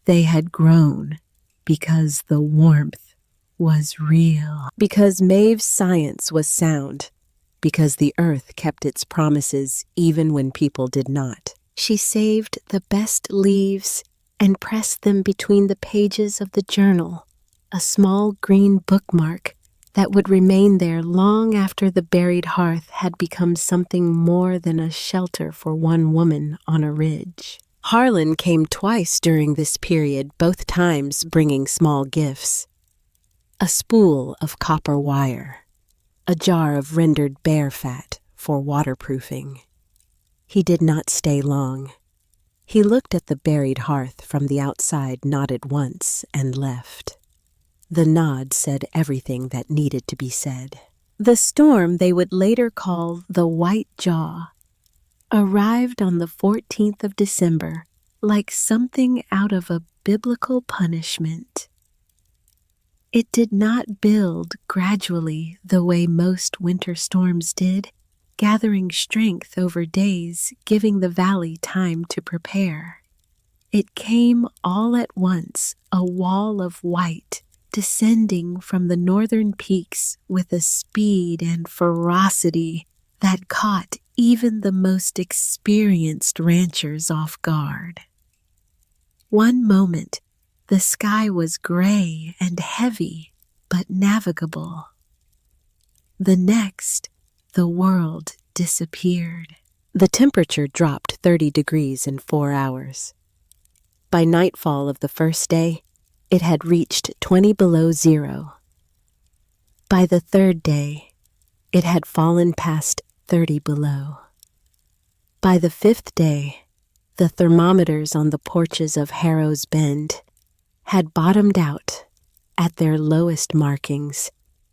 They had grown because the warmth was real, because Maeve's science was sound, because the earth kept its promises even when people did not. She saved the best leaves and pressed them between the pages of the journal, a small green bookmark that would remain there long after the buried hearth had become something more than a shelter for one woman on a ridge. Harlan came twice during this period, both times bringing small gifts. A spool of copper wire, a jar of rendered bear fat for waterproofing. He did not stay long. He looked at the buried hearth from the outside, nodded once, and left. The nod said everything that needed to be said. The storm they would later call the White Jaw arrived on the 14th of December like something out of a biblical punishment. It did not build gradually the way most winter storms did, gathering strength over days, giving the valley time to prepare. It came all at once, a wall of white, descending from the northern peaks with a speed and ferocity that caught even the most experienced ranchers off guard. One moment, the sky was gray and heavy, but navigable. The next, the world disappeared. The temperature dropped 30 degrees in 4 hours. By nightfall of the first day, it had reached 20 below zero. By the third day, it had fallen past 30 below. By the fifth day, the thermometers on the porches of Harrow's Bend had bottomed out at their lowest markings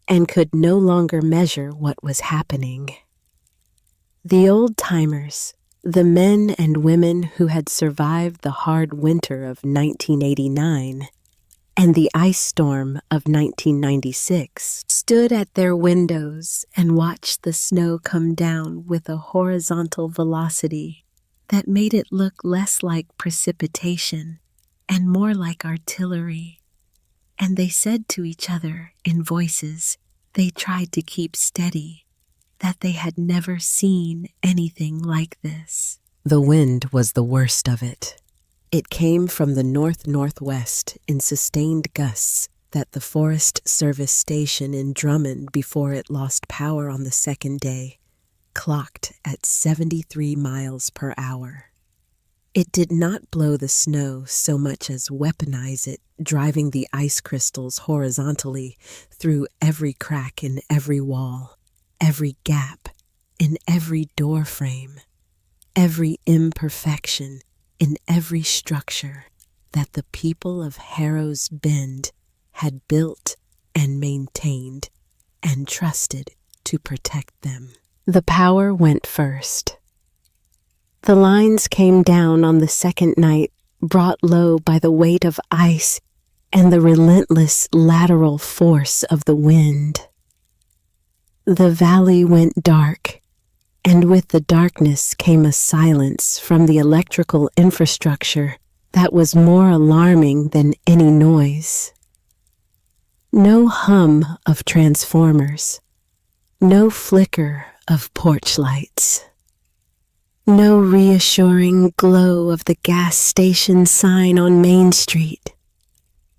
and could no longer measure what was happening. The old-timers, the men and women who had survived the hard winter of 1989 and the ice storm of 1996, stood at their windows and watched the snow come down with a horizontal velocity that made it look less like precipitation and more like artillery. And they said to each other in voices they tried to keep steady that they had never seen anything like this. The wind was the worst of it. It came from the north-northwest in sustained gusts that the Forest Service station in Drummond, before it lost power on the second day, clocked at 73 miles per hour. It did not blow the snow so much as weaponize it, driving the ice crystals horizontally through every crack in every wall, every gap in every door frame, every imperfection in every structure that the people of Harrow's Bend had built and maintained and trusted to protect them. The power went first. The lines came down on the second night, brought low by the weight of ice and the relentless lateral force of the wind. The valley went dark, and with the darkness came a silence from the electrical infrastructure that was more alarming than any noise. No hum of transformers, no flicker of porch lights, no reassuring glow of the gas station sign on Main Street.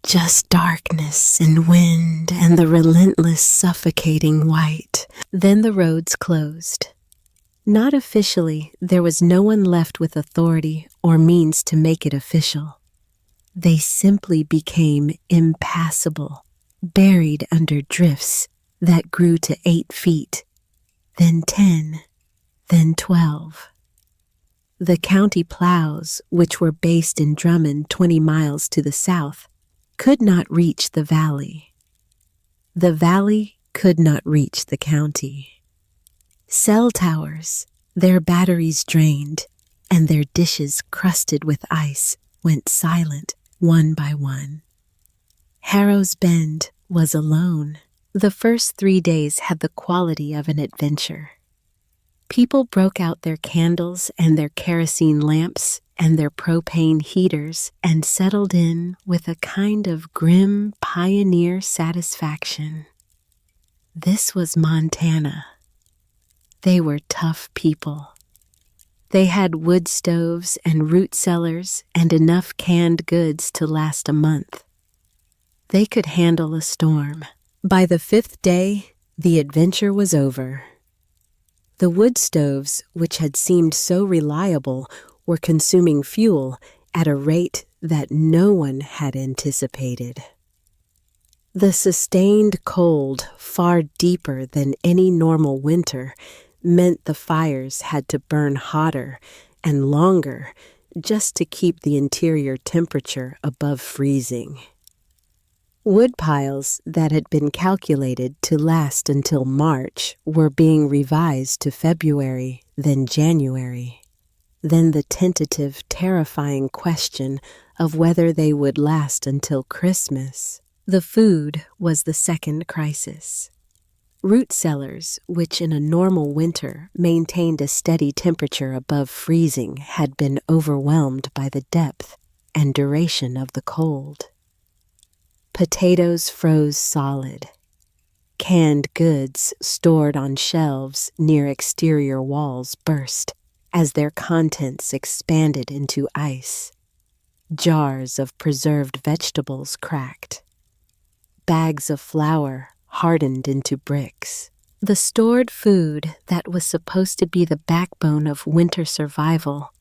Just darkness and wind and the relentless suffocating white. Then the roads closed. Not officially, there was no one left with authority or means to make it official. They simply became impassable, buried under drifts that grew to 8 feet, then 10, then 12. The county plows, which were based in Drummond 20 miles to the south, could not reach the valley. The valley could not reach the county. Cell towers, their batteries drained, and their dishes crusted with ice, went silent one by one. Harrow's Bend was alone. The first 3 days had the quality of an adventure. People broke out their candles and their kerosene lamps and their propane heaters and settled in with a kind of grim pioneer satisfaction. This was Montana. They were tough people. They had wood stoves and root cellars and enough canned goods to last a month. They could handle a storm. By the 5th day, the adventure was over. The wood stoves, which had seemed so reliable, were consuming fuel at a rate that no one had anticipated. The sustained cold, far deeper than any normal winter, meant the fires had to burn hotter and longer just to keep the interior temperature above freezing. Wood piles that had been calculated to last until March were being revised to February, then January. Then the tentative, terrifying question of whether they would last until Christmas. The food was the second crisis. Root cellars, which in a normal winter maintained a steady temperature above freezing, had been overwhelmed by the depth and duration of the cold. Potatoes froze solid. Canned goods stored on shelves near exterior walls burst as their contents expanded into ice. Jars of preserved vegetables cracked. Bags of flour hardened into bricks. The stored food that was supposed to be the backbone of winter survival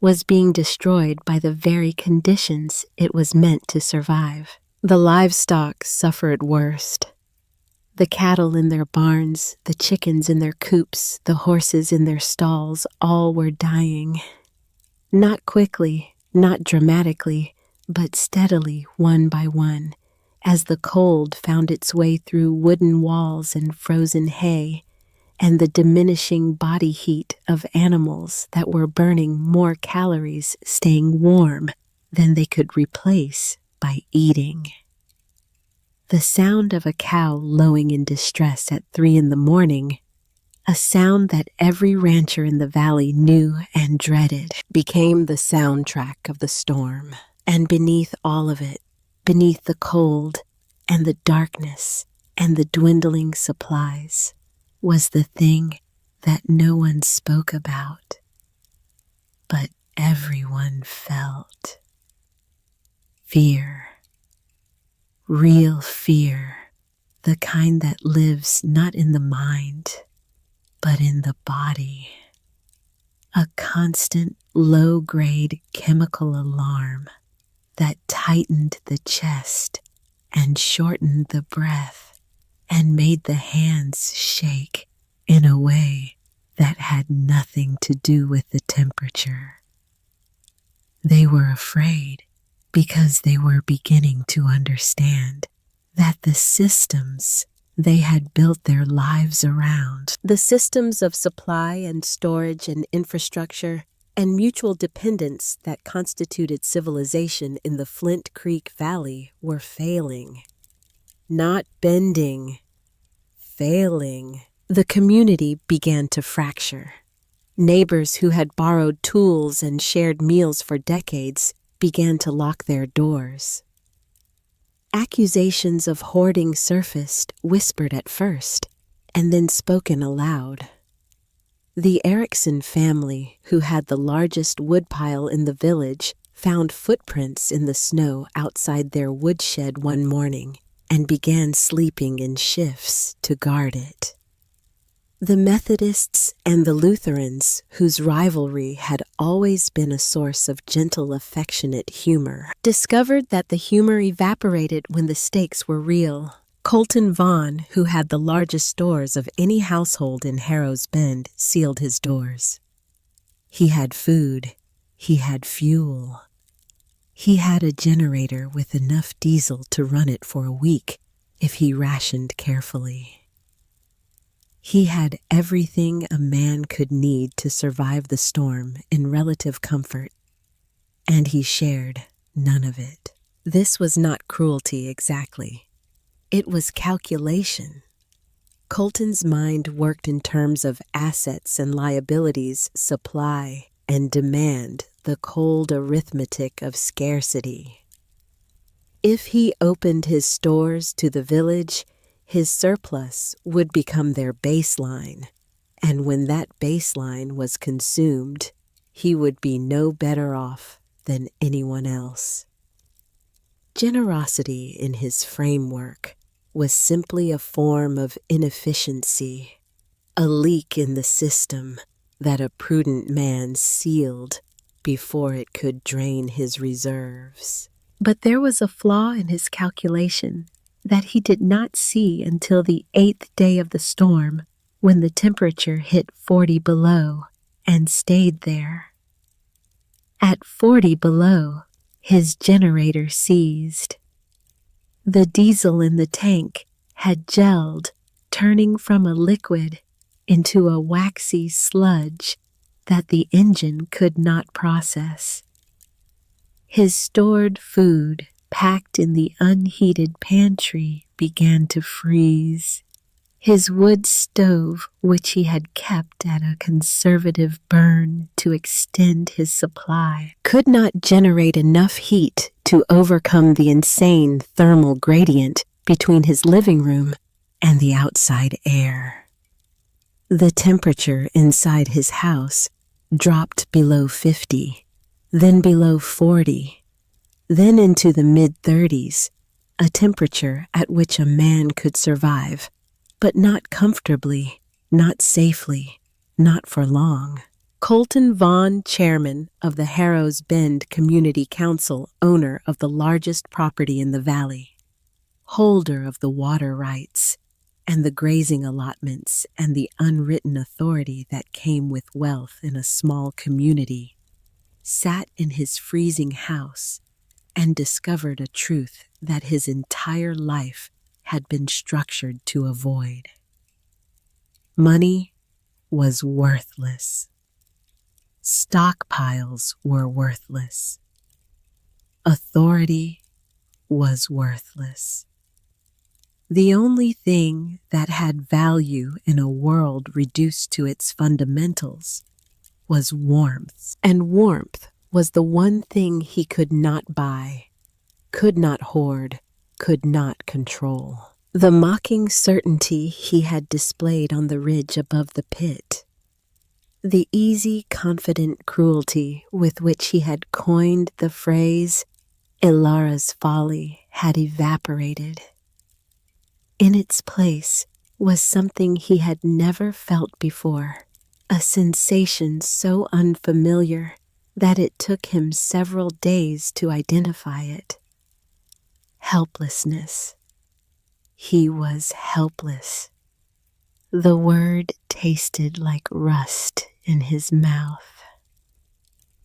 was being destroyed by the very conditions it was meant to survive. The livestock suffered worst. The cattle in their barns, the chickens in their coops, the horses in their stalls, all were dying. Not quickly, not dramatically, but steadily, one by one, as the cold found its way through wooden walls and frozen hay, and the diminishing body heat of animals that were burning more calories staying warm than they could replace by eating. The sound of a cow lowing in distress at 3 a.m, a sound that every rancher in the valley knew and dreaded, became the soundtrack of the storm. And beneath all of it, beneath the cold and the darkness and the dwindling supplies, was the thing that no one spoke about, but everyone felt. Fear. Real fear. The kind that lives not in the mind, but in the body. A constant low-grade chemical alarm that tightened the chest and shortened the breath and made the hands shake in a way that had nothing to do with the temperature. They were afraid because they were beginning to understand that the systems they had built their lives around, the systems of supply and storage and infrastructure and mutual dependence that constituted civilization in the Flint Creek Valley, were failing. Not bending, failing. The community began to fracture. Neighbors who had borrowed tools and shared meals for decades began to lock their doors. Accusations of hoarding surfaced, whispered at first, and then spoken aloud. The Erickson family, who had the largest woodpile in the village, found footprints in the snow outside their woodshed one morning and began sleeping in shifts to guard it. The Methodists and the Lutherans, whose rivalry had always been a source of gentle, affectionate humor, discovered that the humor evaporated when the stakes were real. Colton Vaughn, who had the largest stores of any household in Harrow's Bend, sealed his doors. He had food. He had fuel. He had a generator with enough diesel to run it for a week if he rationed carefully. He had everything a man could need to survive the storm in relative comfort, and he shared none of it. This was not cruelty exactly. It was calculation. Colton's mind worked in terms of assets and liabilities, supply and demand, the cold arithmetic of scarcity. If he opened his stores to the village, his surplus would become their baseline, and when that baseline was consumed, he would be no better off than anyone else. Generosity in his framework was simply a form of inefficiency, a leak in the system that a prudent man sealed before it could drain his reserves. But there was a flaw in his calculation that he did not see until the 8th day of the storm, when the temperature hit 40 below and stayed there. At 40 below, his generator seized. The diesel in the tank had gelled, turning from a liquid into a waxy sludge that the engine could not process. His stored food, packed in the unheated pantry, began to freeze. His wood stove, which he had kept at a conservative burn to extend his supply, could not generate enough heat to overcome the insane thermal gradient between his living room and the outside air. The temperature inside his house dropped below 50, then below 40, then into the mid-30s, a temperature at which a man could survive, but not comfortably, not safely, not for long. Colton Vaughn, chairman of the Harrow's Bend Community Council, owner of the largest property in the valley, holder of the water rights and the grazing allotments and the unwritten authority that came with wealth in a small community, sat in his freezing house and discovered a truth that his entire life had been structured to avoid. Money was worthless. Stockpiles were worthless. Authority was worthless. The only thing that had value in a world reduced to its fundamentals was warmth, and warmth was the one thing he could not buy, could not hoard, could not control. The mocking certainty he had displayed on the ridge above the pit, the easy, confident cruelty with which he had coined the phrase, Ilara's folly, had evaporated. In its place was something he had never felt before, a sensation so unfamiliar that it took him several days to identify it. Helplessness. He was helpless. The word tasted like rust in his mouth.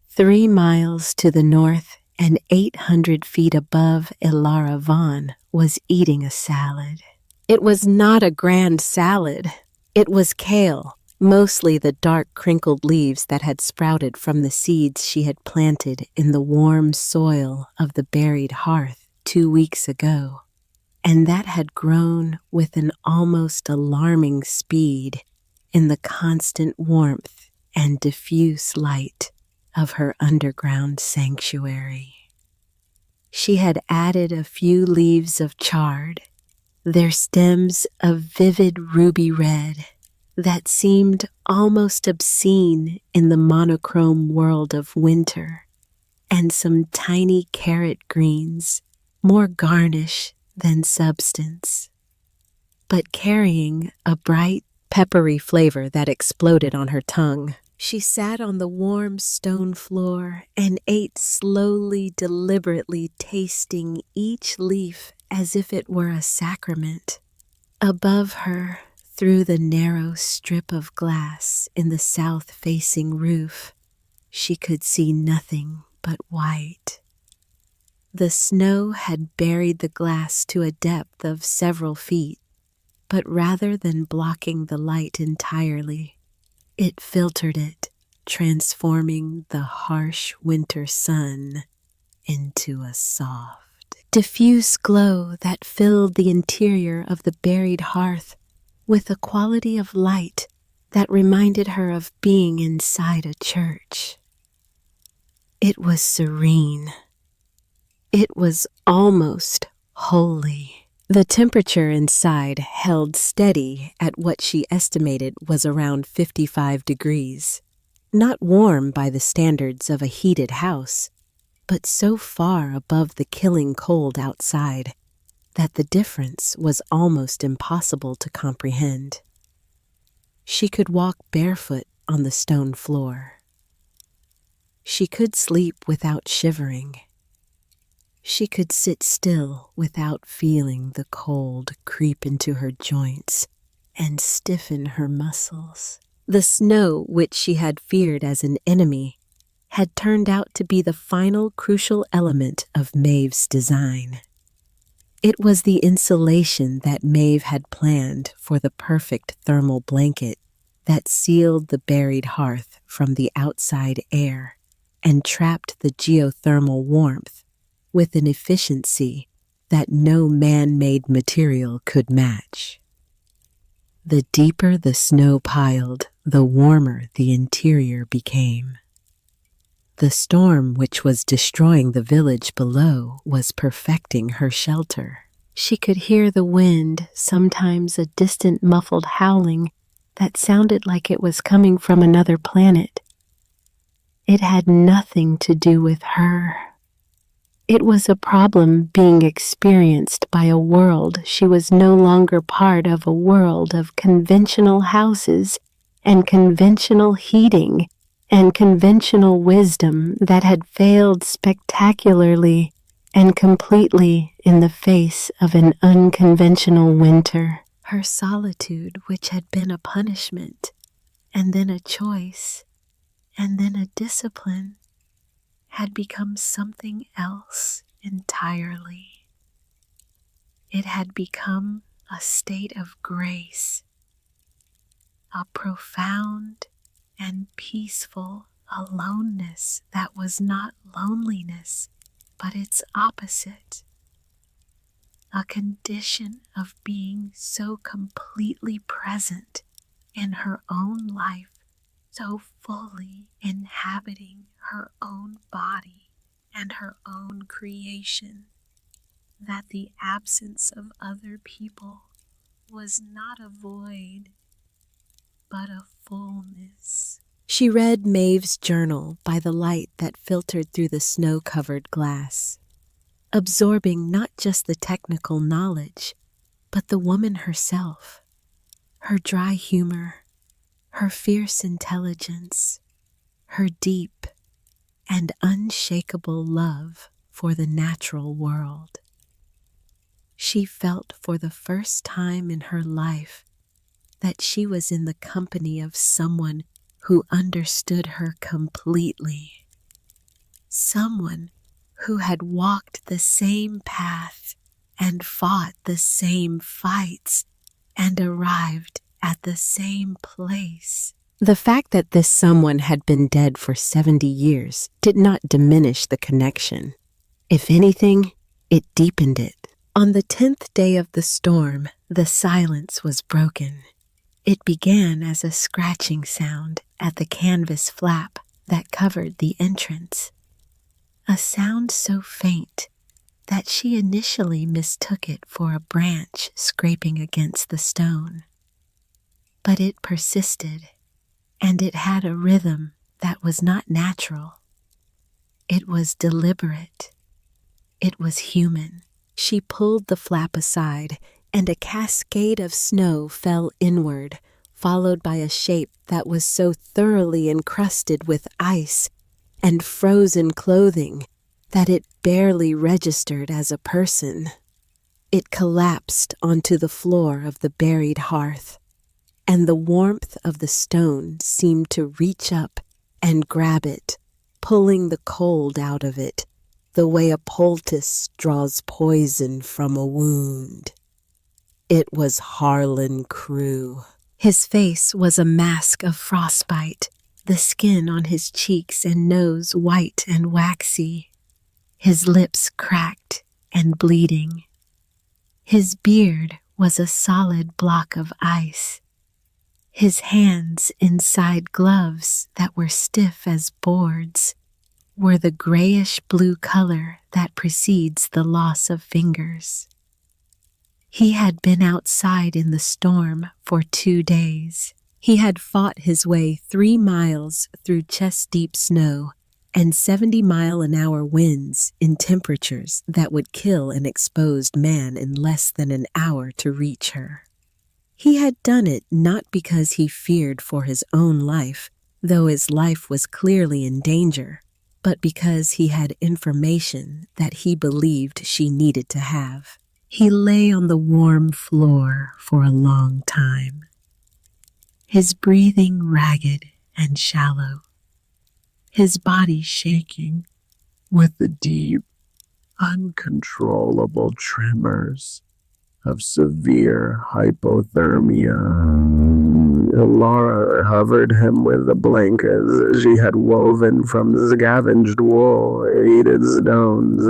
3 miles to the north and 800 feet above, Ilara Vaughn was eating a salad. It was not a grand salad. It was kale, mostly the dark crinkled leaves that had sprouted from the seeds she had planted in the warm soil of the buried hearth 2 weeks ago, and that had grown with an almost alarming speed in the constant warmth and diffuse light of her underground sanctuary. She had added a few leaves of chard, their stems of vivid ruby red that seemed almost obscene in the monochrome world of winter, and some tiny carrot greens, more garnish than substance, but carrying a bright, peppery flavor that exploded on her tongue. She sat on the warm stone floor and ate slowly, deliberately, tasting each leaf as if it were a sacrament. Above her, through the narrow strip of glass in the south-facing roof, she could see nothing but white. The snow had buried the glass to a depth of several feet, but rather than blocking the light entirely, it filtered it, transforming the harsh winter sun into a soft, diffuse glow that filled the interior of the buried hearth with a quality of light that reminded her of being inside a church. It was serene. It was almost holy. The temperature inside held steady at what she estimated was around 55 degrees. Not warm by the standards of a heated house, but so far above the killing cold outside that the difference was almost impossible to comprehend. She could walk barefoot on the stone floor. She could sleep without shivering. She could sit still without feeling the cold creep into her joints and stiffen her muscles. The snow, which she had feared as an enemy, had turned out to be the final crucial element of Maeve's design. It was the insulation that Maeve had planned for the perfect thermal blanket that sealed the buried hearth from the outside air and trapped the geothermal warmth with an efficiency that no man-made material could match. The deeper the snow piled, the warmer the interior became. The storm which was destroying the village below was perfecting her shelter. She could hear the wind, sometimes a distant muffled howling that sounded like it was coming from another planet. It had nothing to do with her. It was a problem being experienced by a world she was no longer part of, a world of conventional houses and conventional heating and conventional wisdom that had failed spectacularly and completely in the face of an unconventional winter. Her solitude, which had been a punishment, and then a choice, and then a discipline, had become something else entirely. It had become a state of grace, a profound and peaceful aloneness that was not loneliness, but its opposite, a condition of being so completely present in her own life, so fully inhabiting her own body and her own creation that the absence of other people was not a void, but a fullness. She read Maeve's journal by the light that filtered through the snow-covered glass, absorbing not just the technical knowledge, but the woman herself, her dry humor, her fierce intelligence, her deep and unshakable love for the natural world. She felt for the first time in her life that she was in the company of someone who understood her completely, someone who had walked the same path and fought the same fights and arrived at the same place. The fact that this someone had been dead for 70 years did not diminish the connection. If anything, it deepened it. On the 10th day of the storm, the silence was broken. It began as a scratching sound at the canvas flap that covered the entrance, a sound so faint that she initially mistook it for a branch scraping against the stone. But it persisted, and it had a rhythm that was not natural. It was deliberate. It was human. She pulled the flap aside, and a cascade of snow fell inward, followed by a shape that was so thoroughly encrusted with ice and frozen clothing that it barely registered as a person. It collapsed onto the floor of the buried hearth, and the warmth of the stone seemed to reach up and grab it, pulling the cold out of it, the way a poultice draws poison from a wound. It was Harlan Crewe. His face was a mask of frostbite, the skin on his cheeks and nose white and waxy, his lips cracked and bleeding. His beard was a solid block of ice, his hands inside gloves that were stiff as boards were the grayish-blue color that precedes the loss of fingers. He had been outside in the storm for 2 days. He had fought his way 3 miles through chest-deep snow and 70-mile-an-hour winds in temperatures that would kill an exposed man in less than an hour to reach her. He had done it not because he feared for his own life, though his life was clearly in danger, but because he had information that he believed she needed to have. He lay on the warm floor for a long time, his breathing ragged and shallow, his body shaking with the deep, uncontrollable tremors of severe hypothermia. Laura covered him with the blankets she had woven from scavenged wool, heated stones,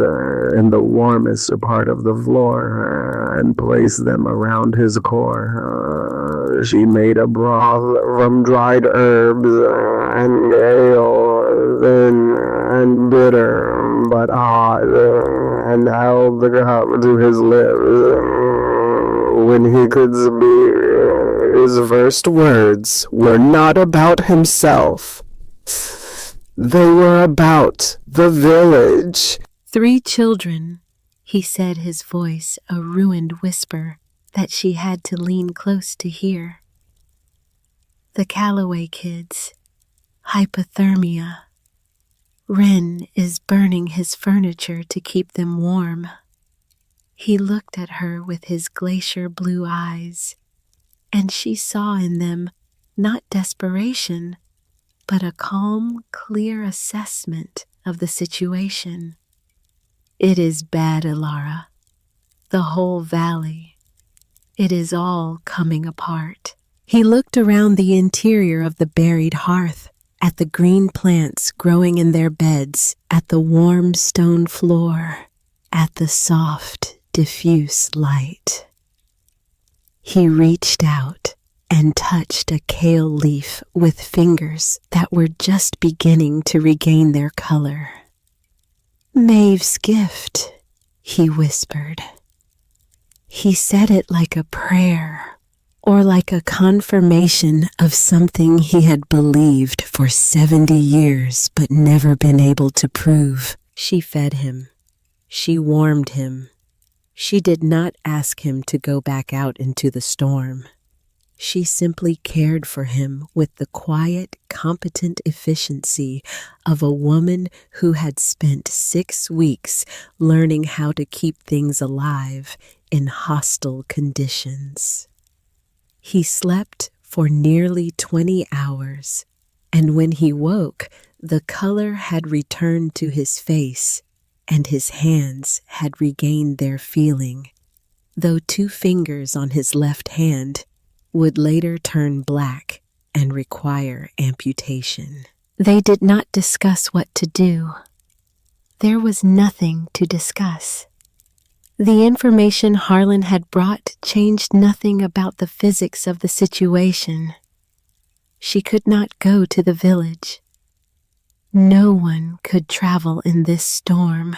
in the warmest part of the floor, and placed them around his core. She made a broth from dried herbs and ale, thin and bitter, but hot, and held the cup to his lips. When he could speak, his first words were not about himself. They were about the village. 3 children, he said, his voice a ruined whisper that she had to lean close to hear. The Calloway kids, hypothermia. Wren is burning his furniture to keep them warm. He looked at her with his glacier blue eyes, and she saw in them not desperation, but a calm, clear assessment of the situation. It is bad, Ilara. The whole valley. It is all coming apart. He looked around the interior of the buried hearth, at the green plants growing in their beds, at the warm stone floor, at the soft, diffuse light. He reached out and touched a kale leaf with fingers that were just beginning to regain their color. "Maeve's gift," he whispered. He said it like a prayer, or like a confirmation of something he had believed for 70 years but never been able to prove. She fed him. She warmed him. She did not ask him to go back out into the storm. She simply cared for him with the quiet, competent efficiency of a woman who had spent 6 weeks learning how to keep things alive in hostile conditions. He slept for nearly 20 hours, and when he woke, the color had returned to his face, and his hands had regained their feeling, though 2 fingers on his left hand would later turn black and require amputation. They did not discuss what to do. There was nothing to discuss. The information Harlan had brought changed nothing about the physics of the situation. She could not go to the village. No one could travel in this storm.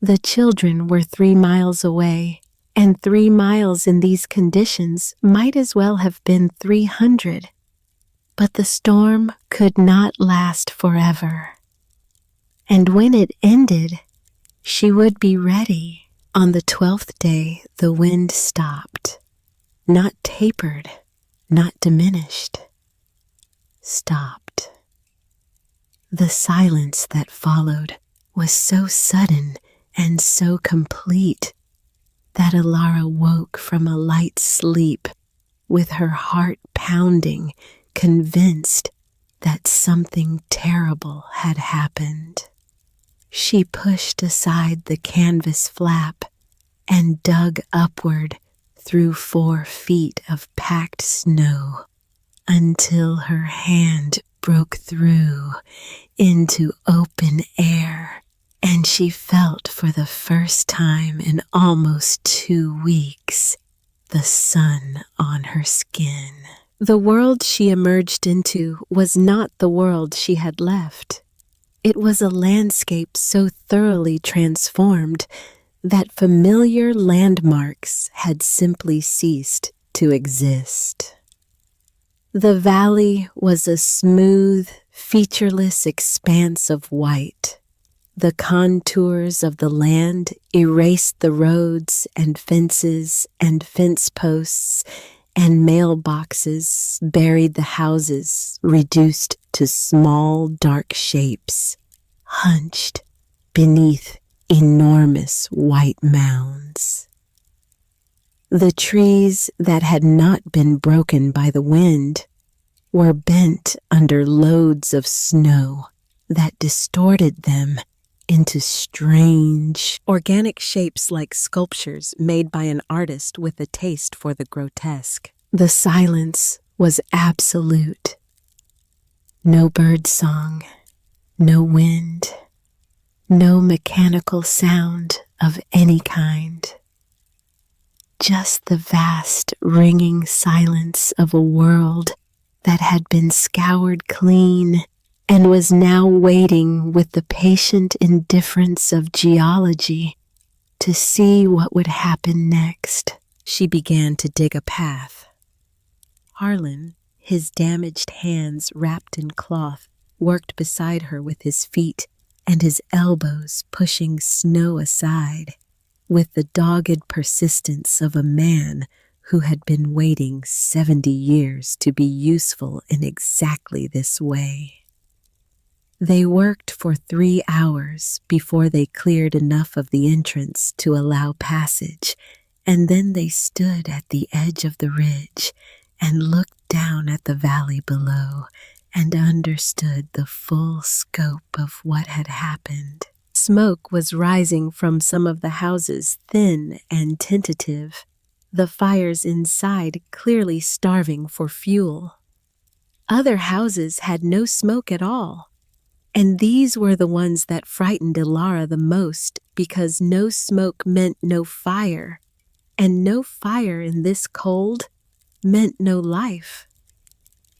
The children were 3 miles away, and 3 miles in these conditions might as well have been 300. But the storm could not last forever. And when it ended, she would be ready. On the 12th day, the wind stopped. Not tapered, not diminished. Stopped. The silence that followed was so sudden and so complete that Alara woke from a light sleep with her heart pounding, convinced that something terrible had happened. She pushed aside the canvas flap and dug upward through 4 feet of packed snow until her hand broke through into open air, and she felt for the first time in almost 2 weeks the sun on her skin. The world she emerged into was not the world she had left. It was a landscape so thoroughly transformed that familiar landmarks had simply ceased to exist. The valley was a smooth, featureless expanse of white. The contours of the land erased the roads and fences and fence posts, and mailboxes buried the houses, reduced to small, dark shapes, hunched beneath enormous white mounds. The trees that had not been broken by the wind were bent under loads of snow that distorted them into strange, organic shapes like sculptures made by an artist with a taste for the grotesque. The silence was absolute. No bird song, no wind, no mechanical sound of any kind. Just the vast, ringing silence of a world that had been scoured clean and was now waiting with the patient indifference of geology to see what would happen next. She began to dig a path. Harlan, his damaged hands wrapped in cloth, worked beside her with his feet and his elbows pushing snow aside, with the dogged persistence of a man who had been waiting 70 years to be useful in exactly this way. They worked for 3 hours before they cleared enough of the entrance to allow passage, and then they stood at the edge of the ridge and looked down at the valley below and understood the full scope of what had happened. Smoke was rising from some of the houses, thin and tentative, the fires inside clearly starving for fuel. Other houses had no smoke at all, and these were the ones that frightened Alara the most because no smoke meant no fire, and no fire in this cold meant no life.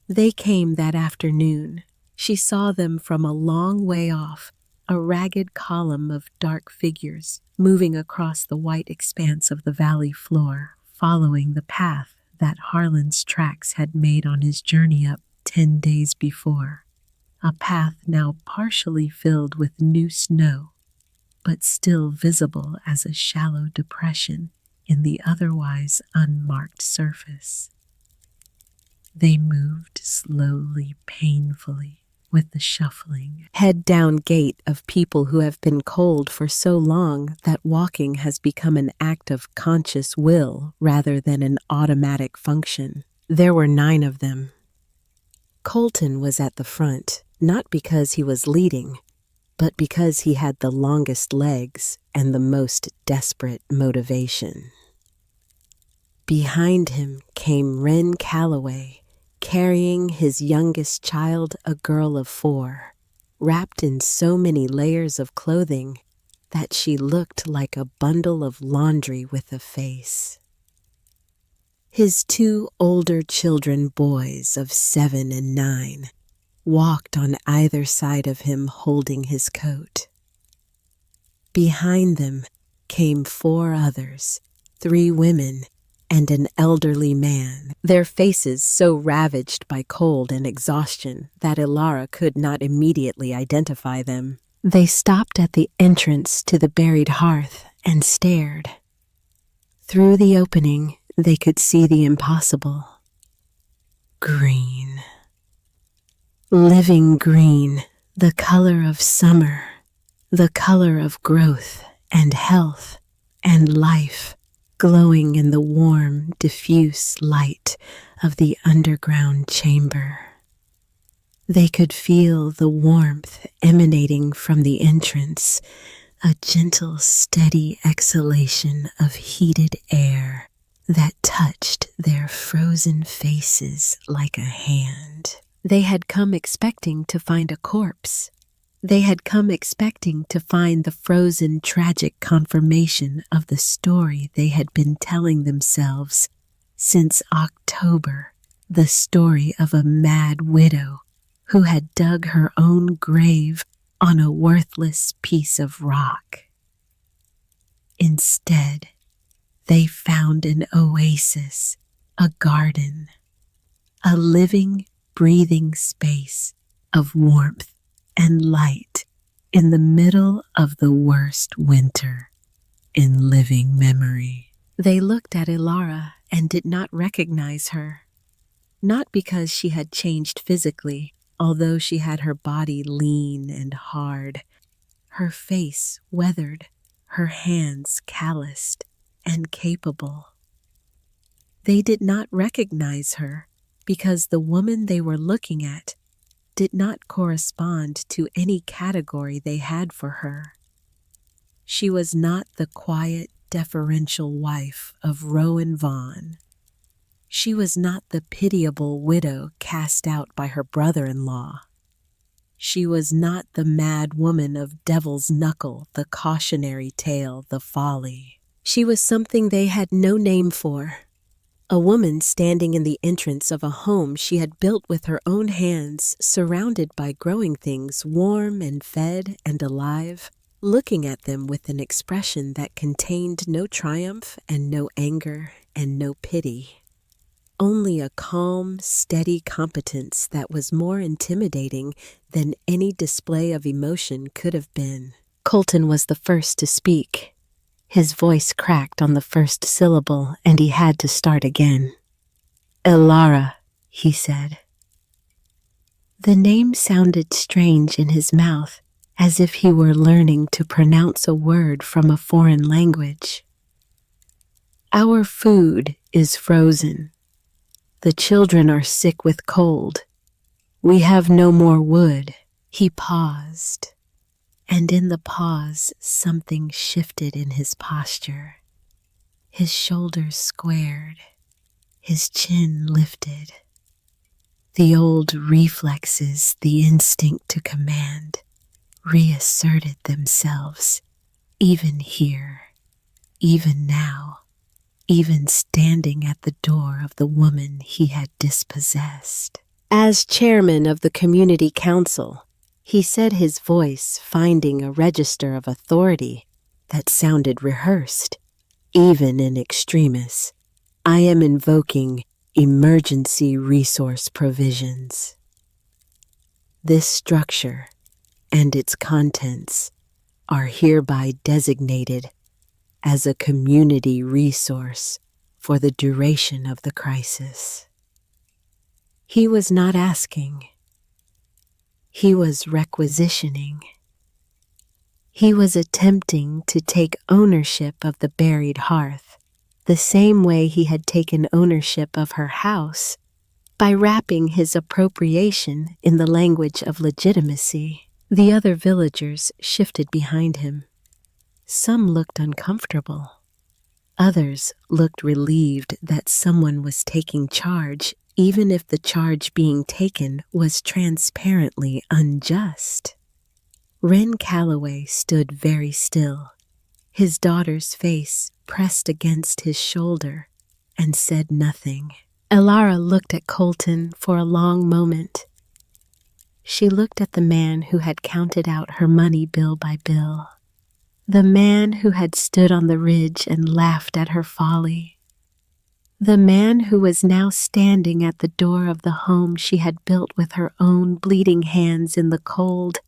They came that afternoon. She saw them from a long way off, a ragged column of dark figures moving across the white expanse of the valley floor, following the path that Harlan's tracks had made on his journey up 10 days before. A path now partially filled with new snow, but still visible as a shallow depression in the otherwise unmarked surface. They moved slowly, painfully, with the shuffling, head-down gait of people who have been cold for so long that walking has become an act of conscious will rather than an automatic function. There were 9 of them. Colton was at the front, not because he was leading, but because he had the longest legs and the most desperate motivation. Behind him came Wren Calloway, carrying his youngest child, a girl of 4, wrapped in so many layers of clothing that she looked like a bundle of laundry with a face. His 2 older children, boys of 7 and 9, walked on either side of him holding his coat. Behind them came 4 others, 3 women, and an elderly man, their faces so ravaged by cold and exhaustion that Ilara could not immediately identify them. They stopped at the entrance to the buried hearth and stared. Through the opening, they could see the impossible. Green. Living green, the color of summer, the color of growth and health and life, glowing in the warm, diffuse light of the underground chamber. They could feel the warmth emanating from the entrance, a gentle, steady exhalation of heated air that touched their frozen faces like a hand. They had come expecting to find a corpse. They had come expecting to find the frozen, tragic confirmation of the story they had been telling themselves since October, the story of a mad widow who had dug her own grave on a worthless piece of rock. Instead, they found an oasis, a garden, a living, breathing space of warmth and light in the middle of the worst winter in living memory. They looked at Ilara and did not recognize her, not because she had changed physically, although she had her body lean and hard, her face weathered, her hands calloused and capable. They did not recognize her because the woman they were looking at did not correspond to any category they had for her. She was not the quiet, deferential wife of Rowan Vaughn. She was not the pitiable widow cast out by her brother-in-law. She was not the mad woman of Devil's Knuckle, the cautionary tale, the folly. She was something they had no name for. A woman standing in the entrance of a home she had built with her own hands, surrounded by growing things warm and fed and alive, looking at them with an expression that contained no triumph and no anger and no pity. Only a calm, steady competence that was more intimidating than any display of emotion could have been. Colton was the first to speak. His voice cracked on the first syllable, and he had to start again. "Ilara," he said. The name sounded strange in his mouth, as if he were learning to pronounce a word from a foreign language. "Our food is frozen. The children are sick with cold. We have no more wood." He paused, and in the pause something shifted in his posture. His shoulders squared, his chin lifted. The old reflexes, the instinct to command, reasserted themselves, even here, even now. even standing at the door of the woman he had dispossessed. As chairman of the community council, he said, his voice finding a register of authority that sounded rehearsed, even in extremis. I am invoking emergency resource provisions. This structure and its contents are hereby designated as a community resource for the duration of the crisis. He was not asking. He was requisitioning. He was attempting to take ownership of the buried hearth, the same way he had taken ownership of her house, by wrapping his appropriation in the language of legitimacy. The other villagers shifted behind him. Some looked uncomfortable. Others looked relieved that someone was taking charge, even if the charge being taken was transparently unjust. Wren Calloway stood very still, his daughter's face pressed against his shoulder, and said nothing. Elara looked at Colton for a long moment. She looked at the man who had counted out her money bill by bill, the man who had stood on the ridge and laughed at her folly, the man who was now standing at the door of the home she had built with her own bleeding hands in the cold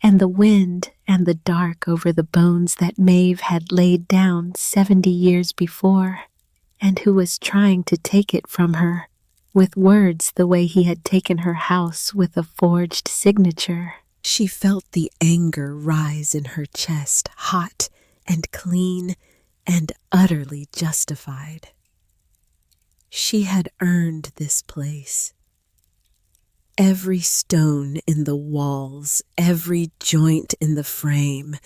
and the wind and the dark over the bones that Maeve had laid down 70 years before, and who was trying to take it from her with words the way he had taken her house with a forged signature. She felt the anger rise in her chest, hot and clean and utterly justified. She had earned this place. Every stone in the walls, every joint in the frame,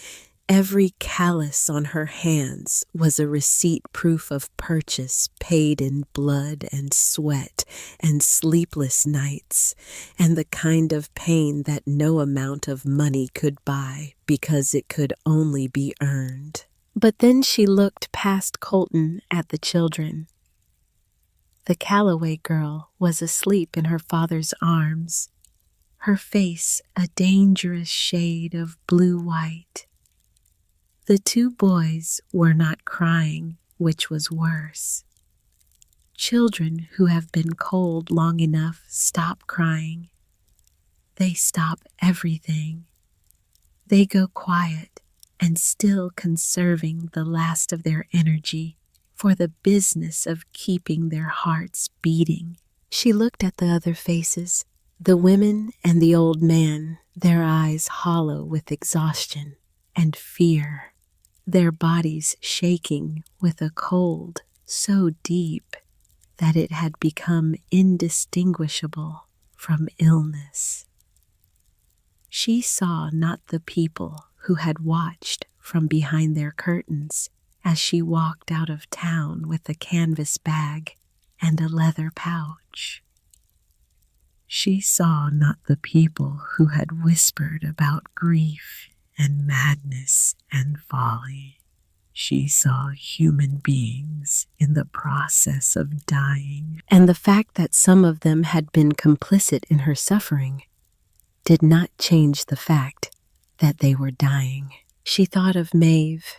every callus on her hands was a receipt proof of purchase paid in blood and sweat and sleepless nights, and the kind of pain that no amount of money could buy because it could only be earned. But then she looked past Colton at the children. The Calloway girl was asleep in her father's arms, her face a dangerous shade of blue-white. The two boys were not crying, which was worse. Children who have been cold long enough stop crying. They stop everything. They go quiet and still conserving the last of their energy for the business of keeping their hearts beating. She looked at the other faces, the women and the old man, their eyes hollow with exhaustion and fear, their bodies shaking with a cold so deep that it had become indistinguishable from illness. She saw not the people who had watched from behind their curtains as she walked out of town with a canvas bag and a leather pouch. She saw not the people who had whispered about grief and madness and folly. She saw human beings in the process of dying, and the fact that some of them had been complicit in her suffering did not change the fact that they were dying. She thought of Maeve.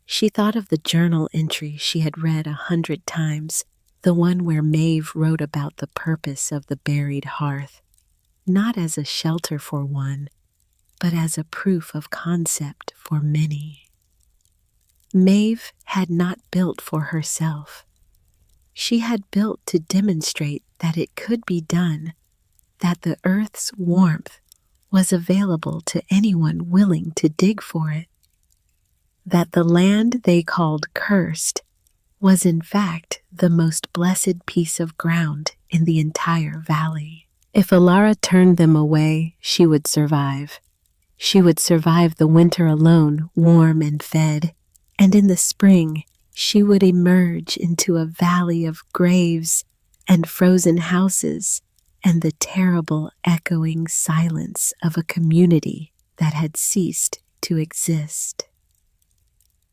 She thought of the journal entry she had read 100 times, the one where Maeve wrote about the purpose of the buried hearth, not as a shelter for one, but as a proof of concept for many. Maeve had not built for herself. She had built to demonstrate that it could be done, that the earth's warmth was available to anyone willing to dig for it, that the land they called cursed was in fact the most blessed piece of ground in the entire valley. If Elara turned them away, she would survive. She would survive the winter alone, warm and fed, and in the spring she would emerge into a valley of graves and frozen houses and the terrible echoing silence of a community that had ceased to exist.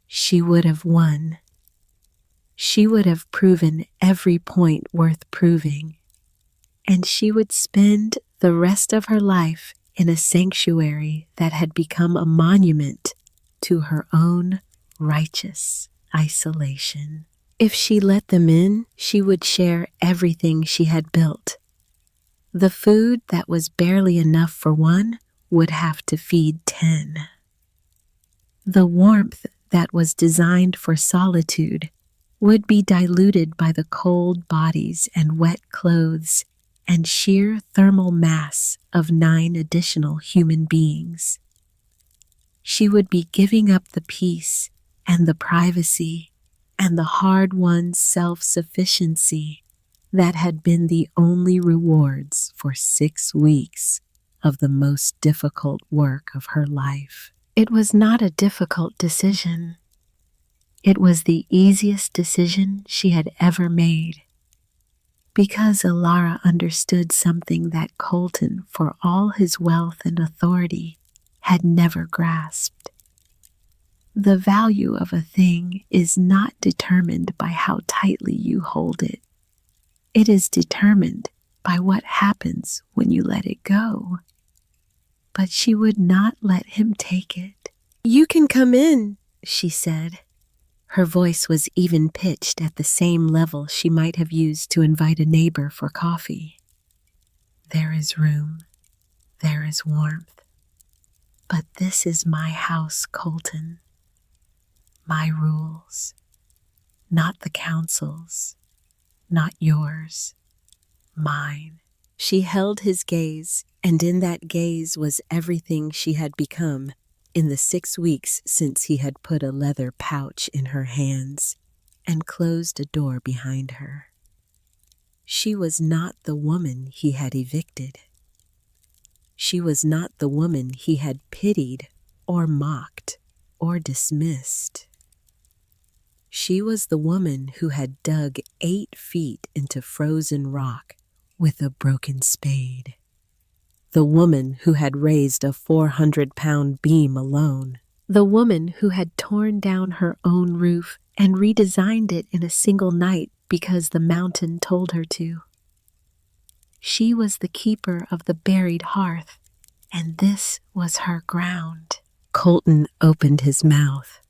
She would have won. she would have proven every point worth proving, and she would spend the rest of her life in a sanctuary that had become a monument to her own righteous isolation. If she let them in, she would share everything she had built. The food that was barely enough for one would have to feed 10. The warmth that was designed for solitude would be diluted by the cold bodies and wet clothes and sheer thermal mass of 9 additional human beings. She would be giving up the peace and the privacy and the hard-won self-sufficiency that had been the only rewards for 6 weeks of the most difficult work of her life. It was not a difficult decision. It was the easiest decision she had ever made, because Elara understood something that Colton, for all his wealth and authority, had never grasped. The value of a thing is not determined by how tightly you hold it. It is determined by what happens when you let it go. But she would not let him take it. "You can come in," she said. Her voice was even-pitched at the same level she might have used to invite a neighbor for coffee. "There is room. There is warmth. But this is my house, Colton. My rules. Not the council's. Not yours. Mine." She held his gaze, and in that gaze was everything she had become in the 6 weeks since he had put a leather pouch in her hands and closed a door behind her. She was not the woman he had evicted. She was not the woman he had pitied or mocked or dismissed. She was the woman who had dug 8 feet into frozen rock with a broken spade. The woman who had raised a 400-pound beam alone. The woman who had torn down her own roof and redesigned it in a single night because the mountain told her to. She was the keeper of the buried hearth, and this was her ground. Colton opened his mouth.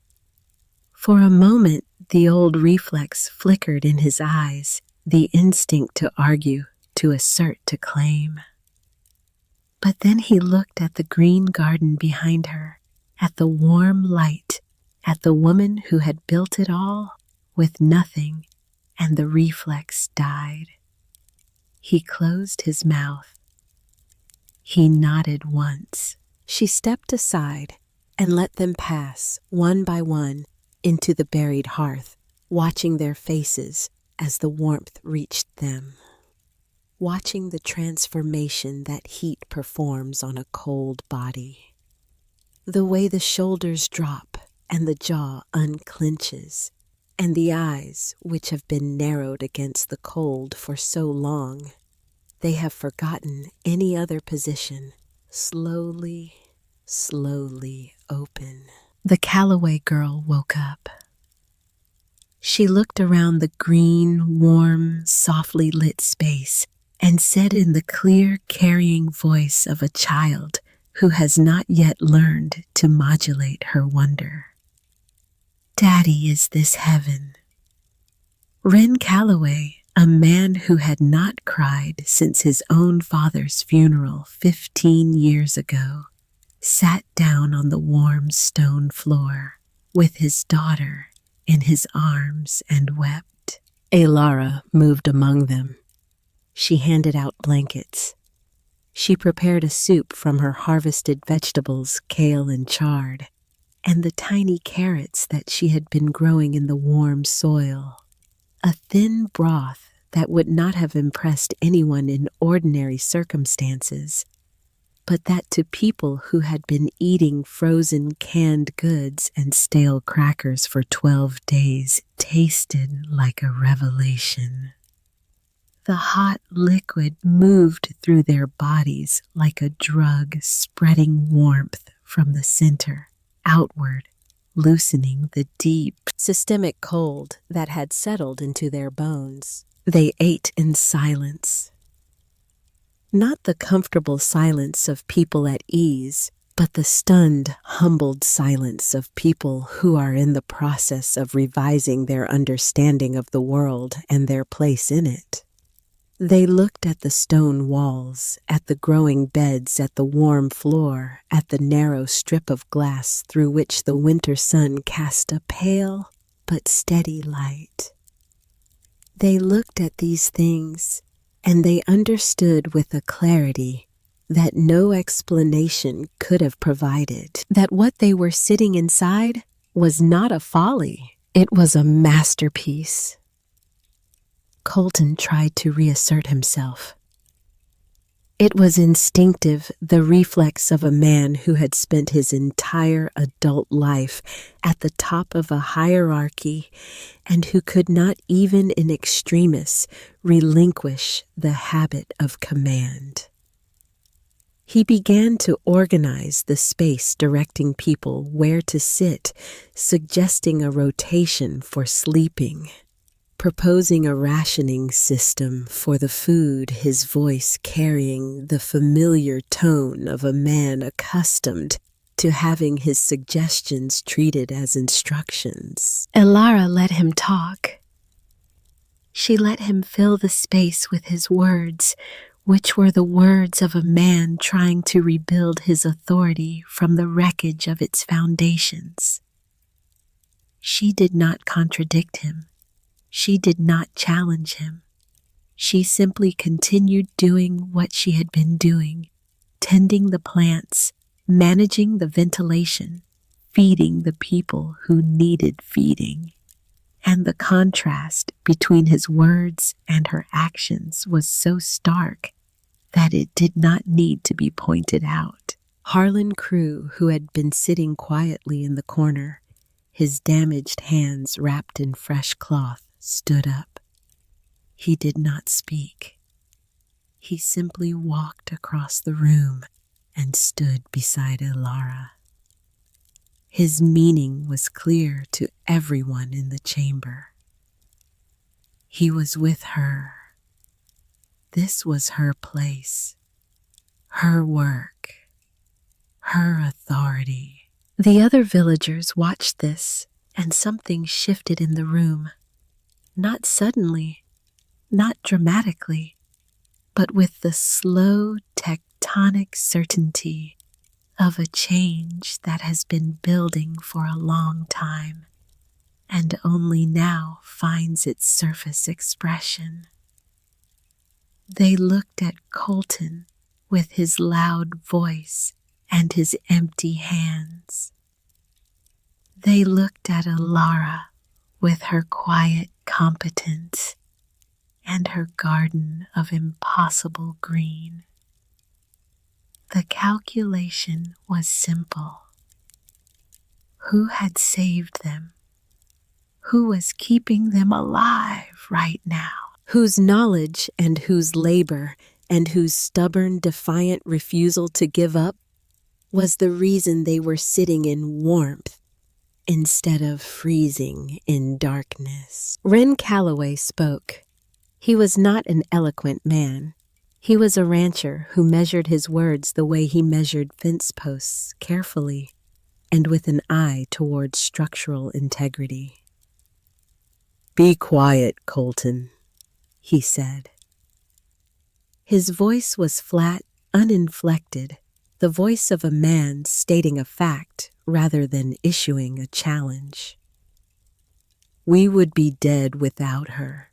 For a moment, the old reflex flickered in his eyes, the instinct to argue, to assert, to claim. But then he looked at the green garden behind her, at the warm light, at the woman who had built it all with nothing, and the reflex died. He closed his mouth. He nodded once. She stepped aside and let them pass, one by one, into the buried hearth, watching their faces as the warmth reached them. Watching the transformation that heat performs on a cold body. The way the shoulders drop and the jaw unclenches, and the eyes, which have been narrowed against the cold for so long, they have forgotten any other position, slowly, slowly open. The Calloway girl woke up. She looked around the green, warm, softly lit space and said in the clear, carrying voice of a child who has not yet learned to modulate her wonder, "Daddy, is this heaven?" Wren Calloway, a man who had not cried since his own father's funeral 15 years ago, sat down on the warm stone floor with his daughter in his arms and wept. Elara moved among them. She handed out blankets. She prepared a soup from her harvested vegetables, kale and chard, and the tiny carrots that she had been growing in the warm soil. A thin broth that would not have impressed anyone in ordinary circumstances, but that to people who had been eating frozen canned goods and stale crackers for 12 days tasted like a revelation. The hot liquid moved through their bodies like a drug, spreading warmth from the center, outward, loosening the deep, systemic cold that had settled into their bones. They ate in silence. Not the comfortable silence of people at ease, but the stunned, humbled silence of people who are in the process of revising their understanding of the world and their place in it. They looked at the stone walls, at the growing beds, at the warm floor, at the narrow strip of glass through which the winter sun cast a pale but steady light. They looked at these things, and they understood with a clarity that no explanation could have provided, that what they were sitting inside was not a folly, it was a masterpiece. Colton tried to reassert himself. It was instinctive, the reflex of a man who had spent his entire adult life at the top of a hierarchy and who could not even in extremis relinquish the habit of command. He began to organize the space, directing people where to sit, suggesting a rotation for sleeping, proposing a rationing system for the food, his voice carrying the familiar tone of a man accustomed to having his suggestions treated as instructions. Elara let him talk. She let him fill the space with his words, which were the words of a man trying to rebuild his authority from the wreckage of its foundations. She did not contradict him. She did not challenge him. She simply continued doing what she had been doing, tending the plants, managing the ventilation, feeding the people who needed feeding. And the contrast between his words and her actions was so stark that it did not need to be pointed out. Harlan Crew, who had been sitting quietly in the corner, his damaged hands wrapped in fresh cloth, stood up. He did not speak. He simply walked across the room and stood beside Elara. His meaning was clear to everyone in the chamber. He was with her. This was her place, her work, her authority. The other villagers watched this, and something shifted in the room. Not suddenly, not dramatically, but with the slow tectonic certainty of a change that has been building for a long time and only now finds its surface expression. They looked at Colton with his loud voice and his empty hands. They looked at Elara with her quiet competence and her garden of impossible green. The calculation was simple. Who had saved them? Who was keeping them alive right now? Whose knowledge and whose labor and whose stubborn, defiant refusal to give up was the reason they were sitting in warmth instead of freezing in darkness. Ren Calloway spoke. He was not an eloquent man. He was a rancher who measured his words the way he measured fence posts, carefully and with an eye towards structural integrity. "Be quiet, Colton," he said. His voice was flat, uninflected, the voice of a man stating a fact rather than issuing a challenge. "We would be dead without her.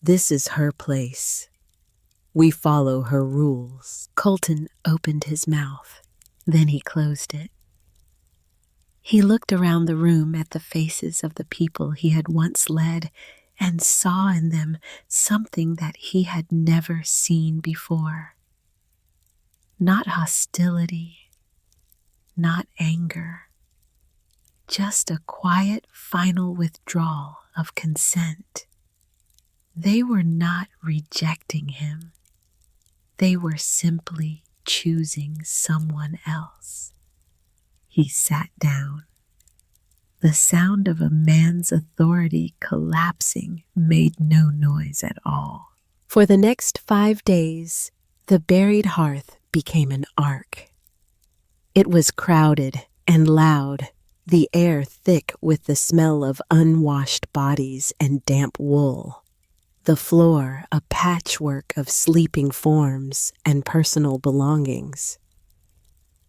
This is her place. We follow her rules." Colton opened his mouth, then he closed it. He looked around the room at the faces of the people he had once led and saw in them something that he had never seen before. Not hostility, not anger, just a quiet final withdrawal of consent. They were not rejecting him. They were simply choosing someone else. He sat down. The sound of a man's authority collapsing made no noise at all. For the next 5 days, the buried hearth became an ark. It was crowded and loud, the air thick with the smell of unwashed bodies and damp wool. The floor a patchwork of sleeping forms and personal belongings.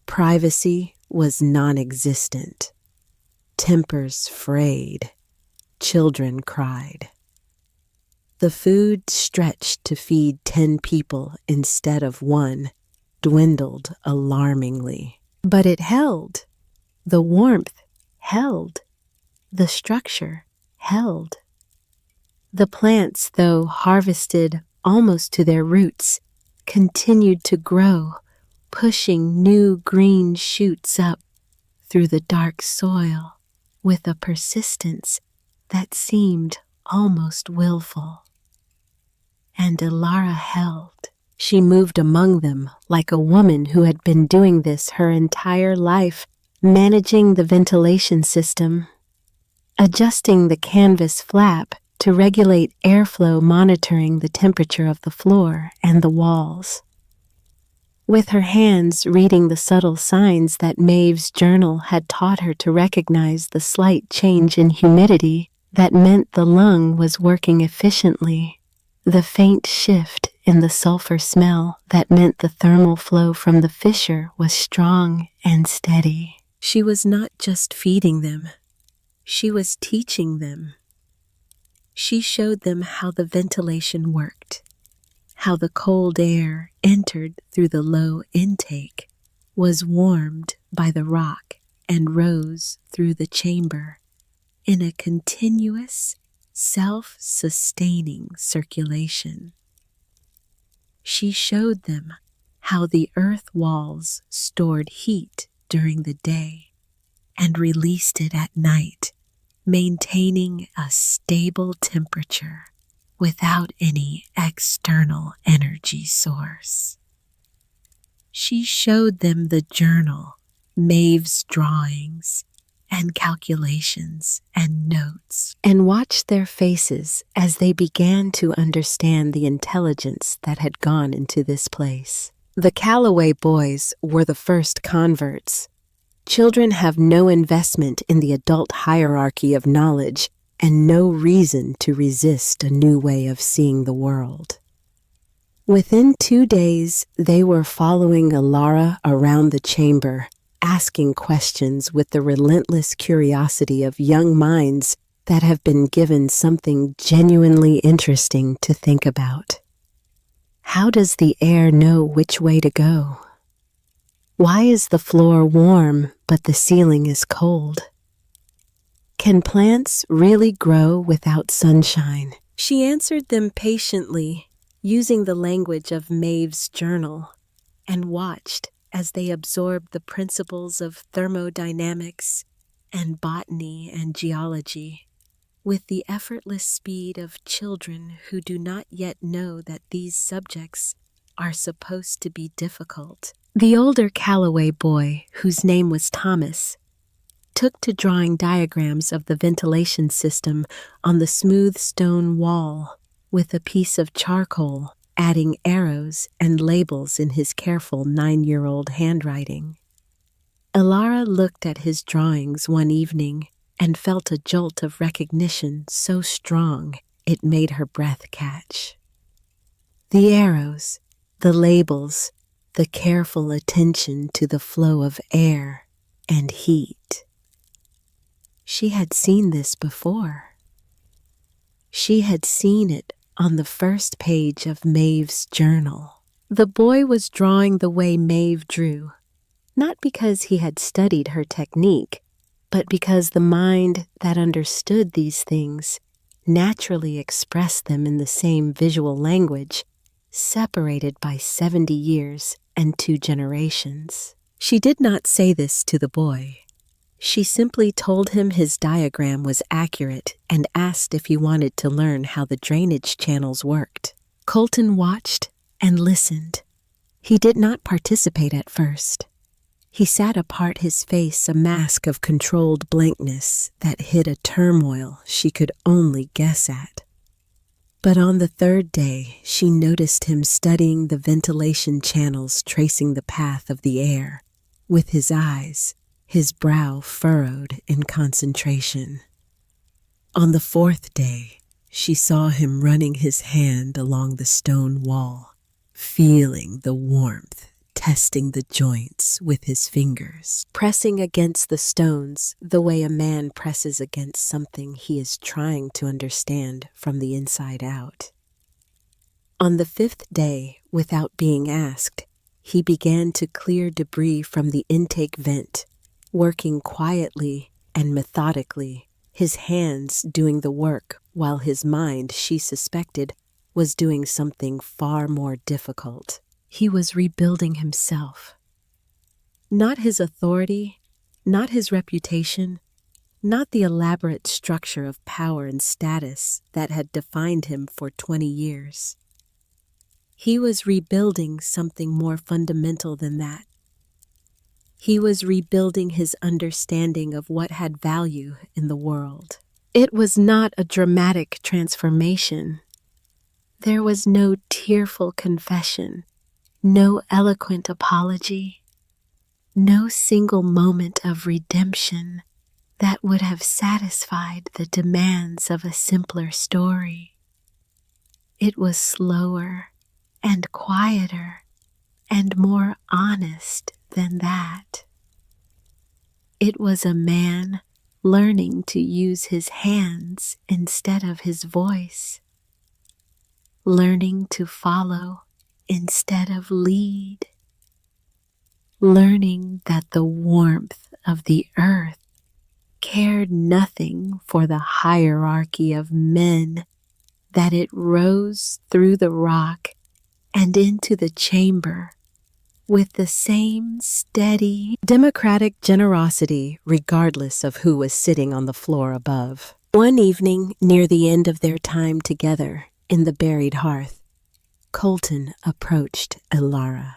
Privacy was non-existent. Tempers frayed. Children cried. The food stretched to feed 10 people instead of 1 dwindled alarmingly. But it held. The warmth held. The structure held. The plants, though harvested almost to their roots, continued to grow, pushing new green shoots up through the dark soil with a persistence that seemed almost willful. And Ilara held. She moved among them like a woman who had been doing this her entire life, managing the ventilation system, adjusting the canvas flap to regulate airflow, monitoring the temperature of the floor and the walls. With her hands reading the subtle signs that Maeve's journal had taught her to recognize, the slight change in humidity that meant the lung was working efficiently, the faint shift in the sulfur smell that meant the thermal flow from the fissure was strong and steady. She was not just feeding them, she was teaching them. She showed them how the ventilation worked, how the cold air entered through the low intake, was warmed by the rock, and rose through the chamber in a continuous, self-sustaining circulation. She showed them how the earth walls stored heat during the day and released it at night, maintaining a stable temperature without any external energy source. She showed them the journal, Maeve's drawings and calculations and notes, and watched their faces as they began to understand the intelligence that had gone into this place. The Callaway boys were the first converts. Children have no investment in the adult hierarchy of knowledge and no reason to resist a new way of seeing the world. Within 2 days, they were following Ilara around the chamber, asking questions with the relentless curiosity of young minds that have been given something genuinely interesting to think about. How does the air know which way to go? Why is the floor warm but the ceiling is cold? Can plants really grow without sunshine? She answered them patiently, using the language of Maeve's journal, and watched as they absorbed the principles of thermodynamics and botany and geology with the effortless speed of children who do not yet know that these subjects are supposed to be difficult. The older Callaway boy, whose name was Thomas, took to drawing diagrams of the ventilation system on the smooth stone wall with a piece of charcoal, adding arrows and labels in his careful 9-year-old handwriting. Ilara looked at his drawings one evening and felt a jolt of recognition so strong it made her breath catch. The arrows, the labels, the careful attention to the flow of air and heat. She had seen this before. She had seen it on the first page of Maeve's journal. The boy was drawing the way Maeve drew, not because he had studied her technique, but because the mind that understood these things naturally expressed them in the same visual language, separated by 70 years and 2 generations. She did not say this to the boy. She simply told him his diagram was accurate and asked if he wanted to learn how the drainage channels worked. Colton watched and listened. He did not participate at first. He sat apart, his face a mask of controlled blankness that hid a turmoil she could only guess at. But on the third day, she noticed him studying the ventilation channels, tracing the path of the air with his eyes, his brow furrowed in concentration. On the fourth day, she saw him running his hand along the stone wall, feeling the warmth, testing the joints with his fingers, pressing against the stones the way a man presses against something he is trying to understand from the inside out. On the fifth day, without being asked, he began to clear debris from the intake vent, working quietly and methodically, his hands doing the work while his mind, she suspected, was doing something far more difficult. He was rebuilding himself. Not his authority, not his reputation, not the elaborate structure of power and status that had defined him for 20 years. He was rebuilding something more fundamental than that. He was rebuilding his understanding of what had value in the world. It was not a dramatic transformation. There was no tearful confession, no eloquent apology, no single moment of redemption that would have satisfied the demands of a simpler story. It was slower and quieter and more honest than that. It was a man learning to use his hands instead of his voice, learning to follow instead of lead, learning that the warmth of the earth cared nothing for the hierarchy of men, that it rose through the rock and into the chamber with the same steady, democratic generosity regardless of who was sitting on the floor above. One evening, near the end of their time together in the buried hearth, Colton approached Elara.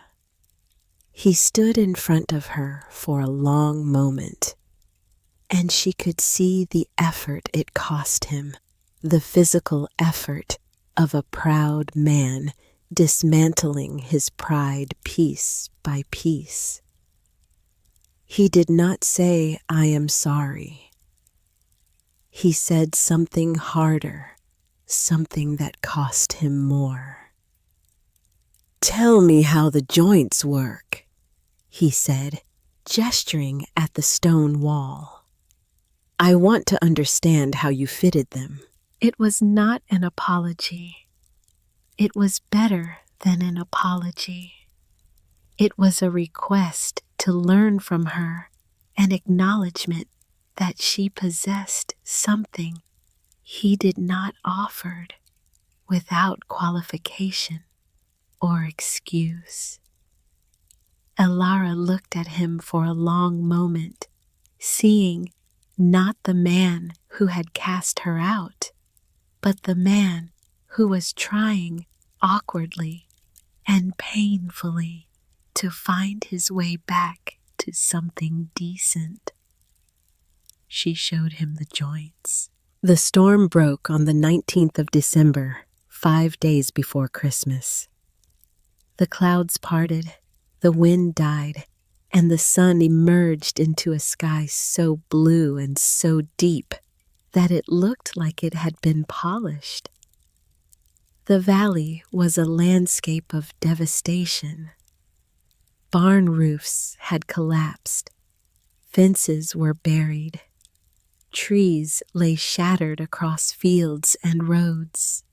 He stood in front of her for a long moment, and she could see the effort it cost him, the physical effort of a proud man dismantling his pride piece by piece. He did not say, "I am sorry." He said something harder, something that cost him more. "Tell me how the joints work," he said, gesturing at the stone wall. "I want to understand how you fitted them." It was not an apology. It was better than an apology. It was a request to learn from her, an acknowledgement that she possessed something he did not offer, without qualification or excuse. Elara looked at him for a long moment, seeing not the man who had cast her out, but the man who was trying awkwardly and painfully to find his way back to something decent. She showed him the joints. The storm broke on the 19th of December, 5 days before Christmas. The clouds parted, the wind died, and the sun emerged into a sky so blue and so deep that it looked like it had been polished. The valley was a landscape of devastation. Barn roofs had collapsed, fences were buried, trees lay shattered across fields and roads.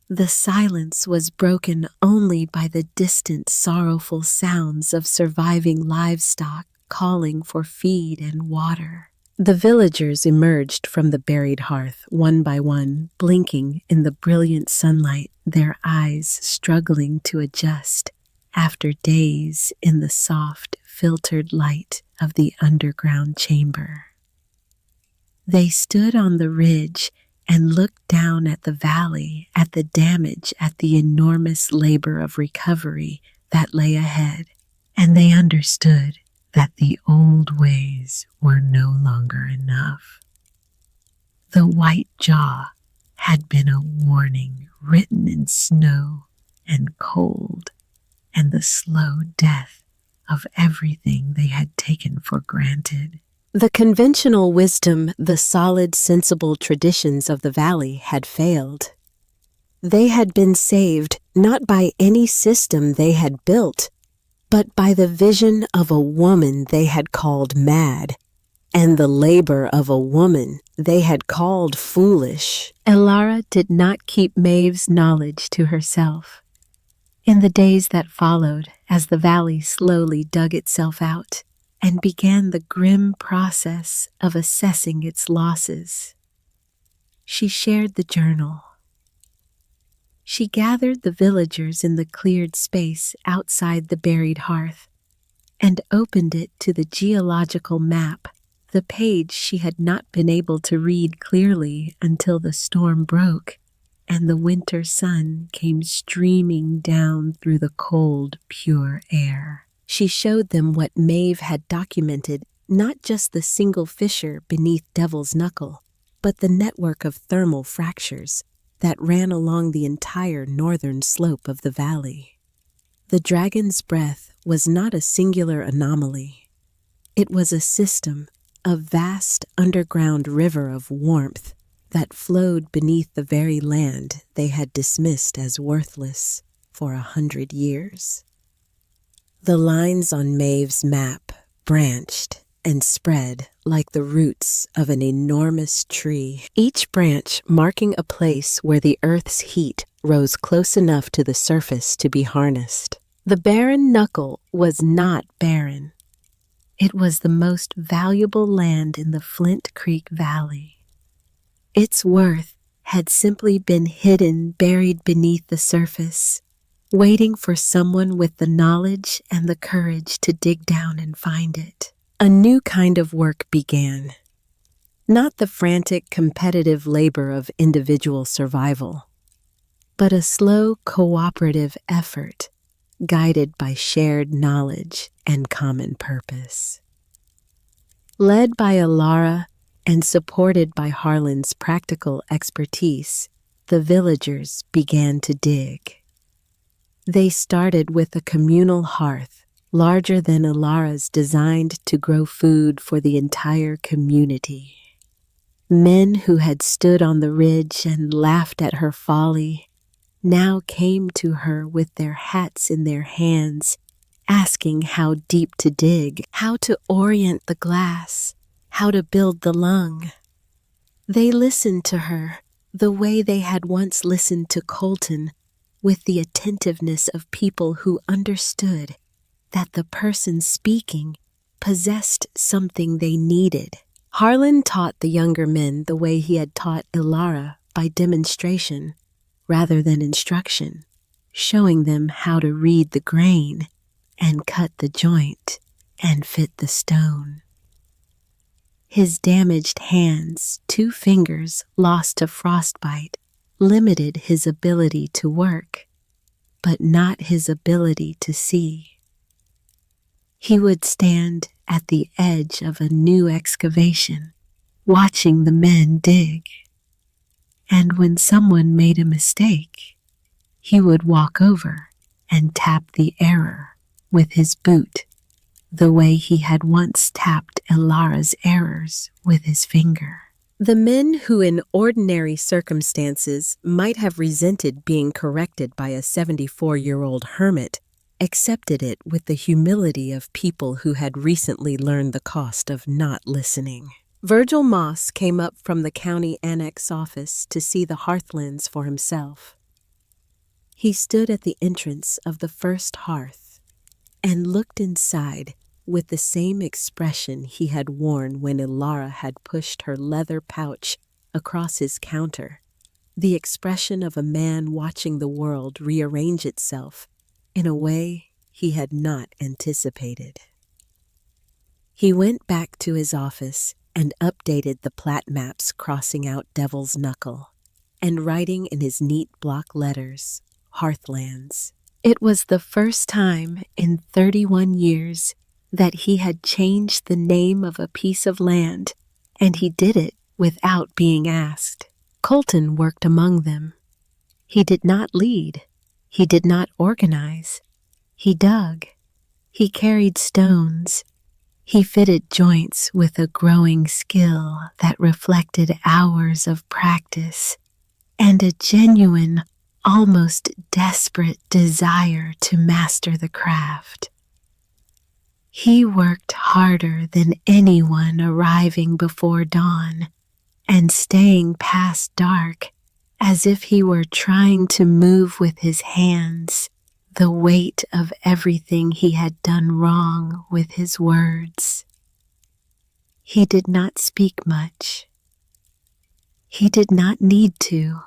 The silence was broken only by the distant, sorrowful sounds of surviving livestock calling for feed and water. The villagers emerged from the buried hearth, one by one, blinking in the brilliant sunlight, their eyes struggling to adjust after days in the soft, filtered light of the underground chamber. They stood on the ridge and looked down at the valley, at the damage, at the enormous labor of recovery that lay ahead, and they understood that the old ways were no longer enough. The white jaw had been a warning written in snow and cold, and the slow death of everything they had taken for granted. The conventional wisdom, the solid, sensible traditions of the valley had failed. They had been saved not by any system they had built, but by the vision of a woman they had called mad, and the labor of a woman they had called foolish. Elara did not keep Maeve's knowledge to herself. In the days that followed, as the valley slowly dug itself out and began the grim process of assessing its losses, she shared the journal. She gathered the villagers in the cleared space outside the buried hearth and opened it to the geological map, the page she had not been able to read clearly until the storm broke and the winter sun came streaming down through the cold, pure air. She showed them what Maeve had documented, not just the single fissure beneath Devil's Knuckle, but the network of thermal fractures that ran along the entire northern slope of the valley. The dragon's breath was not a singular anomaly. It was a system, a vast underground river of warmth that flowed beneath the very land they had dismissed as worthless for 100 years. The lines on Maeve's map branched and spread like the roots of an enormous tree, each branch marking a place where the earth's heat rose close enough to the surface to be harnessed. The barren knuckle was not barren. It was the most valuable land in the Flint Creek Valley. Its worth had simply been hidden, buried beneath the surface, waiting for someone with the knowledge and the courage to dig down and find it. A new kind of work began. Not the frantic, competitive labor of individual survival, but a slow, cooperative effort guided by shared knowledge and common purpose. Led by Elara and supported by Harlan's practical expertise, the villagers began to dig. They started with a communal hearth, larger than Elara's, designed to grow food for the entire community. Men who had stood on the ridge and laughed at her folly now came to her with their hats in their hands, asking how deep to dig, how to orient the glass, how to build the lung. They listened to her the way they had once listened to Colton, with the attentiveness of people who understood that the person speaking possessed something they needed. Harlan taught the younger men the way he had taught Elara, by demonstration rather than instruction, showing them how to read the grain and cut the joint and fit the stone. His damaged hands, 2 fingers lost to frostbite, limited his ability to work, but not his ability to see. He would stand at the edge of a new excavation, watching the men dig. And when someone made a mistake, he would walk over and tap the error with his boot, the way he had once tapped Elara's errors with his finger. The men who in ordinary circumstances might have resented being corrected by a 74-year-old hermit accepted it with the humility of people who had recently learned the cost of not listening. Virgil Moss came up from the county annex office to see the hearthlands for himself. He stood at the entrance of the first hearth and looked inside with the same expression he had worn when Elara had pushed her leather pouch across his counter, the expression of a man watching the world rearrange itself in a way he had not anticipated. He went back to his office and updated the plat maps, crossing out Devil's Knuckle and writing in his neat block letters, Hearthlands. It was the first time in 31 years that he had changed the name of a piece of land, and he did it without being asked. Colton worked among them. He did not lead. He did not organize. He dug. He carried stones. He fitted joints with a growing skill that reflected hours of practice and a genuine, almost desperate desire to master the craft. He worked harder than anyone, arriving before dawn and staying past dark, as if he were trying to move with his hands the weight of everything he had done wrong with his words. He did not speak much. He did not need to.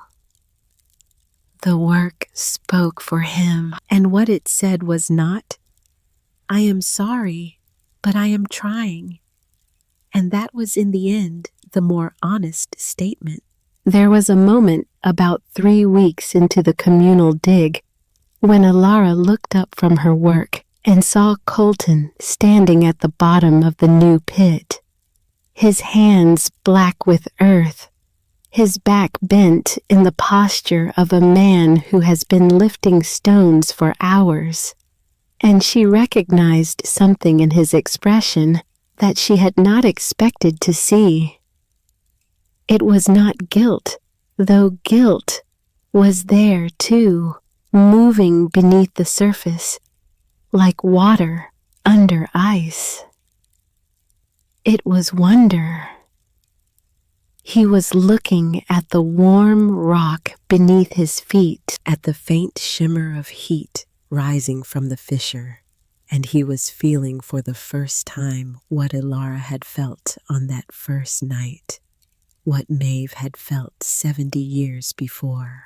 The work spoke for him, and what it said was not, "I am sorry, but I am trying." And that was in the end the more honest statement. There was a moment about 3 weeks into the communal dig when Alara looked up from her work and saw Colton standing at the bottom of the new pit, his hands black with earth, his back bent in the posture of a man who has been lifting stones for hours. And she recognized something in his expression that she had not expected to see. It was not guilt, though guilt was there too, moving beneath the surface, like water under ice. It was wonder. He was looking at the warm rock beneath his feet, at the faint shimmer of heat rising from the fissure, and he was feeling for the first time what Alara had felt on that first night, what Maeve had felt 70 years before.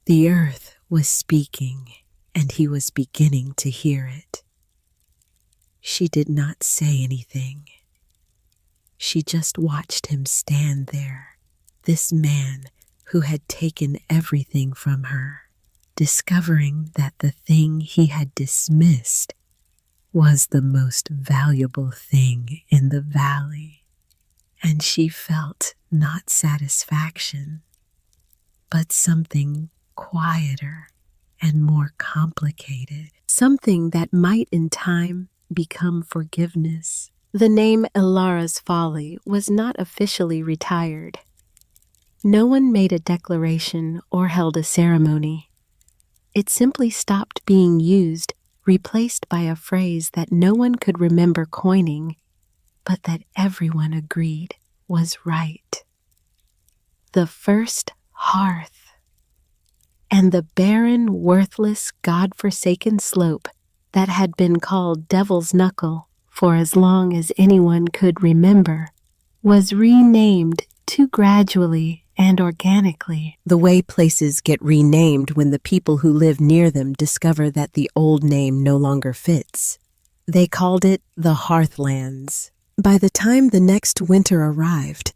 The earth was speaking, and he was beginning to hear it. She did not say anything. She just watched him stand there, this man who had taken everything from her, discovering that the thing he had dismissed was the most valuable thing in the valley. And she felt not satisfaction, but something quieter and more complicated, something that might in time become forgiveness. The name Alara's Folly was not officially retired. No one made a declaration or held a ceremony. It simply stopped being used, replaced by a phrase that no one could remember coining, but that everyone agreed was right. The first hearth. And the barren, worthless, God-forsaken slope that had been called Devil's Knuckle for as long as anyone could remember was renamed too gradually and organically, the way places get renamed when the people who live near them discover that the old name no longer fits. They called it the Hearthlands. By the time the next winter arrived,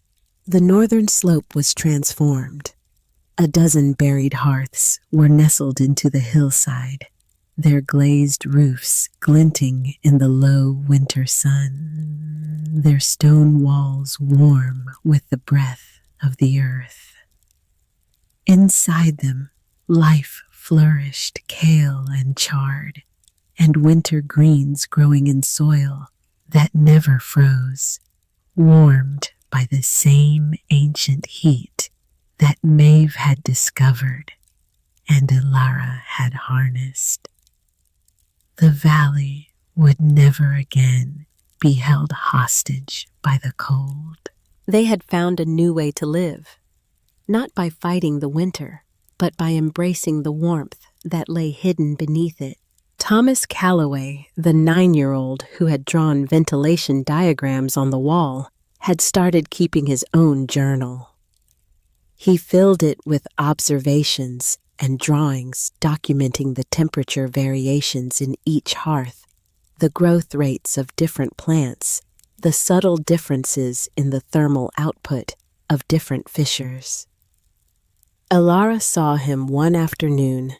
the northern slope was transformed. A dozen buried hearths were nestled into the hillside, their glazed roofs glinting in the low winter sun, their stone walls warm with the breath of the earth. Inside them, life flourished, kale and chard, and winter greens growing in soil that never froze, warmed by the same ancient heat that Maeve had discovered and Alara had harnessed. The valley would never again be held hostage by the cold. They had found a new way to live, not by fighting the winter, but by embracing the warmth that lay hidden beneath it. Thomas Calloway, the 9-year-old who had drawn ventilation diagrams on the wall, had started keeping his own journal. He filled it with observations and drawings documenting the temperature variations in each hearth, the growth rates of different plants, the subtle differences in the thermal output of different fissures. Alara saw him one afternoon,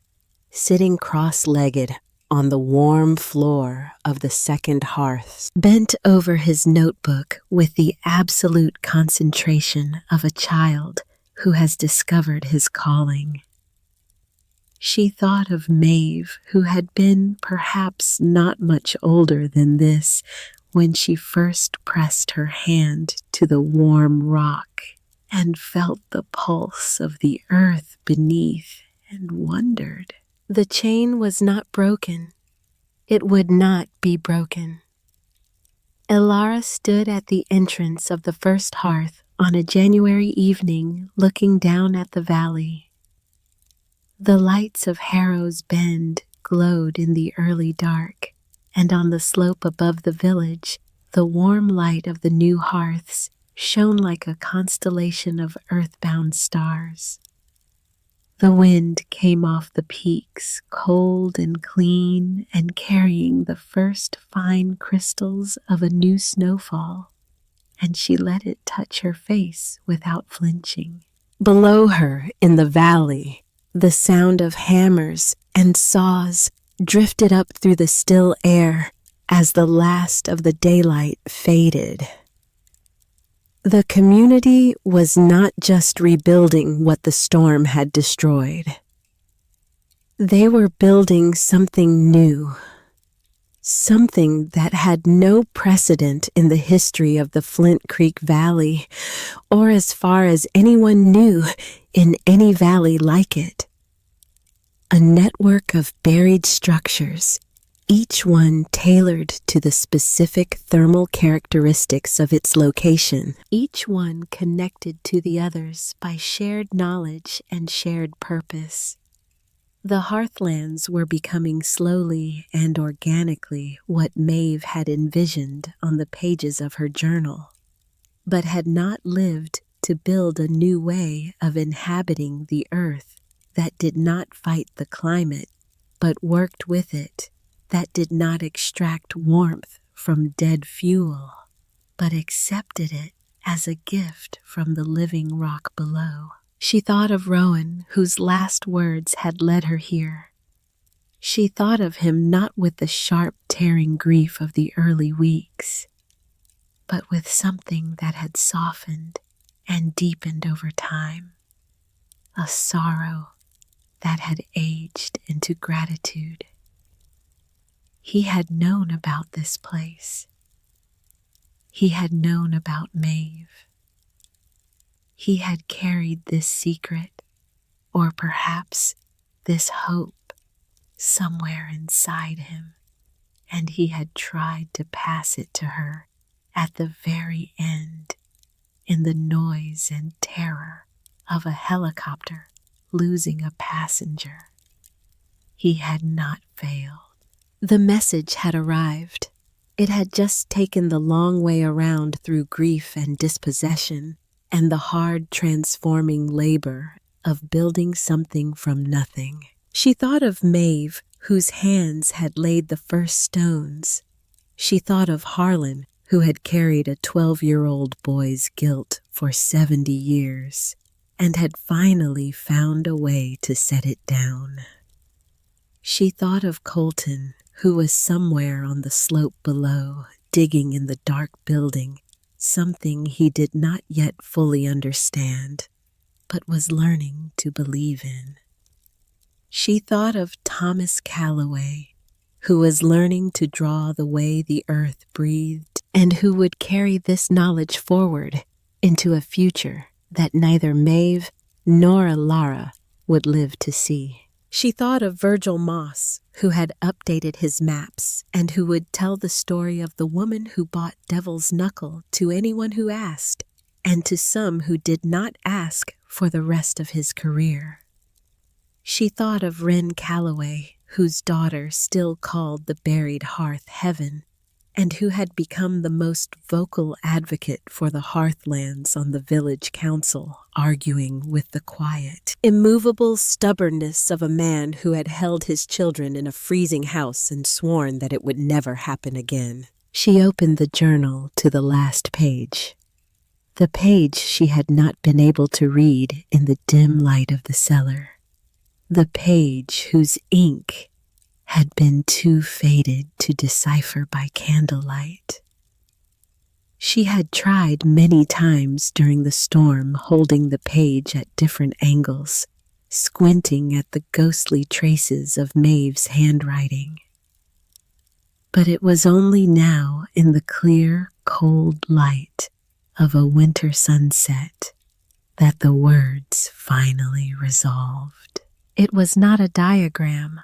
sitting cross-legged on the warm floor of the second hearth, bent over his notebook with the absolute concentration of a child who has discovered his calling. She thought of Maeve, who had been perhaps not much older than this when she first pressed her hand to the warm rock and felt the pulse of the earth beneath and wondered. The chain was not broken. It would not be broken. Elara stood at the entrance of the first hearth on a January evening, looking down at the valley. The lights of Harrow's Bend glowed in the early dark, and on the slope above the village, the warm light of the new hearths shone like a constellation of earthbound stars. The wind came off the peaks, cold and clean, and carrying the first fine crystals of a new snowfall, and she let it touch her face without flinching. Below her, in the valley, the sound of hammers and saws drifted up through the still air as the last of the daylight faded. The community was not just rebuilding what the storm had destroyed. They were building something new, something that had no precedent in the history of the Flint Creek Valley, or as far as anyone knew, in any valley like it. A network of buried structures, each one tailored to the specific thermal characteristics of its location, each one connected to the others by shared knowledge and shared purpose. The hearthlands were becoming slowly and organically what Maeve had envisioned on the pages of her journal, but had not lived to build a new way of inhabiting the earth that did not fight the climate, but worked with it, that did not extract warmth from dead fuel, but accepted it as a gift from the living rock below. She thought of Rowan, whose last words had led her here. She thought of him not with the sharp, tearing grief of the early weeks, but with something that had softened and deepened over time, a sorrow that had aged into gratitude. He had known about this place. He had known about Maeve. He had carried this secret, or perhaps this hope, somewhere inside him, and he had tried to pass it to her at the very end, in the noise and terror of a helicopter losing a passenger. He had not failed. The message had arrived. It had just taken the long way around through grief and dispossession and the hard transforming labor of building something from nothing. She thought of Maeve, whose hands had laid the first stones. She thought of Harlan, who had carried a 12-year-old boy's guilt for 70 years and had finally found a way to set it down. She thought of Colton, who was somewhere on the slope below, digging in the dark building, something he did not yet fully understand, but was learning to believe in. She thought of Thomas Calloway, who was learning to draw the way the earth breathed, and who would carry this knowledge forward into a future that neither Maeve nor Elara would live to see. She thought of Virgil Moss, who had updated his maps and who would tell the story of the woman who bought Devil's Knuckle to anyone who asked, and to some who did not ask for the rest of his career. She thought of Wren Calloway, whose daughter still called the buried hearth heaven, and who had become the most vocal advocate for the hearthlands on the village council, arguing with the quiet, immovable stubbornness of a man who had held his children in a freezing house and sworn that it would never happen again. She opened the journal to the last page, the page she had not been able to read in the dim light of the cellar, the page whose ink had been too faded to decipher by candlelight. She had tried many times during the storm, holding the page at different angles, squinting at the ghostly traces of Maeve's handwriting. But it was only now, in the clear, cold light of a winter sunset, that the words finally resolved. It was not a diagram.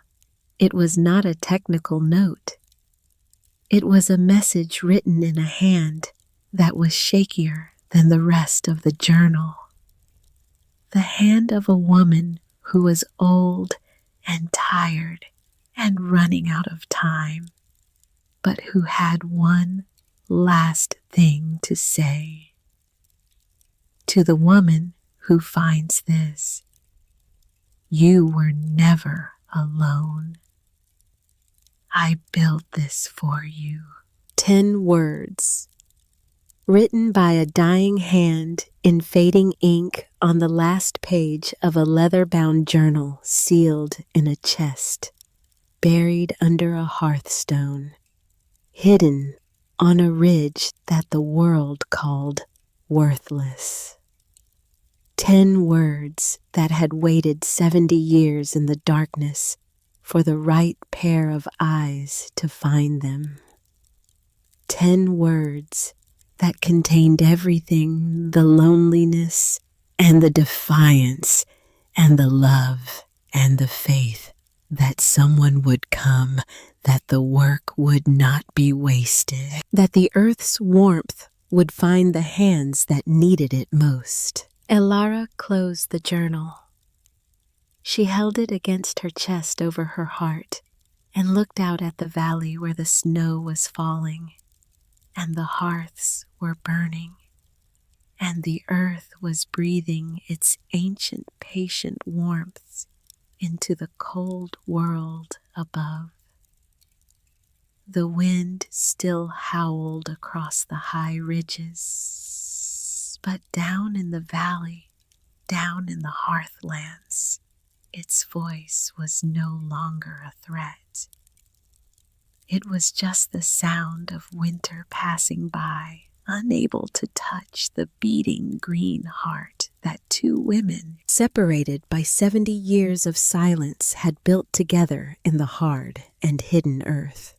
It was not a technical note. It was a message written in a hand that was shakier than the rest of the journal. The hand of a woman who was old and tired and running out of time, but who had one last thing to say. To the woman who finds this, you were never alone. I built this for you. 10 words, written by a dying hand in fading ink on the last page of a leather-bound journal sealed in a chest, buried under a hearthstone, hidden on a ridge that the world called worthless. 10 words that had waited 70 years in the darkness for the right pair of eyes to find them. 10 words that contained everything, the loneliness and the defiance and the love and the faith that someone would come, that the work would not be wasted, that the earth's warmth would find the hands that needed it most. Elara closed the journal. She held it against her chest over her heart and looked out at the valley where the snow was falling and the hearths were burning and the earth was breathing its ancient, patient warmth into the cold world above. The wind still howled across the high ridges, but down in the valley, down in the hearthlands, its voice was no longer a threat. It was just the sound of winter passing by, unable to touch the beating green heart that 2 women, separated by 70 years of silence, had built together in the hard and hidden earth.